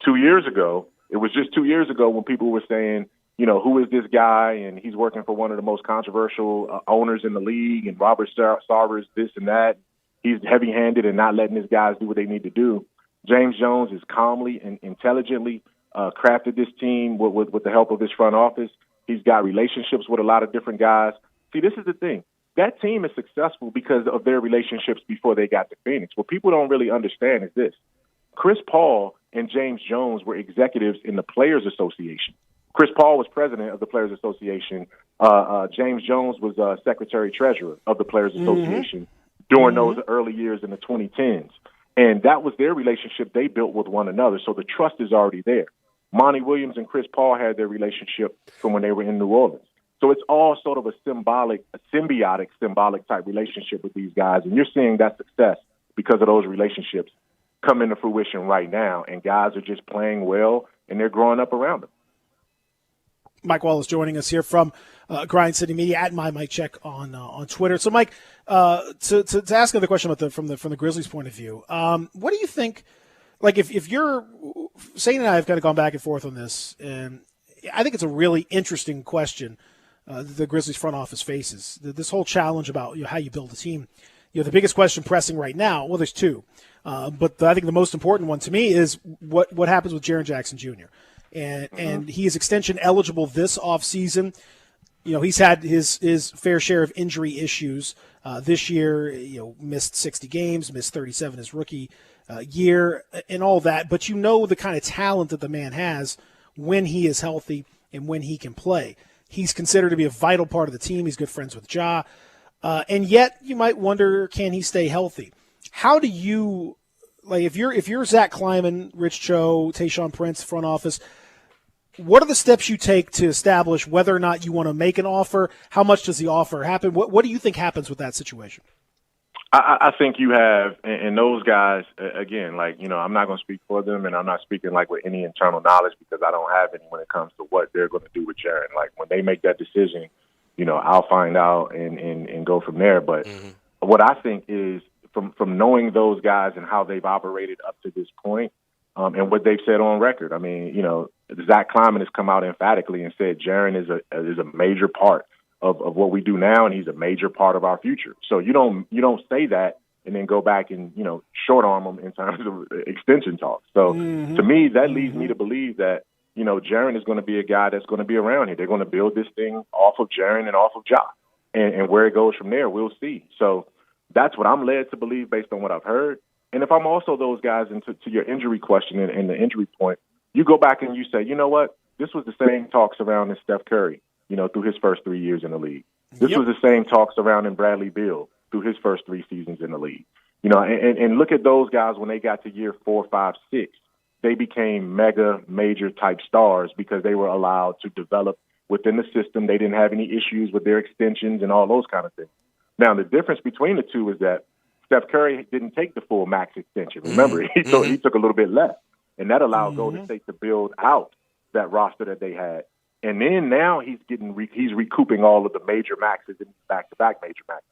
Speaker 6: 2 years ago, it was just 2 years ago when people were saying, who is this guy? And he's working for one of the most controversial owners in the league, and Robert Sarver's this and that. He's heavy-handed and not letting his guys do what they need to do. James Jones has calmly and intelligently crafted this team with the help of his front office. He's got relationships with a lot of different guys. See, this is the thing. That team is successful because of their relationships before they got to Phoenix. What people don't really understand is this. Chris Paul and James Jones were executives in the Players Association. Chris Paul was president of the Players Association. James Jones was secretary-treasurer of the Players Association during those early years in the 2010s. And that was their relationship they built with one another. So the trust is already there. Monty Williams and Chris Paul had their relationship from when they were in New Orleans. So it's all sort of a symbiotic type relationship with these guys. And you're seeing that success because of those relationships come into fruition right now. And guys are just playing well, and they're growing up around them.
Speaker 2: Mike Wallace joining us here from Grind City Media at MyMikeCheck on Twitter. So, Mike, to ask another question about from the Grizzlies' point of view, what do you think? Like, if you're Sane and I have kind of gone back and forth on this, and I think it's a really interesting question the Grizzlies front office faces. This whole challenge about how you build a team. The biggest question pressing right now. Well, there's two, but I think the most important one to me is what happens with Jaren Jackson Jr. And he is extension eligible this offseason. He's had his fair share of injury issues this year. Missed 60 games, missed 37 his rookie year, and all that. But the kind of talent that the man has when he is healthy and when he can play. He's considered to be a vital part of the team. He's good friends with Ja. And yet you might wonder, can he stay healthy? How do you, if you're Zach Kleiman, Rich Cho, Tayshaun Prince, front office, what are the steps you take to establish whether or not you want to make an offer? How much does the offer happen? What do you think happens with that situation?
Speaker 6: I think you have, and those guys, again, I'm not going to speak for them, and I'm not speaking with any internal knowledge because I don't have any when it comes to what they're going to do with Jaren. When they make that decision, I'll find out and go from there. But what I think is from knowing those guys and how they've operated up to this point, and what they've said on record. I mean, Zach Kleiman has come out emphatically and said Jaren is a major part of what we do now, and he's a major part of our future. So you don't say that and then go back and short arm him in terms of extension talks. So to me, that leads me to believe that Jaren is going to be a guy that's going to be around here. They're going to build this thing off of Jaren and off of Ja, and where it goes from there, we'll see. So that's what I'm led to believe based on what I've heard. And if I'm also those guys, and to your injury question and the injury point, you go back and you say, you know what, this was the same talks around in Steph Curry, through his first 3 years in the league. This was the same talks around in Bradley Beal through his first 3 seasons in the league. And look at those guys when they got to year 4, 5, 6. They became major type stars because they were allowed to develop within the system. They didn't have any issues with their extensions and all those kind of things. Now, the difference between the two is that Steph Curry didn't take the full max extension. Remember, he took a little bit less, and that allowed Golden State to build out that roster that they had. And then now he's recouping all of the major maxes in back-to-back major maxes.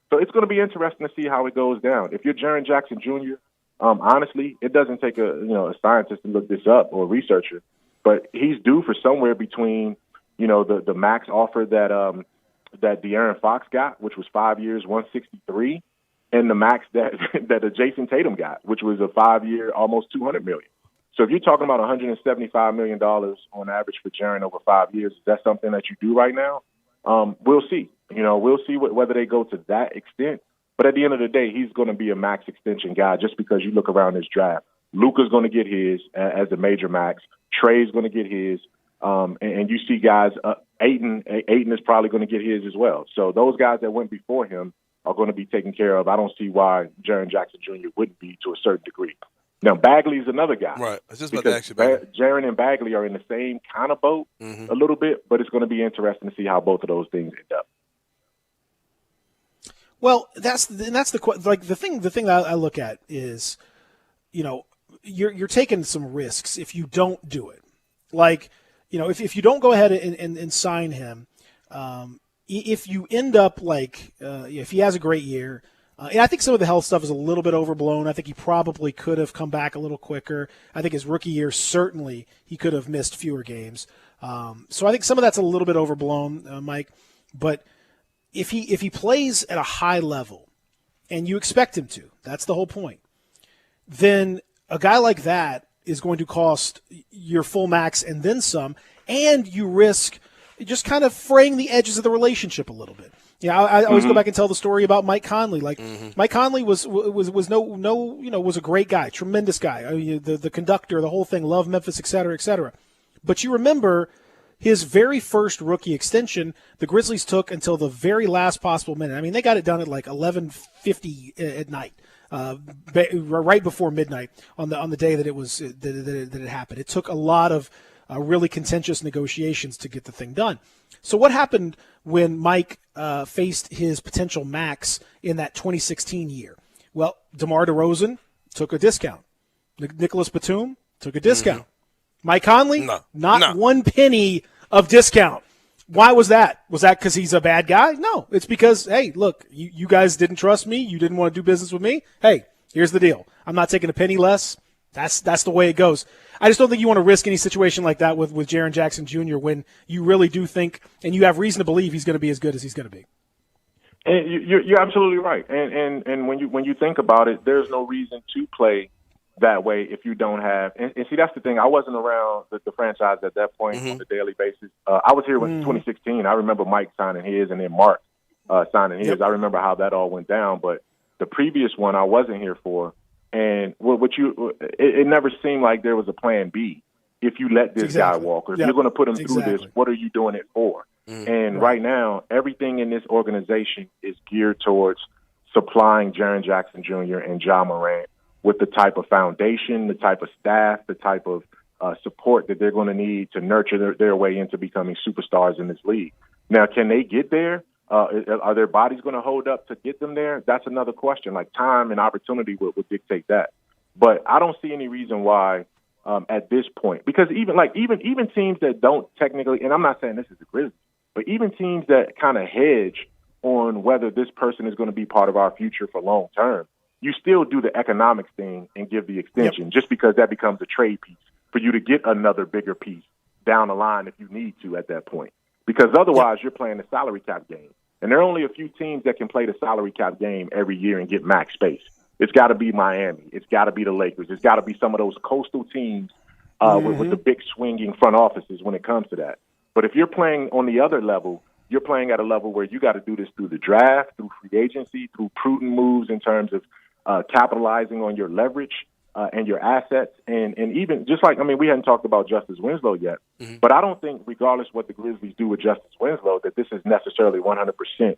Speaker 6: So it's going to be interesting to see how it goes down. If you're Jaren Jackson Jr., honestly, it doesn't take a scientist to look this up or a researcher, but he's due for somewhere between the max offer that De'Aaron Fox got, which was 5 years, 163, and the max that Jason Tatum got, which was a 5-year, almost $200 million. So if you're talking about $175 million on average for Jaren over 5 years, is that something that you do right now? We'll see. We'll see whether they go to that extent. But at the end of the day, he's going to be a max extension guy just because you look around this draft. Luka's going to get his as a major max. Trey's going to get his. And you see guys, Ayton is probably going to get his as well. So those guys that went before him are going to be taken care of. I don't see why Jaren Jackson Jr. wouldn't be to a certain degree. Now, Bagley is another guy.
Speaker 1: Right. I was just about to ask you about it.
Speaker 6: Jaren and Bagley are in the same kind of boat a little bit, but it's going to be interesting to see how both of those things end up.
Speaker 2: Well, that's the thing that I look at is, you're taking some risks if you don't do it. If you don't go ahead and sign him, if you end up if he has a great year. And I think some of the health stuff is a little bit overblown. I think he probably could have come back a little quicker. I think his rookie year, certainly, he could have missed fewer games. So I think some of that's a little bit overblown, Mike. But if he plays at a high level, and you expect him to, that's the whole point, then a guy like that is going to cost your full max and then some, and you risk just kind of fraying the edges of the relationship a little bit. I always go back and tell the story about Mike Conley. Mike Conley was a great guy, tremendous guy. The conductor, the whole thing, loved Memphis, et cetera, et cetera. But you remember his very first rookie extension, the Grizzlies took until the very last possible minute. I mean, they got it done at 11:50 at night. right before midnight on the day that it happened. It took a lot of really contentious negotiations to get the thing done. So what happened when Mike faced his potential max in that 2016 year? Well, DeMar DeRozan took a discount. Nicholas Batum took a discount. Mm-hmm. Mike Conley, not one penny of discount. Why was that? Was that because he's a bad guy? No, it's because, hey, look, you guys didn't trust me. You didn't want to do business with me. Hey, here's the deal. I'm not taking a penny less. That's the way it goes. I just don't think you want to risk any situation like that with Jaren Jackson Jr. when you really do think and you have reason to believe he's going to be as good as he's going to be.
Speaker 6: And you're absolutely right. And when you think about it, there's no reason to play that way if you don't have. And see, that's the thing. I wasn't around the franchise at that point on a daily basis. I was here in 2016. I remember Mike signing his and then Mark signing his. I remember how that all went down. But the previous one I wasn't here for. And it never seemed like there was a plan B. If you let this guy walk, or if you're going to put him through this, what are you doing it for? And right now, everything in this organization is geared towards supplying Jaren Jackson Jr. and Ja Morant with the type of foundation, the type of staff, the type of support that they're going to need to nurture their way into becoming superstars in this league. Now, can they get there? Are their bodies going to hold up to get them there? That's another question. Like time and opportunity would dictate that. But I don't see any reason why at this point, because even teams that don't technically, and I'm not saying this is the Grizzlies, but even teams that kind of hedge on whether this person is going to be part of our future for long term, you still do the economics thing and give the extension just because that becomes a trade piece for you to get another bigger piece down the line if you need to at that point. Because otherwise you're playing the salary cap game. And there are only a few teams that can play the salary cap game every year and get max space. It's got to be Miami. It's got to be the Lakers. It's got to be some of those coastal teams with the big swinging front offices when it comes to that. But if you're playing on the other level, you're playing at a level where you got to do this through the draft, through free agency, through prudent moves in terms of capitalizing on your leverage and your assets. And even just like, we hadn't talked about Justice Winslow yet, but I don't think regardless what the Grizzlies do with Justice Winslow, that this is necessarily 100%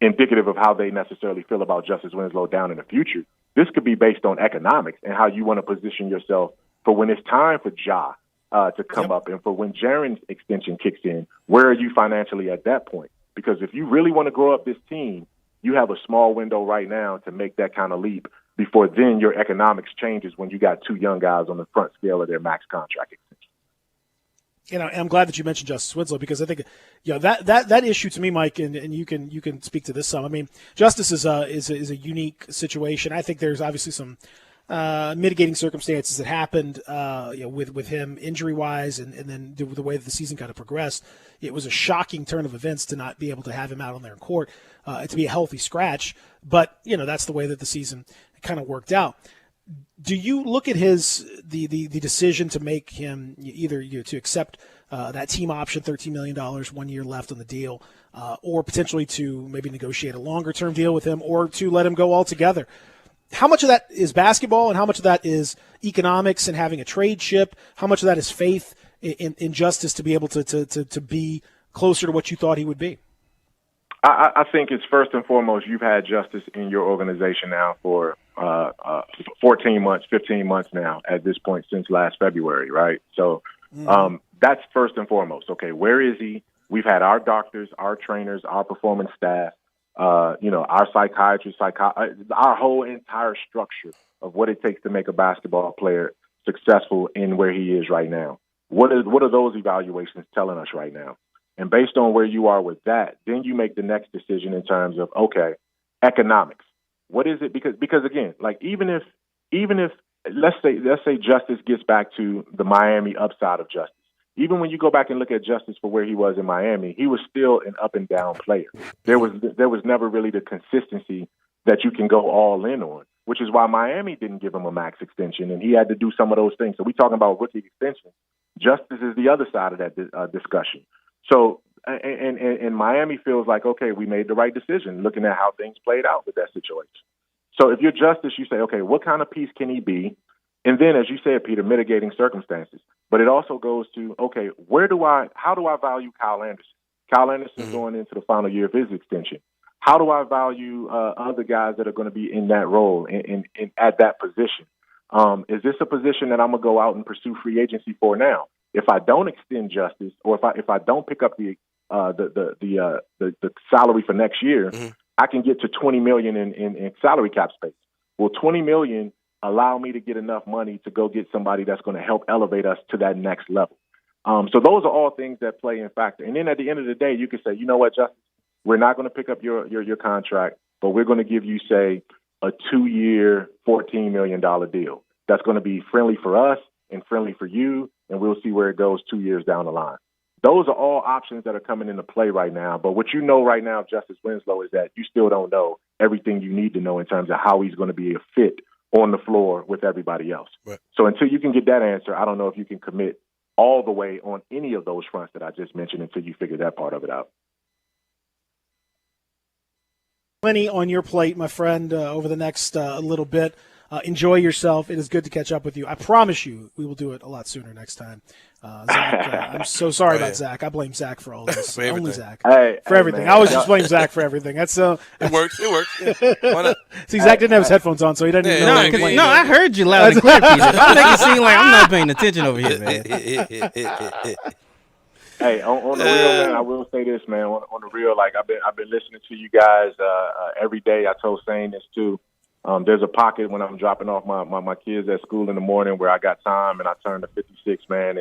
Speaker 6: indicative of how they necessarily feel about Justice Winslow down in the future. This could be based on economics and how you want to position yourself for when it's time for Ja to come up and for when Jaren's extension kicks in. Where are you financially at that point? Because if you really want to grow up this team, you have a small window right now to make that kind of leap before then your economics changes when you got two young guys on the front scale of their max contract extension.
Speaker 2: I'm glad that you mentioned Justice Winslow because I think that issue to me, Mike, and you can speak to this some. Justice is a unique situation. I think there's obviously some mitigating circumstances that happened with him injury wise, and then the way that the season kind of progressed. It was a shocking turn of events to not be able to have him out on there in court, to be a healthy scratch. But that's the way that the season kind of worked out. Do you look at the decision to make him either to accept that team option, $13 million, 1 year left on the deal, or potentially to maybe negotiate a longer term deal with him, or to let him go altogether? How much of that is basketball, and how much of that is economics and having a trade chip? How much of that is faith in Justice to be able to be closer to what you thought he would be?
Speaker 6: I think it's first and foremost, you've had Justice in your organization now for 14 months, 15 months now at this point since last February, right? So that's first and foremost. Okay, where is he? We've had our doctors, our trainers, our performance staff, our psychiatrists, our whole entire structure of what it takes to make a basketball player successful in where he is right now. What are those evaluations telling us right now? And based on where you are with that, then you make the next decision in terms of, okay, economics. What is it? Because again, like even if let's say Justice gets back to the Miami upside of Justice. Even when you go back and look at Justice for where he was in Miami, he was still an up and down player. There was never really the consistency that you can go all in on, which is why Miami didn't give him a max extension, and he had to do some of those things. So we're talking about rookie extension. Justice is the other side of that discussion. So, and Miami feels like, okay, we made the right decision looking at how things played out with that situation. So if you're Justice, you say, okay, what kind of piece can he be? And then, as you said, Peter, mitigating circumstances. But it also goes to, okay, how do I value Kyle Anderson? Kyle Anderson is going into the final year of his extension. how do I value other guys that are going to be in that role in at that position? Is this a position that I'm going to go out and pursue free agency for now? If I don't extend Justice, or if I don't pick up the salary for next year, I can get to $20 million in salary cap space. Will $20 million allow me to get enough money to go get somebody that's going to help elevate us to that next level? So those are all things that play in factor. And then at the end of the day, you can say, you know what, Justice, we're not going to pick up your contract, but we're going to give you, say, a 2-year, $14 million deal. That's going to be friendly for us and friendly for you, and we'll see where it goes 2 years down the line. Those are all options that are coming into play right now. But what you know right now, Justice Winslow, is that you still don't know everything you need to know in terms of how he's going to be a fit on the floor with everybody else.
Speaker 1: Right.
Speaker 6: So until you can get that answer, I don't know if you can commit all the way on any of those fronts that I just mentioned until you figure that part of it out.
Speaker 2: Plenty on your plate, my friend, over the next little bit. Enjoy yourself. It is good to catch up with you. I promise you we will do it a lot sooner next time. Zach, I'm so sorry about Zach. I blame Zach for all this. Only Zach. For everything.
Speaker 6: Man.
Speaker 2: I always just blame Zach for everything. That's
Speaker 1: It works. Yeah. Why not?
Speaker 2: See, Zach didn't have his headphones on, so he doesn't even know.
Speaker 3: No, I heard you loud and clear, Peter. Don't make it seem like I'm not paying attention over here, man.
Speaker 6: Hey, on the real, man, I will say this, man. On the real, like I've been listening to you guys every day. I told Sane this too. There's a pocket when I'm dropping off my kids at school in the morning where I got time, and I turn to 56, man,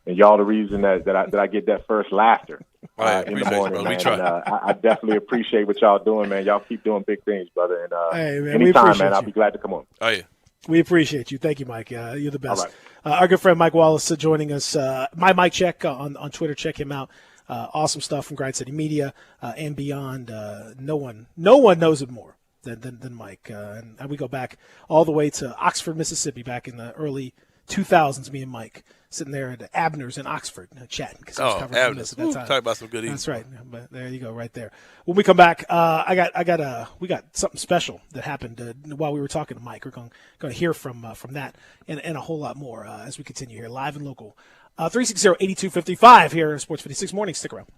Speaker 6: and y'all the reason that I get that first laughter in the morning, man. And, I definitely appreciate what y'all doing, man. Y'all keep doing big things, brother. And
Speaker 2: hey, man,
Speaker 6: anytime, man, I'll be glad to come on.
Speaker 1: Oh yeah.
Speaker 2: We appreciate you. Thank you, Mike. You're the best. Our good friend Mike Wallace joining us. My Mike Check on Twitter. Check him out. Awesome stuff from Grind City Media and beyond. No one knows it more than Mike. And we go back all the way to Oxford, Mississippi, back in the early 2000s. Me and Mike sitting there at Abner's in Oxford chatting because I was covering this at that time.
Speaker 1: Talk about some good eating.
Speaker 2: That's right. But there you go, right there. When we come back, we got something special that happened while we were talking to Mike. We're going to hear from that and a whole lot more as we continue here live and local. 360-8255 here in Sports 56 Morning. Stick around.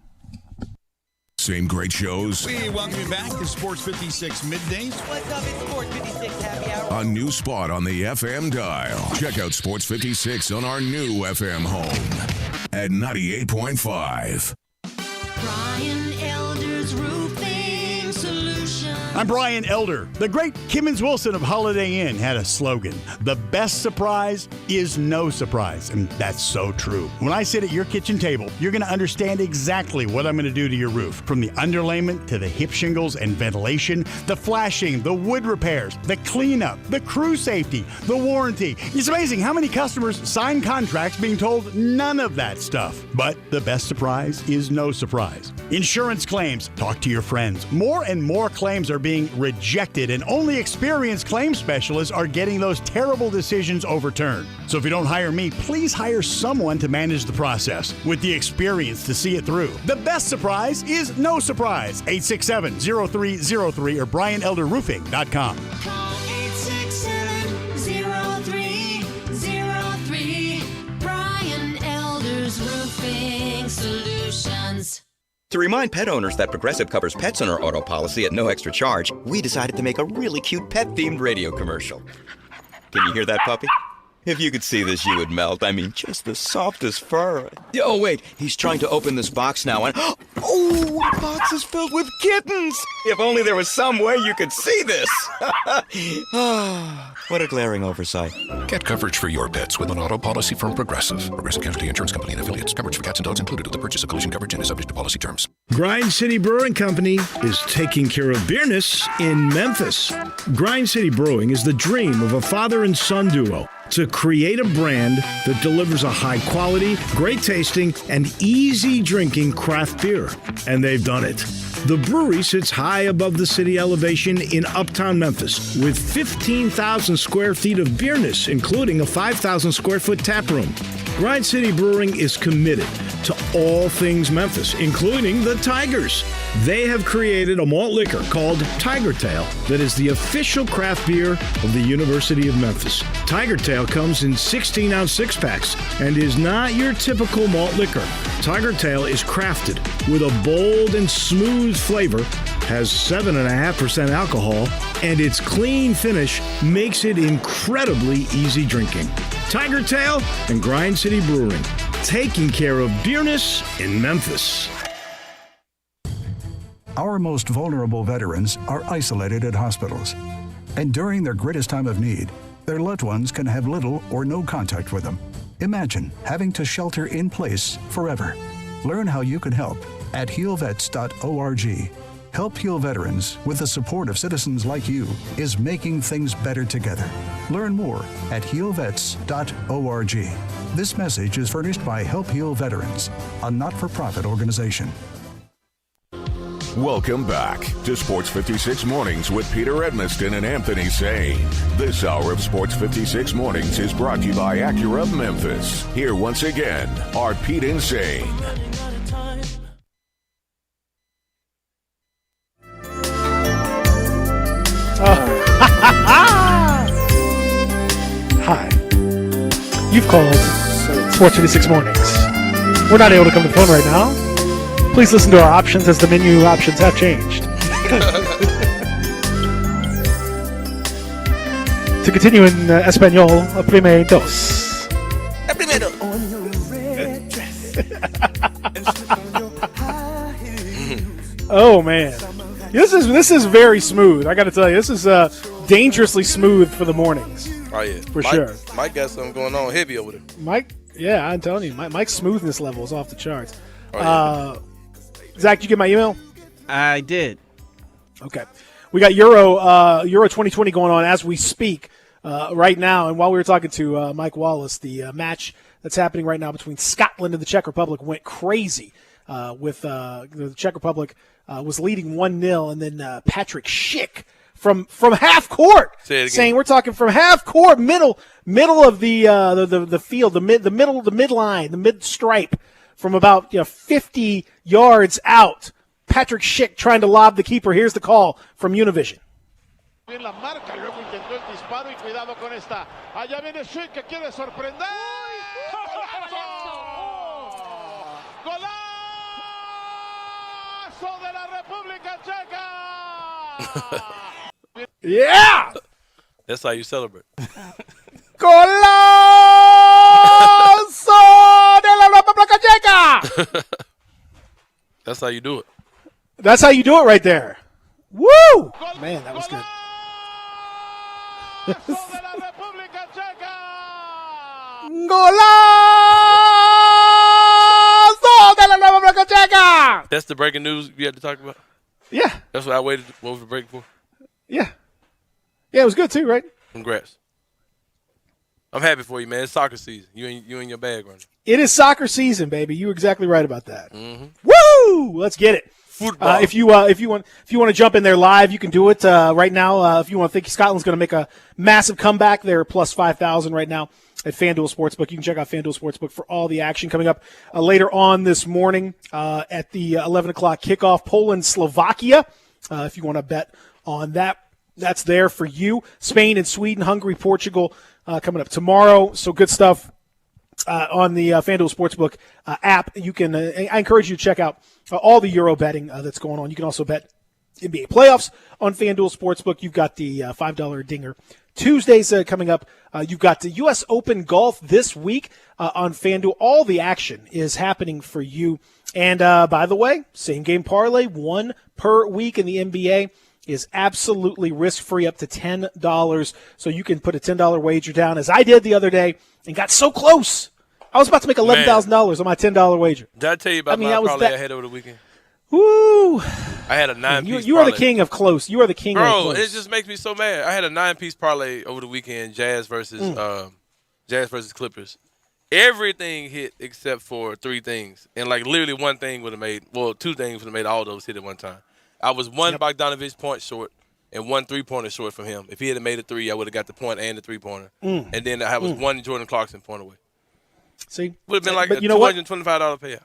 Speaker 4: Same great shows.
Speaker 7: We welcome you back to Sports 56 Middays.
Speaker 10: What's up? It's Sports 56 Happy Hour.
Speaker 4: A new spot on the FM dial. Check out Sports 56 on our new FM home at 98.5.
Speaker 9: Brian Elder's Roofing Solution.
Speaker 19: I'm Brian Elder. The great Kimmons Wilson of Holiday Inn had a slogan: the best surprise is no surprise. And that's so true. When I sit at your kitchen table, you're going to understand exactly what I'm going to do to your roof. From the underlayment to the hip shingles and ventilation, the flashing, the wood repairs, the cleanup, the crew safety, the warranty. It's amazing how many customers sign contracts being told none of that stuff. But the best surprise is no surprise. Insurance claims. Talk to your friends. More and more claims are being rejected, and only experienced claim specialists are getting those terrible decisions overturned. So if you don't hire me, please hire someone to manage the process with the experience to see it through. The best surprise is no surprise. 867-0303 or BrianElderRoofing.com.
Speaker 9: Call 867-0303. Brian Elder's Roofing Solutions.
Speaker 12: To remind pet owners that Progressive covers pets on our auto policy at no extra charge, we decided to make a really cute pet-themed radio commercial. Can you hear that, puppy? If you could see this, you would melt. I mean, just the softest fur. Oh, wait, he's trying to open this box now, and oh, the box is filled with kittens! If only there was some way you could see this! What a glaring oversight.
Speaker 24: Get coverage for your pets with an auto policy from Progressive. Progressive Casualty Insurance Company and affiliates. Coverage for cats and dogs included with the purchase of collision coverage and is subject to policy terms.
Speaker 13: Grind City Brewing Company is taking care of beerness in Memphis. Grind City Brewing is the dream of a father and son duo to create a brand that delivers a high quality, great tasting, and easy drinking craft beer. And they've done it. The brewery sits high above the city elevation in uptown Memphis with 15,000 square feet of beerness, including a 5,000 square foot tap room. Grind City Brewing is committed to all things Memphis, including the Tigers. They have created a malt liquor called Tiger Tail that is the official craft beer of the University of Memphis. Tiger Tail comes in 16-ounce six-packs and is not your typical malt liquor. Tiger Tail is crafted with a bold and smooth flavor has 7.5% alcohol, and its clean finish makes it incredibly easy drinking. Tiger Tail and Grind City Brewing, taking care of dearness in Memphis.
Speaker 11: Our most vulnerable veterans are isolated at hospitals. And during their greatest time of need, their loved ones can have little or no contact with them. Imagine having to shelter in place forever. Learn how you can help at healvets.org. Help Heal Veterans, with the support of citizens like you, is making things better together. Learn more at healvets.org. This message is furnished by Help Heal Veterans, a not-for-profit organization.
Speaker 16: Welcome back to Sports 56 Mornings with Peter Edmiston and Anthony Sane. This hour of Sports 56 Mornings is brought to you by Acura of Memphis. Here once again are Pete and Sane.
Speaker 2: Hi. You've called Sports 56 Mornings. We're not able to come to the phone right now. Please listen to our options as the menu options have changed. To continue in Espanol, prime dos.
Speaker 1: Primero.
Speaker 2: Oh man, this is very smooth. I got to tell you, this is dangerously smooth for the mornings.
Speaker 1: Oh yeah,
Speaker 2: for sure.
Speaker 1: Mike got something going on heavy over there.
Speaker 2: Mike, yeah, I'm telling you, Mike's smoothness level is off the charts.
Speaker 1: Oh, yeah.
Speaker 2: Zach, did you get my email?
Speaker 3: I did.
Speaker 2: Okay. We got Euro 2020 going on as we speak right now. And while we were talking to Mike Wallace, the match that's happening right now between Scotland and the Czech Republic went crazy with the Czech Republic was leading 1-0, and then Patrick Schick from half court saying, we're talking from half court, middle of the field, the midline, the mid stripe, from about 50 yards out. Patrick Schick trying to lob the keeper. Here's the call from Univision.
Speaker 17: Bien la marca, luego intentó el disparo y cuidado con esta. Allá viene Schick que quiere sorprender. ¡Golazo de la República Checa!
Speaker 2: Yeah!
Speaker 1: That's how you celebrate.
Speaker 2: Golazo de la República Checa!
Speaker 1: That's how you do it.
Speaker 2: That's how you do it right there. Woo! Man, that was good. Golazo de la República Checa!
Speaker 1: That's the breaking news you had to talk about?
Speaker 2: Yeah.
Speaker 1: That's what I waited over the break for?
Speaker 2: Yeah. Yeah, it was good too, right?
Speaker 1: Congrats. I'm happy for you, man. It's soccer season. You in your bag right now.
Speaker 2: It is soccer season, baby. You're exactly right about that.
Speaker 1: Mm-hmm.
Speaker 2: Woo! Let's get it.
Speaker 1: Football.
Speaker 2: If you want to jump in there live, you can do it right now. If you want to think Scotland's going to make a massive comeback, they're plus 5,000 right now at FanDuel Sportsbook. You can check out FanDuel Sportsbook for all the action coming up later on this morning at the 11 o'clock kickoff. Poland, Slovakia. If you want to bet on that, that's there for you. Spain and Sweden, Hungary, Portugal coming up tomorrow. So good stuff. On the FanDuel Sportsbook app, you can. I encourage you to check out all the Euro betting that's going on. You can also bet NBA playoffs on FanDuel Sportsbook. You've got the $5 dinger Tuesdays coming up. You've got the U.S. Open golf this week on FanDuel. All the action is happening for you. And by the way, same game parlay, one per week in the NBA is absolutely risk-free up to $10. So you can put a $10 wager down, as I did the other day, and got so close. I was about to make $11,000 on my $10 wager.
Speaker 1: Did I tell you about my parlay I had over the weekend?
Speaker 2: Woo!
Speaker 1: I had a 9-piece
Speaker 2: You are the king of close. You are the king of close.
Speaker 1: Bro, it just makes me so mad. I had a 9-piece parlay over the weekend, Jazz versus Clippers. Everything hit except for 3 things. And, literally one thing would have made – 2 things would have made all those hit at one time. I was one Bogdanovich point short and 1 3-pointer short from him. If he had made a 3, I would have got the point and the 3-pointer. And then I was 1 Jordan Clarkson point away.
Speaker 2: See?
Speaker 1: Would have been like a $225 payout.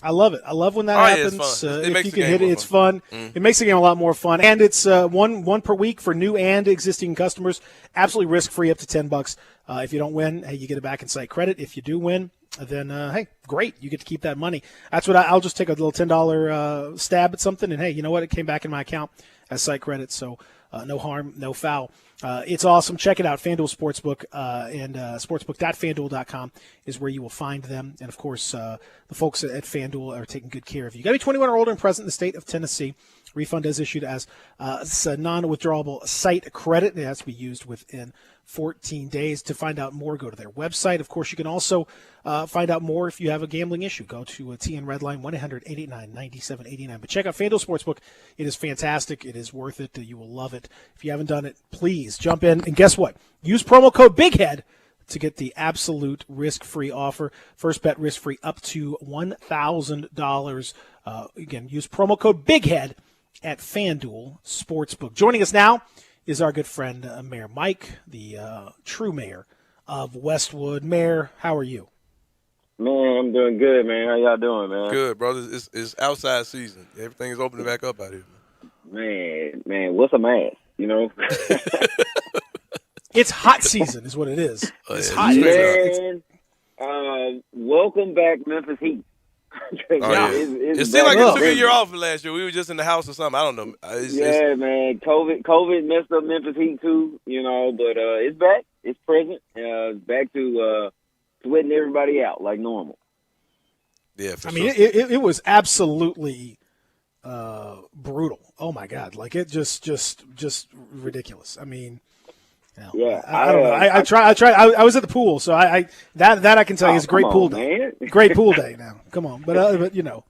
Speaker 2: I love it. I love when that happens.
Speaker 1: It's fun.
Speaker 2: If you can hit it, it's fun. It makes the game a lot more fun. And it's one per week for new and existing customers. Absolutely risk-free up to $10. If you don't win, hey, you get it back in site credit. If you do win, then hey, great, you get to keep that money. That's what I'll just take a little $10 stab at something, and hey, you know what? It came back in my account as site credit, so no harm, no foul. It's awesome. Check it out, FanDuel Sportsbook, and sportsbook.fanduel.com is where you will find them. And, of course, the folks at FanDuel are taking good care of you. You got to be 21 or older and present in the state of Tennessee. Refund is issued as a non-withdrawable site credit. It has to be used within 14 days. To find out more, go to their website. Of course, you can also find out more if you have a gambling issue. Go to TN Redline, 1-800-889-9789. But check out FanDuel Sportsbook. It is fantastic. It is worth it. You will love it. If you haven't done it, please jump in. And guess what? Use promo code BIGHEAD to get the absolute risk-free offer. First bet risk-free up to $1,000. Again, use promo code BIGHEAD at FanDuel Sportsbook. Joining us now is our good friend, Mayor Mike, the true mayor of Westwood. Mayor, how are you?
Speaker 14: Man, I'm doing good, man. How y'all doing, man?
Speaker 1: Good, brother. It's outside season. Everything is opening back up out here.
Speaker 14: Man, what's a mask, you know?
Speaker 2: It's hot season is what it is. It's hot.
Speaker 14: Man, welcome back, Memphis Heat.
Speaker 1: It seemed like it took a year off last year. We were just in the house or something. I don't know.
Speaker 14: Man. COVID messed up Memphis Heat too, you know, but it's back. It's present. Back to sweating everybody out like normal.
Speaker 1: Yeah,
Speaker 2: I mean, it was absolutely brutal. Oh my God, like it just ridiculous. I mean.
Speaker 14: Yeah,
Speaker 2: I don't know. I tried. I was at the pool, so that I can tell you is a great pool day. Great pool day now. Come on, but you know.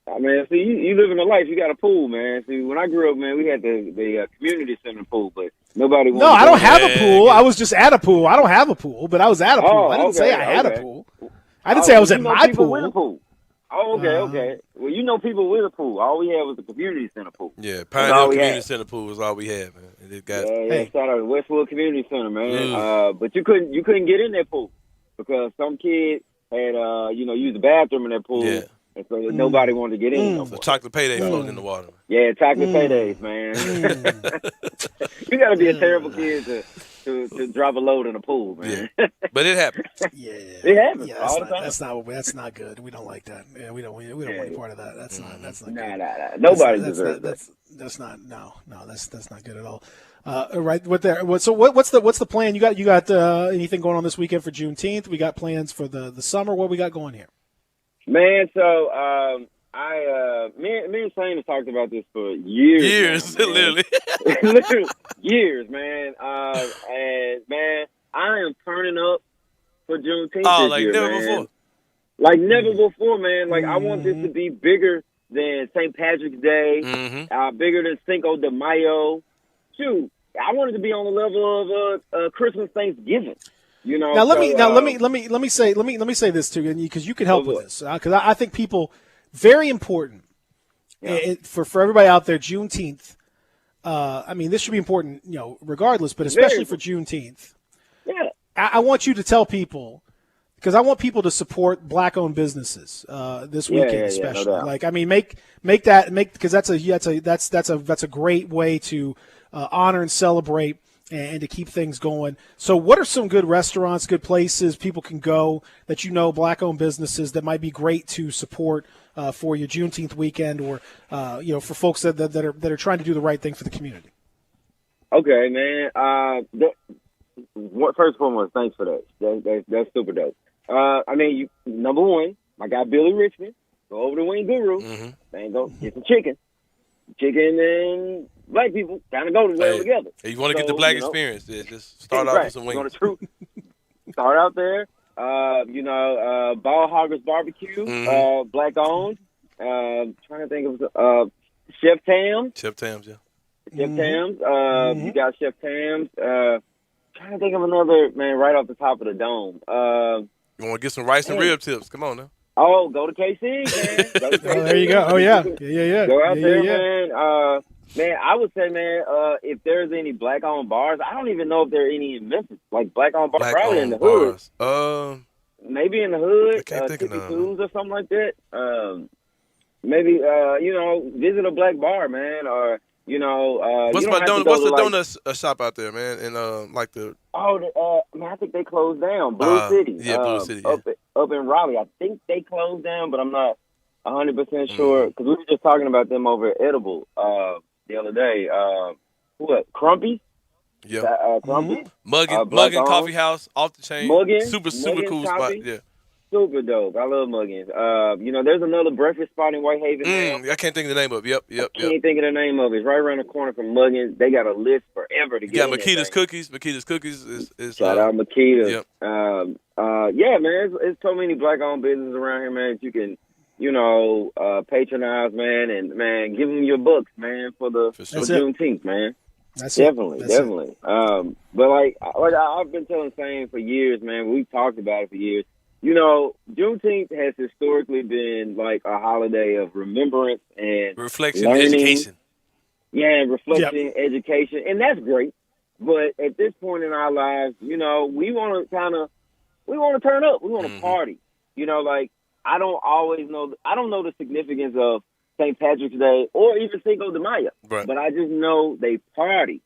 Speaker 14: I mean, see, you living a life. You got a pool, man. See, when I grew up, man, we had the community center pool, but nobody.
Speaker 2: No, I don't have a pool. I was just at a pool. I don't have a pool, but I was at a pool. I didn't say I had a pool. I didn't say I was at my pool.
Speaker 14: Oh, okay. Well, you know people with a pool. All we had was the community center pool.
Speaker 1: Yeah, Pioneer Community Center pool was all we had, man. And it got
Speaker 14: shout out to Westwood Community Center, man. But you couldn't get in that pool because some kid had used the bathroom in that pool. Yeah. And so nobody wanted to get in no more.
Speaker 1: So chocolate payday floating in the water.
Speaker 14: Yeah, chocolate paydays, man. You got to be a terrible kid to drop a load in a pool, man.
Speaker 1: Yeah. But it happened.
Speaker 14: It happens all the time.
Speaker 2: That's not good. We don't like that. Yeah, we don't want any part of that. That's not good.
Speaker 14: Nah. Nobody deserves that.
Speaker 2: That's not that's not good at all. Right. So what's the plan? You got anything going on this weekend for Juneteenth? We got plans for the summer. What we got going here?
Speaker 14: Man, so me and Shane have talked about this for years.
Speaker 1: Literally.
Speaker 14: Literally years, man. And man, I am turning up for Juneteenth this year,
Speaker 1: never
Speaker 14: man.
Speaker 1: before.
Speaker 14: Like never before, man. Like I want this to be bigger than St. Patrick's Day, bigger than Cinco de Mayo. Shoot, I want it to be on the level of Christmas, Thanksgiving. You know,
Speaker 2: let me say this too, because you can help with this. Because I think people, very important for everybody out there. Juneteenth. I mean, this should be important, regardless, but especially for Juneteenth.
Speaker 14: Yeah.
Speaker 2: I want you to tell people, because I want people to support black-owned businesses this weekend, especially.
Speaker 14: No doubt.
Speaker 2: Like, I mean, make that because that's a great way to honor and celebrate. And to keep things going. So what are some good restaurants, good places people can go that black-owned businesses that might be great to support for your Juneteenth weekend or, for folks that are trying to do the right thing for the community?
Speaker 14: Okay, man. First and foremost, thanks for that. That's super dope. I mean, number one, my guy Billy Richmond, go over to Wing Guru, man, go get some chicken and black people kind of go well together.
Speaker 1: If you want to get the black experience, just start off with some wings.
Speaker 14: Start out there. Ball Hoggers Barbecue, black owned. Trying to think of Chef Tams.
Speaker 1: Chef Tams, yeah.
Speaker 14: Chef Tams. You got Chef Tams. Trying to think of another, man, right off the top of the dome.
Speaker 1: You want to get some rice and rib tips? Come on now.
Speaker 14: Oh, go to KC, man. Go to KC.
Speaker 2: Oh, there you go. Oh, yeah. Yeah.
Speaker 14: Go out there, man. Man, I would say, man, if there's any black-owned bars, I don't even know if there are any in Memphis. Like, black-owned bars, probably in the hood. Maybe in the hood, 52s or something like that. Maybe, visit a black bar, man, or You know,
Speaker 1: What's
Speaker 14: you don't have to go
Speaker 1: what's
Speaker 14: to,
Speaker 1: the
Speaker 14: like,
Speaker 1: donut shop out there, man? And like the
Speaker 14: man, I think they closed down. Blue City.
Speaker 1: Yeah, Blue City. Yeah.
Speaker 14: Up in Raleigh. I think they closed down, but I'm not 100% sure because we were just talking about them over at Edible the other day. What? Crumpy?
Speaker 1: Yeah.
Speaker 14: Crumpy?
Speaker 1: Muggin Coffee House, off the chain.
Speaker 14: Muggin?
Speaker 1: Super
Speaker 14: Muggin
Speaker 1: cool
Speaker 14: Coffee?
Speaker 1: spot. Yeah.
Speaker 14: Super dope. I love Muggins. You know, there's another breakfast spot in Whitehaven.
Speaker 1: I can't think of the name of it. Yep.
Speaker 14: Can't think of the name of it. It's right around the corner from Muggins. They got a list forever to get.
Speaker 1: Yeah, Makita's Cookies. Makita's Cookies is
Speaker 14: shout out Makita.
Speaker 1: Yep.
Speaker 14: Yeah, man. It's so many black-owned businesses around here, man. That you can, you know, patronize, man, and man, give them your books, man, for Juneteenth, man. Definitely. But like I've been telling Sane for years, man. We've talked about it for years. You know, Juneteenth has historically been like a holiday of remembrance and
Speaker 1: reflection,
Speaker 14: learning.
Speaker 1: education.
Speaker 14: Yeah, reflection, education, and that's great. But at this point in our lives, you know, we want to turn up. We want to party. You know, like I don't know the significance of St. Patrick's Day or even Cinco de Mayo.
Speaker 1: Right.
Speaker 14: But I just know they party,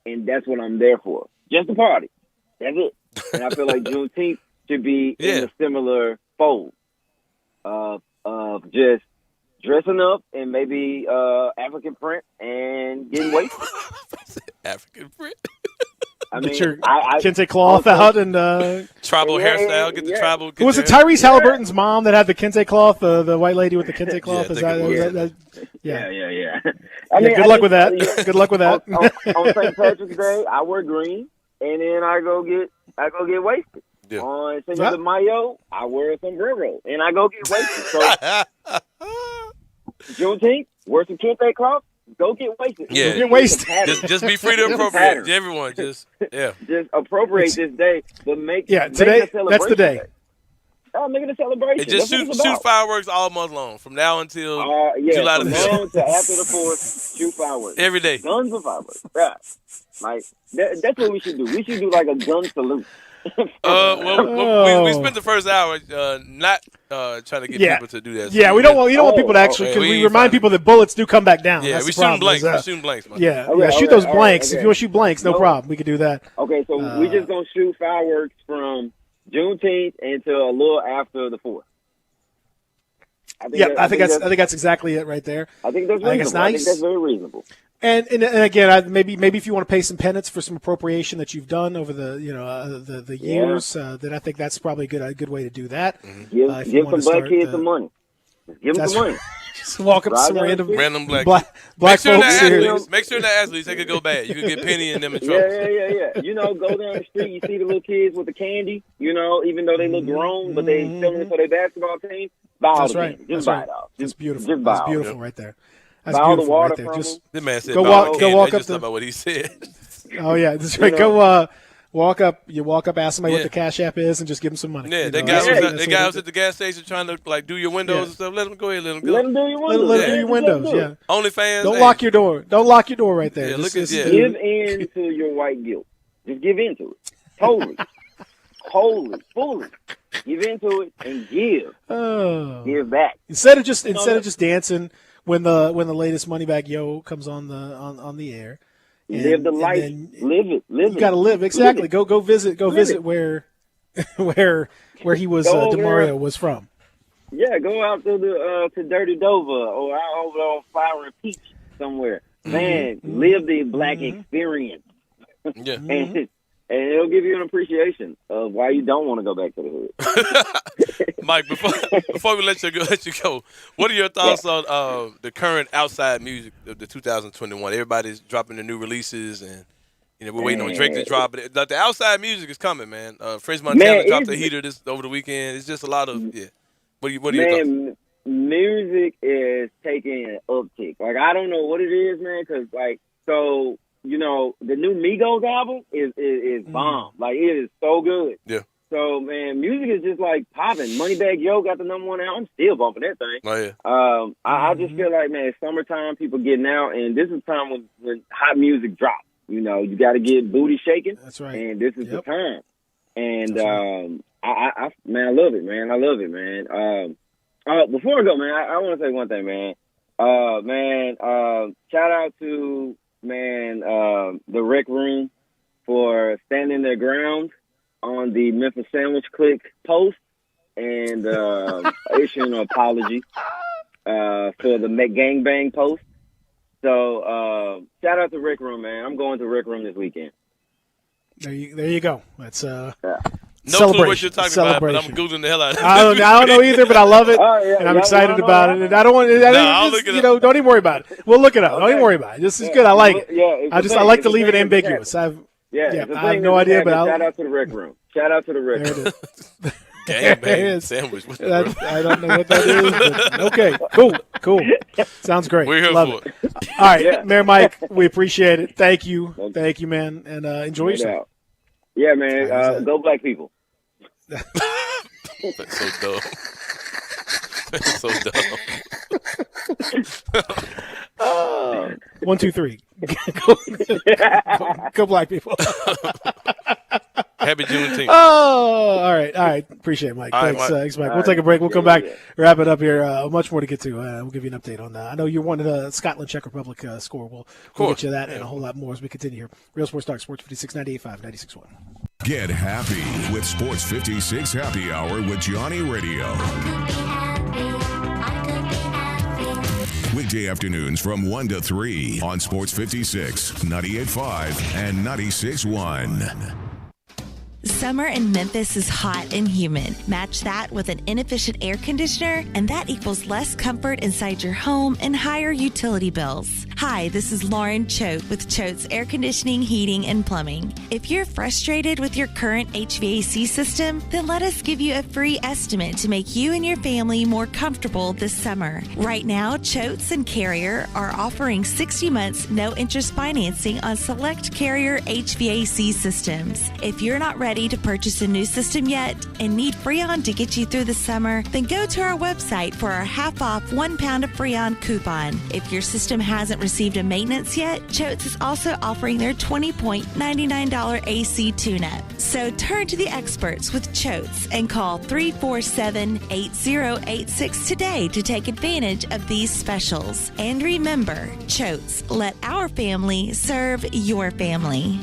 Speaker 14: and that's what I'm there for. Just a party. That's it. And I feel like Juneteenth should be in a similar fold of just dressing up and maybe African print and getting wasted.
Speaker 1: African print.
Speaker 2: Get your kente cloth out and
Speaker 1: tribal hairstyle. Get the tribal.
Speaker 2: Was it Tyrese Halliburton's mom that had the kente cloth? The white lady with the kente cloth.
Speaker 14: Yeah.
Speaker 2: Good luck with that. Good luck with that.
Speaker 14: On St. Patrick's Day, I wear green, and then I go get wasted.
Speaker 1: Yeah.
Speaker 14: On Cinco de Mayo, I wear a sombrero, and I go get wasted. So Juneteenth, wear some kente cloth. Go get wasted.
Speaker 1: Yeah,
Speaker 2: get wasted.
Speaker 1: Just be free to appropriate. Everyone, just
Speaker 14: appropriate this day, but make
Speaker 2: today. That's the day.
Speaker 14: Make it a celebration.
Speaker 1: And just shoot fireworks all month long, from now until July the 5th.
Speaker 14: To after the 4th, shoot fireworks
Speaker 1: every day.
Speaker 14: Guns and fireworks. Yeah, like that's what we should do. We should do like a gun salute.
Speaker 1: We spent the first hour not trying to get people to do that.
Speaker 2: Yeah, we don't want people to actually, because we remind people that bullets do come back down.
Speaker 1: Yeah,
Speaker 2: that's
Speaker 1: we
Speaker 2: shooting
Speaker 1: blanks. We're shooting blanks, man.
Speaker 2: Shoot those blanks. If you want to shoot blanks, no problem. We could do that.
Speaker 14: Okay, so we just gonna shoot fireworks from Juneteenth until a little after the 4th.
Speaker 2: I think that's exactly it right there.
Speaker 14: I think that's reasonable.
Speaker 2: I think it's nice.
Speaker 14: I think that's very reasonable.
Speaker 2: And again, maybe if you want to pay some penance for some appropriation that you've done over the years, then I think that's probably a good way to do that.
Speaker 14: Mm-hmm. Give some black kids some money. Give them some money.
Speaker 2: Just walk up to some
Speaker 1: random black
Speaker 2: folks here.
Speaker 1: Make sure that athletes they could go bad. You could get Penny and them in trouble.
Speaker 14: Yeah. You know, go down the street, you see the little kids with the candy. You know, even though they look grown, but they selling it for their basketball team.
Speaker 2: That's right.
Speaker 14: Just buy it off.
Speaker 2: It's beautiful.
Speaker 14: Just buy
Speaker 2: That's beautiful right there. That's
Speaker 14: buy all
Speaker 2: beautiful
Speaker 14: the water
Speaker 2: right there.
Speaker 14: from
Speaker 2: Just
Speaker 1: this man said,
Speaker 2: go walk up
Speaker 1: about what he said.
Speaker 2: Oh yeah, that's right. Go walk up. You walk up, ask somebody what the Cash App is, and just give them some money.
Speaker 1: Yeah, that guy was at the gas station trying to like do your windows and stuff. Let him go ahead. Let him go.
Speaker 14: Let him do your windows.
Speaker 2: Let him do your windows. Yeah.
Speaker 1: OnlyFans.
Speaker 2: Don't lock your door. Don't lock your door right there.
Speaker 1: Yeah,
Speaker 14: give in to your white guilt. Just give in to it. Totally. Fully. Give into it and give. Give back.
Speaker 2: Instead of just dancing when the latest Moneybag Yo comes on the air.
Speaker 14: Live the life. Live it.
Speaker 2: You got to live exactly. Go visit where he was DeMario was from.
Speaker 14: Yeah, go out to Dirty Dover or out over on Flower and Peach somewhere. Man, live the black experience.
Speaker 1: Yeah.
Speaker 14: And it'll give you an appreciation of why you don't want to go back to the hood.
Speaker 1: Mike, before we let you go, what are your thoughts on the current outside music of the 2021? Everybody's dropping the new releases, and we're waiting on Drake to drop it. The outside music is coming, man. French Montana dropped the heater over the weekend. It's just a lot of What are your thoughts?
Speaker 14: Music is taking an uptick. Like I don't know what it is, man, because the new Migos album is bomb. Like, it is so good.
Speaker 1: Yeah.
Speaker 14: So, man, music is just, like, popping. Moneybag Yo got the #1 album. I'm still bumping that thing.
Speaker 1: Oh, yeah.
Speaker 14: I just feel like, man, it's summertime, people getting out, and this is time when hot music drops. You know, you got to get booty shaking.
Speaker 2: That's right.
Speaker 14: And this is the time. And, I love it, man. I love it, man. Before I go, man, I want to say one thing, man. Man, shout out to, the Rec Room for standing their ground on the Memphis Sandwich Click post and issuing an apology for the gangbang post. So shout out to Rec Room, man. I'm going to Rec Room this weekend.
Speaker 2: There you go. That's
Speaker 1: no clue what you're talking about, but I'm Googling the hell out of it.
Speaker 2: I don't know either, but I love it, and I'm excited about it. And I don't want to, don't even worry about it. We'll look it up. Don't even worry about it. This is good. I like it. I like to leave it ambiguous. I have no idea, but
Speaker 14: shout out to the Rec Room. Shout out to the Rec Room.
Speaker 1: Gangbang sandwich.
Speaker 2: I don't know what that is, but okay, cool. Sounds great.
Speaker 1: We're here
Speaker 2: Love
Speaker 1: for it.
Speaker 2: All right, Mayor Mike, we appreciate it. Thank you, man, and enjoy yourself.
Speaker 14: Yeah, man. Go Black people.
Speaker 1: That's so dumb. That's so dumb.
Speaker 2: 1, 2, 3. Go Black people.
Speaker 1: Happy Juneteenth.
Speaker 2: Oh, all right. Appreciate it, Mike. Thanks, Mike. We'll take a break. We'll come back, wrap it up here. Much more to get to. We'll give you an update on that. I know you wanted a Scotland Czech Republic score. We'll get you that and a whole lot more as we continue here. Real Sports Talk, Sports 56, 98.5, 96.1.
Speaker 16: Get happy with Sports 56 Happy Hour with Johnny Radio. Weekday afternoons from 1 to 3 on Sports 56, 98.5, and 96.1.
Speaker 8: Summer in Memphis is hot and humid. Match that with an inefficient air conditioner, and that equals less comfort inside your home and higher utility bills. Hi, this is Lauren Choate with Choate's Air Conditioning, Heating, and Plumbing. If you're frustrated with your current HVAC system, then let us give you a free estimate to make you and your family more comfortable this summer. Right now, Choates and Carrier are offering 60 months no-interest financing on select Carrier HVAC systems. If you're not ready to purchase a new system yet and need Freon to get you through the summer, then go to our website for our half-off 1 pound of Freon coupon. If your system hasn't received a maintenance yet, Choates is also offering their $20.99 AC tune-up. So turn to the experts with Choates and call 347-8086 today to take advantage of these specials. And remember, Choates, let our family serve your family.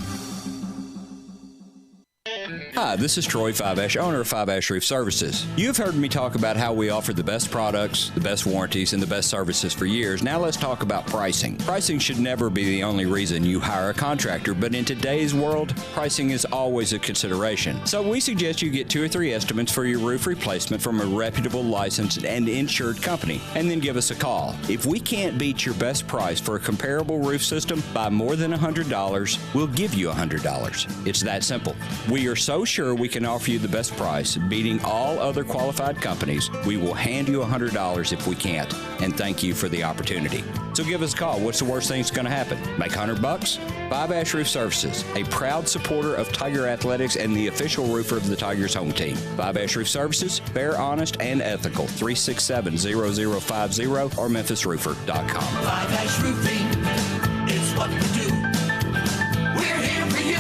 Speaker 18: Hi, this is Troy Fiveash, owner of Fiveash Roof Services. You've heard me talk about how we offer the best products, the best warranties, and the best services for years. Now let's talk about pricing. Pricing should never be the only reason you hire a contractor, but in today's world, pricing is always a consideration. So we suggest you get 2 or 3 estimates for your roof replacement from a reputable, licensed, and insured company, and then give us a call. If we can't beat your best price for a comparable roof system by more than $100, we'll give you $100. It's that simple. We are so sure we can offer you the best price, beating all other qualified companies. We will hand you $100 if we can't, and thank you for the opportunity. So give us a call. What's the worst thing that's going to happen? Make $100? Fiveash Roof Services, a proud supporter of Tiger Athletics and the official roofer of the Tigers home team. Fiveash Roof Services, fair, honest, and ethical. 367-0050 or memphisroofer.com.
Speaker 9: Fiveash Roofing is what we do. We're here for you.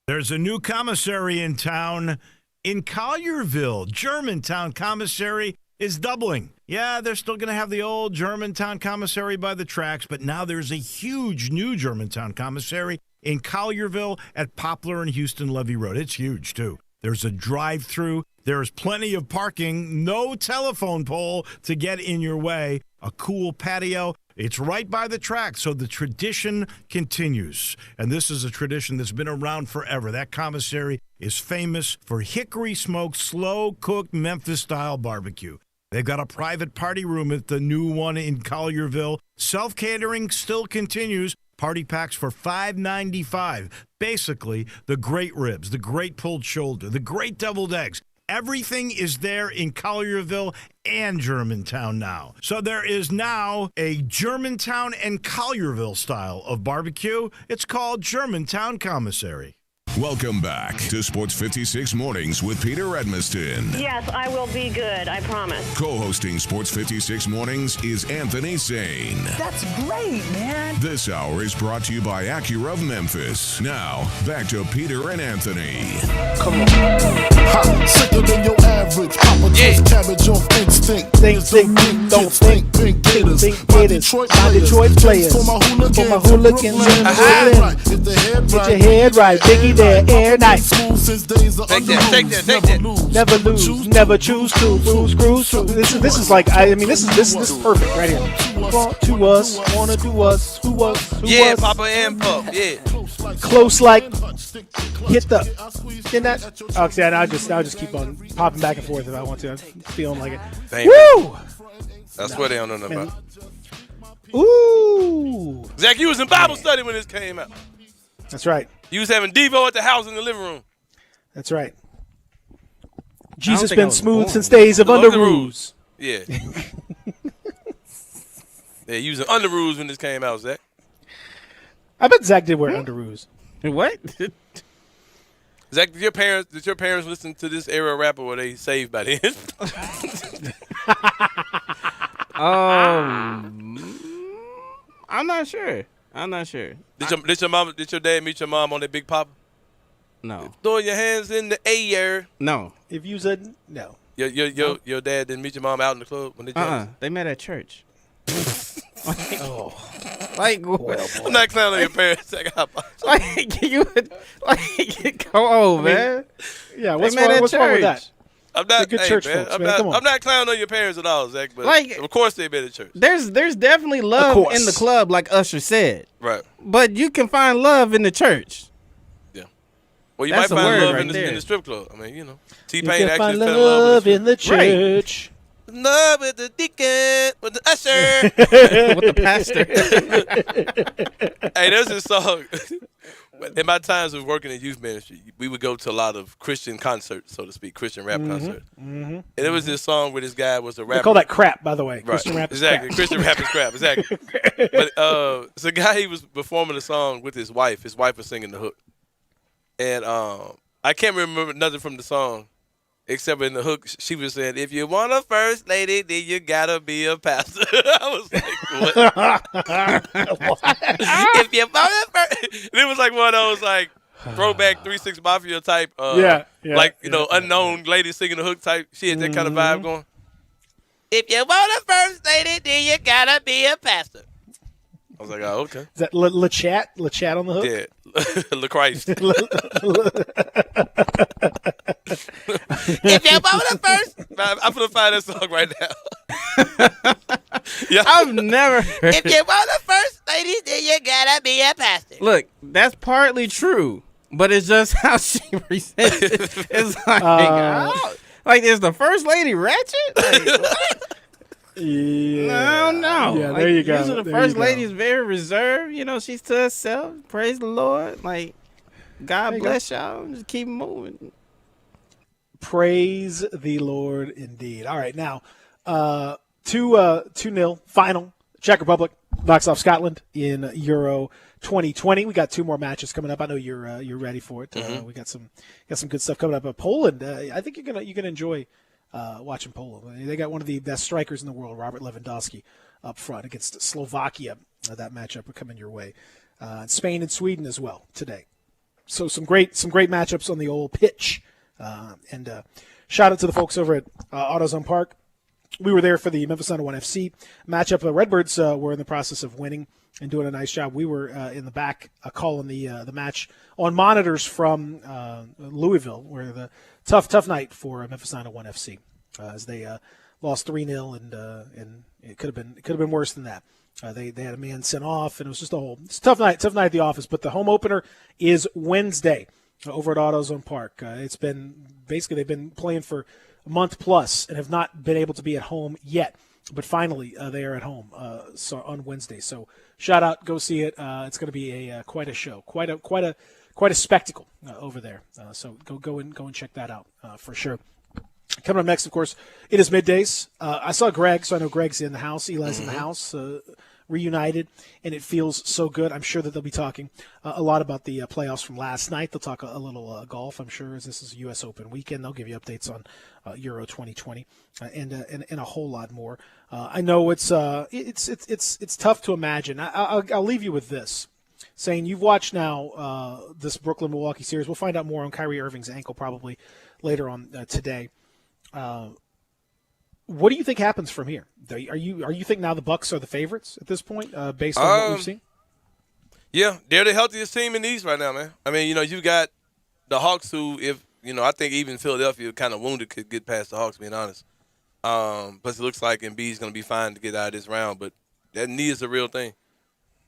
Speaker 13: There's a new commissary in town in Collierville. Germantown Commissary is doubling. Yeah, they're still going to have the old Germantown Commissary by the tracks, but now there's a huge new Germantown Commissary in Collierville at Poplar and Houston Levy Road. It's huge, too. There's a drive-through. There's plenty of parking. No telephone pole to get in your way. A cool patio. It's right by the track, so the tradition continues. And this is a tradition that's been around forever. That commissary is famous for hickory-smoked, slow-cooked Memphis-style barbecue. They've got a private party room at the new one in Collierville. Self-catering still continues. Party packs for $5.95. Basically, the great ribs, the great pulled shoulder, the great deviled eggs. Everything is there in Collierville and Germantown now. So there is now a Germantown and Collierville style of barbecue. It's called Germantown Commissary.
Speaker 16: Welcome back to Sports 56 Mornings with Peter Edmiston.
Speaker 15: Yes, I will be good. I promise.
Speaker 16: Co-hosting Sports 56 Mornings is Anthony Sane.
Speaker 10: That's great, man.
Speaker 16: This hour is brought to you by Acura of Memphis. Now, back to Peter and Anthony.
Speaker 5: Come on. Ha, sicker than your average. Papa twist cabbage off instinct.
Speaker 2: Don't think.
Speaker 5: Pink gators.
Speaker 2: My Detroit players.
Speaker 5: For my hooligans in
Speaker 2: Brooklyn. Get your head right. Biggie there, Air Night.
Speaker 1: Take that.
Speaker 2: Never lose, never choose to lose. Cruise. This is like, this is perfect right here. Want to us, wanna do us, who was,
Speaker 1: Yeah, Papa and Puff, yeah.
Speaker 2: Close like, hit the, in that. Oh, see, I'll just keep on popping back and forth if I want to. I'm feeling like it. Woo!
Speaker 1: That's what they don't know nothing about.
Speaker 2: Ooh.
Speaker 1: Zach, you was in Bible study when this came out.
Speaker 2: That's right.
Speaker 1: You was having Devo at the house in the living room.
Speaker 2: That's right. Jesus been smooth since days of Underoos.
Speaker 1: Yeah. Yeah, you was in Underoos when this came out, Zach.
Speaker 2: I bet Zach did wear Underoos.
Speaker 3: What?
Speaker 1: Zach, did your parents listen to this era of rapper or were they saved by then?
Speaker 3: I'm not sure.
Speaker 1: Did your dad meet your mom on that Big Papa?
Speaker 3: No.
Speaker 1: Throw your hands in the air.
Speaker 3: No.
Speaker 2: If you said no.
Speaker 1: Your dad didn't meet your mom out in the club when they joined?
Speaker 3: They met at church.
Speaker 2: Oh.
Speaker 3: Like,
Speaker 1: I'm not clowning on your parents.
Speaker 3: Come on, man.
Speaker 2: Yeah, what's wrong with that?
Speaker 1: I'm not
Speaker 2: good church
Speaker 1: man,
Speaker 2: folks, man. Come on.
Speaker 1: I'm not clowning on your parents at all, Zach. But of course they've been at church.
Speaker 3: There's definitely love in the club, like Usher said.
Speaker 1: Right.
Speaker 3: But you can find love in the church.
Speaker 1: Yeah. Well, you
Speaker 3: That's
Speaker 1: might find love
Speaker 3: right
Speaker 1: in the strip club. I mean, T-Pain
Speaker 2: you can
Speaker 1: actually
Speaker 2: find
Speaker 1: fell
Speaker 2: love
Speaker 1: in
Speaker 2: in the church.
Speaker 1: Love with the deacon, with the usher,
Speaker 3: with the pastor.
Speaker 1: Hey, there's this song. In my times of working in youth ministry, we would go to a lot of Christian concerts, so to speak, Christian rap concerts.
Speaker 2: Mm-hmm.
Speaker 1: And there was this song where this guy was a rapper.
Speaker 2: They call that crap, by the way.
Speaker 1: Right.
Speaker 2: Christian rap is
Speaker 1: Exactly.
Speaker 2: crap.
Speaker 1: Christian rap is crap. Exactly. But it's a guy, he was performing a song with his wife. His wife was singing the hook. And I can't remember nothing from the song. Except in the hook, she was saying, if you want a first lady, then you gotta be a pastor. I was like, what? If you want a first... And it was like one of those, like, throwback 3 6 Mafia type, unknown lady singing the hook type. She had that kind of vibe going. If you want a first lady, then you gotta be a pastor. I was like, oh, okay.
Speaker 2: Is that Le Chat? Le Chat on the hook?
Speaker 1: Yeah. Le Christ.
Speaker 2: If
Speaker 1: you want a first, I'm gonna find that song right now.
Speaker 3: Yeah. I've never heard
Speaker 1: If you want a first lady, then you gotta be a pastor.
Speaker 3: Look, that's partly true, but it's just how she presents it. It's like, is the first lady ratchet? Like, what?
Speaker 2: Yeah.
Speaker 3: I don't know.
Speaker 2: Yeah, there you go.
Speaker 3: Usually the first lady is very reserved. She's to herself. Praise the Lord. Like, God bless y'all. Just keep moving.
Speaker 2: Praise the Lord indeed. All right, now 2-0 final. Czech Republic knocks off Scotland in Euro 2020. We got 2 more matches coming up. I know you're ready for it. We got some good stuff coming up. Poland. I think you're gonna enjoy watching Poland. They got one of the best strikers in the world, Robert Lewandowski, up front against Slovakia. That matchup coming your way. Spain and Sweden as well today. So some great matchups on the old pitch. And shout out to the folks over at AutoZone Park. We were there for the Memphis 901 FC matchup. The Redbirds were in the process of winning and doing a nice job. We were in the back calling the match on monitors from Louisville, where the tough night for Memphis 901 FC as they lost 3-0, and it could have been worse than that. They had a man sent off, and it was just it's a tough night at the office. But the home opener is Wednesday over at AutoZone Park. It's been basically they've been playing for a month plus and have not been able to be at home yet. But finally, they are at home so on Wednesday. So shout out, go see it. It's going to be quite a show, quite a spectacle over there. So go and check that out for sure. Coming up next, of course, it is middays. I saw Greg, so I know Greg's in the house. Eli's in the house. reunited, and it feels so good. I'm sure that they'll be talking a lot about the playoffs from last night. They'll talk a little golf, I'm sure, as this is a U.S. Open weekend. They'll give you updates on Euro 2020 and a whole lot more. I know it's tough to imagine. I'll leave you with this. Saying you've watched now this Brooklyn-Milwaukee series. We'll find out more on Kyrie Irving's ankle probably later on today. What do you think happens from here? Are you think now the Bucks are the favorites at this point based on what we've seen?
Speaker 1: Yeah, they're the healthiest team in the East right now, man. I mean, you got the Hawks who, I think even Philadelphia kind of wounded could get past the Hawks, being honest. Plus, it looks like Embiid's going to be fine to get out of this round, but that knee is a real thing.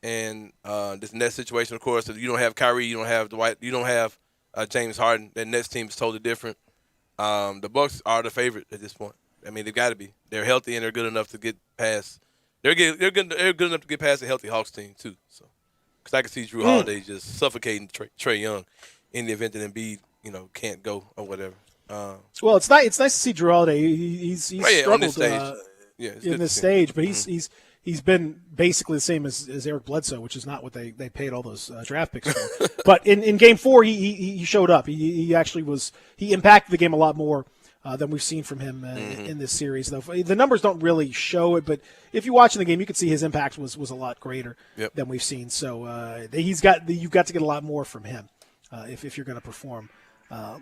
Speaker 1: And this Nets situation, of course, you don't have Kyrie, you don't have Dwight, you don't have James Harden. That Nets team is totally different. The Bucks are the favorite at this point. I mean, they've got to be. They're healthy and they're good enough to get past. They're good enough to get past a healthy Hawks team too. So, because I can see Drew Holiday just suffocating Trae Young in the event that Embiid, can't go or whatever.
Speaker 2: Well, it's nice to see Drew Holiday. He's struggled
Speaker 1: on this stage.
Speaker 2: In this stage, but he's been basically the same as Eric Bledsoe, which is not what they paid all those draft picks for. But in Game 4, he showed up. He actually he impacted the game a lot more than we've seen from him in this series. Though the numbers don't really show it, but if you watch in the game, you can see his impact was a lot greater than we've seen. So you've got to get a lot more from him if you're going to perform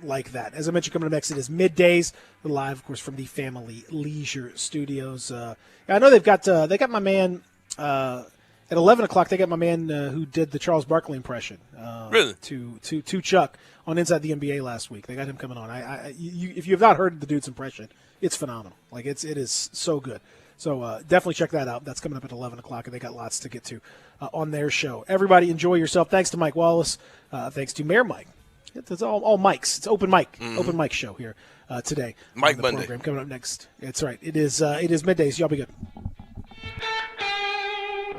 Speaker 2: like that. As I mentioned, coming up next, it is Middays, live, of course, from the Family Leisure Studios. I know they've got my man at 11 o'clock. They got my man who did the Charles Barkley impression.
Speaker 1: Really?
Speaker 2: To Chuck on Inside the NBA last week. They got him coming on. If you have not heard the dude's impression, it's phenomenal. Like it is so good. So definitely check that out. That's coming up at 11 o'clock, and they got lots to get to on their show. Everybody enjoy yourself. Thanks to Mike Wallace. Thanks to Mayor Mike. It's all mics. It's open mic show here today.
Speaker 1: Mike
Speaker 2: on the
Speaker 1: Monday
Speaker 2: program coming up next. It's right. It is Middays. Y'all be good.